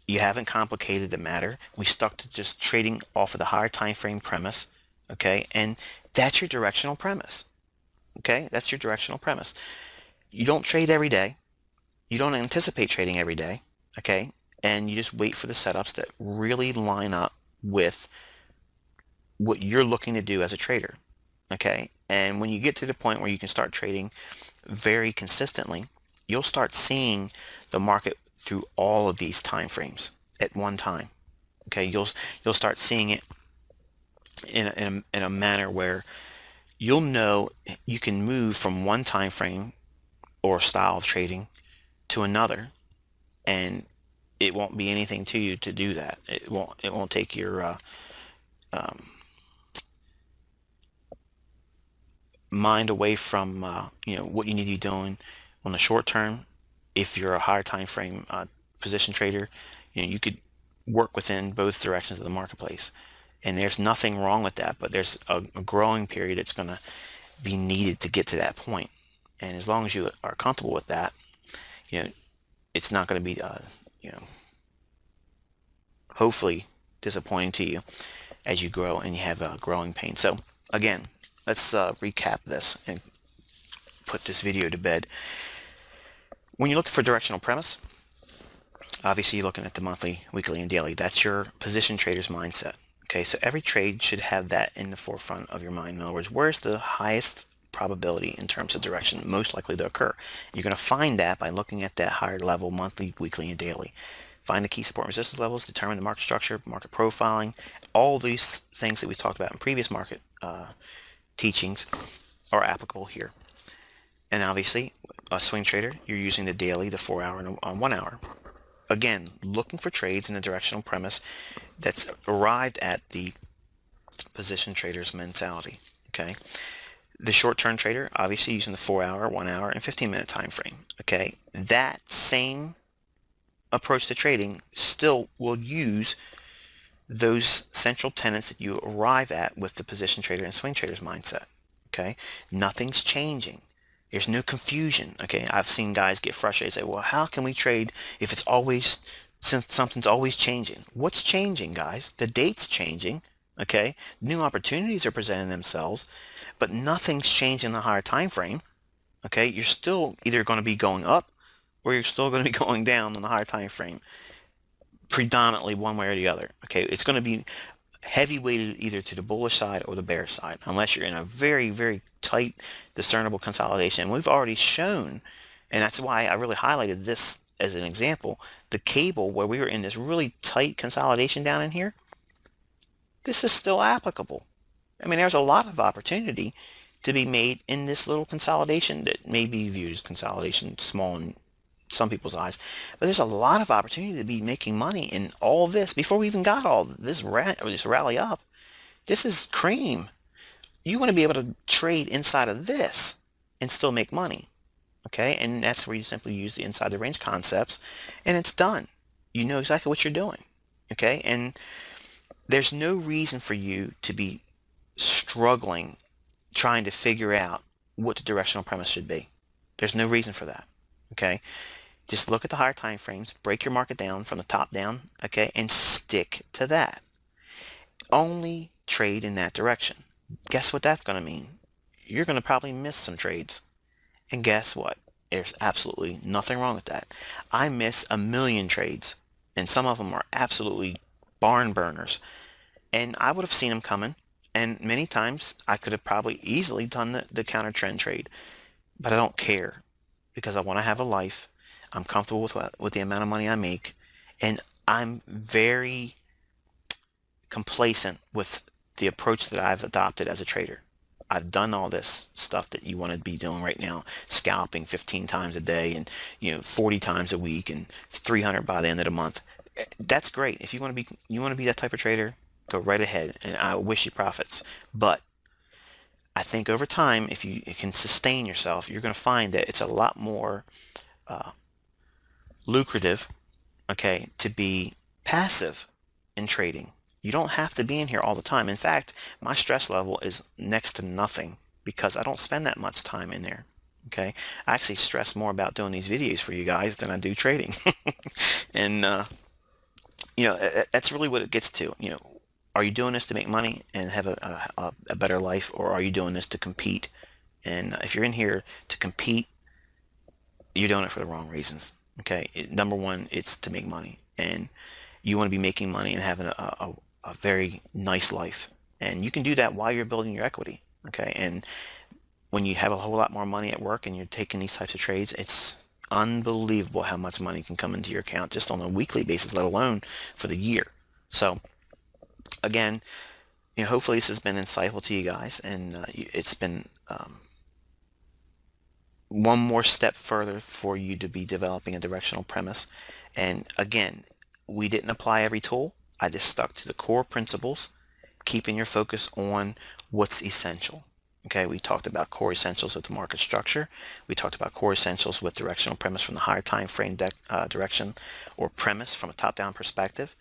Speaker 1: You haven't complicated the matter. We stuck to just trading off of the higher time frame premise. Okay, and that's your directional premise. Okay, that's your directional premise. You don't trade every day. You don't anticipate trading every day. Okay, and you just wait for the setups that really line up with what you're looking to do as a trader. Okay, and when you get to the point where you can start trading very consistently, you'll start seeing the market through all of these time frames at one time. Okay, you'll start seeing it in a manner where you'll know you can move from one time frame or style of trading to another and it won't be anything to you to do that. It won't take your mind away from what you need to be doing on the short term. If you're a higher time frame position trader, you could work within both directions of the marketplace, and there's nothing wrong with that. But there's a growing period that's going to be needed to get to that point, and as long as you are comfortable with that, you know it's not going to be you know hopefully disappointing to you as you grow and you have growing pain. So again, let's recap this and put this video to bed. When you're looking for directional premise, obviously you're looking at the monthly, weekly, and daily. That's your position trader's mindset. Okay, so every trade should have that in the forefront of your mind. In other words, where's the highest probability in terms of direction most likely to occur? You're going to find that by looking at that higher level monthly, weekly, and daily. Find the key support and resistance levels, determine the market structure, market profiling. All these things that we talked about in previous market teachings are applicable here. And obviously, a swing trader, you're using the daily, the 4 hour, and 1 hour. Again, looking for trades in the directional premise that's arrived at the position trader's mentality. Okay, the short-term trader, obviously using the 4 hour, 1 hour, and 15-minute time frame. Okay, that same approach to trading still will use those central tenets that you arrive at with the position trader and swing trader's mindset. Okay, nothing's changing. There's no confusion. Okay, I've seen guys get frustrated and say, well, how can we trade if it's always, since something's always changing? What's changing, guys? The date's changing. Okay, new opportunities are presenting themselves, but nothing's changed in the higher time frame. Okay, you're still either going to be going up or you're still going to be going down on the higher time frame, predominantly one way or the other. Okay, it's going to be heavy weighted either to the bullish side or the bear side, unless you're in a very, very tight, discernible consolidation. And we've already shown, and that's why I really highlighted this as an example, the cable where we were in this really tight consolidation down in here. This is still applicable. I mean, there's a lot of opportunity to be made in this little consolidation that may be viewed as consolidation small in some people's eyes, but there's a lot of opportunity to be making money in all this before we even got all this rally up. This is cream. You want to be able to trade inside of this and still make money. Okay, and that's where you simply use the inside the range concepts, and it's done. You know exactly what you're doing. Okay, and there's no reason for you to be struggling trying to figure out what the directional premise should be. There's no reason for that. Okay, just look at the higher time frames, break your market down from the top down, okay, and stick to that. Only trade in that direction. Guess what that's going to mean? You're going to probably miss some trades. And guess what? There's absolutely nothing wrong with that. I miss a million trades, and some of them are absolutely barn burners. And I would have seen them coming, and many times I could have probably easily done the counter trend trade, but I don't care because I want to have a life. I'm comfortable with the amount of money I make, and I'm very complacent with the approach that I've adopted as a trader. I've done all this stuff that you want to be doing right now, scalping 15 times a day and 40 times a week and 300 by the end of the month. That's great. If you want to be that type of trader, go right ahead, and I wish you profits. But I think over time, if you can sustain yourself, you're going to find that it's a lot more lucrative, okay, to be passive in trading. You don't have to be in here all the time. In fact, my stress level is next to nothing because I don't spend that much time in there. Okay, I actually stress more about doing these videos for you guys than I do trading. And that's really what it gets to. Are you doing this to make money and have a better life, or are you doing this to compete? And if you're in here to compete, you're doing it for the wrong reasons. Okay, number one, it's to make money, and you want to be making money and having a very nice life, and you can do that while you're building your equity. Okay, and when you have a whole lot more money at work and you're taking these types of trades, it's unbelievable how much money can come into your account just on a weekly basis, let alone for the year. So again, hopefully this has been insightful to you guys, and it's been one more step further for you to be developing a directional premise And again, we didn't apply every tool. I just stuck to the core principles, keeping your focus on what's essential. Okay, we talked about core essentials with the market structure. We talked about core essentials with directional premise from the higher time frame direction or premise from a top-down perspective.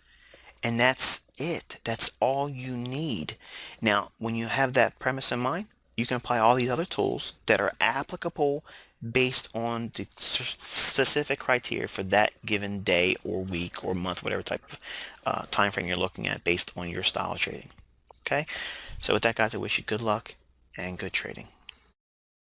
Speaker 1: And that's it. That's all you need. Now, when you have that premise in mind, you can apply all these other tools that are applicable based on the specific criteria for that given day or week or month, whatever type of time frame you're looking at based on your style of trading. Okay? So with that, guys, I wish you good luck and good trading.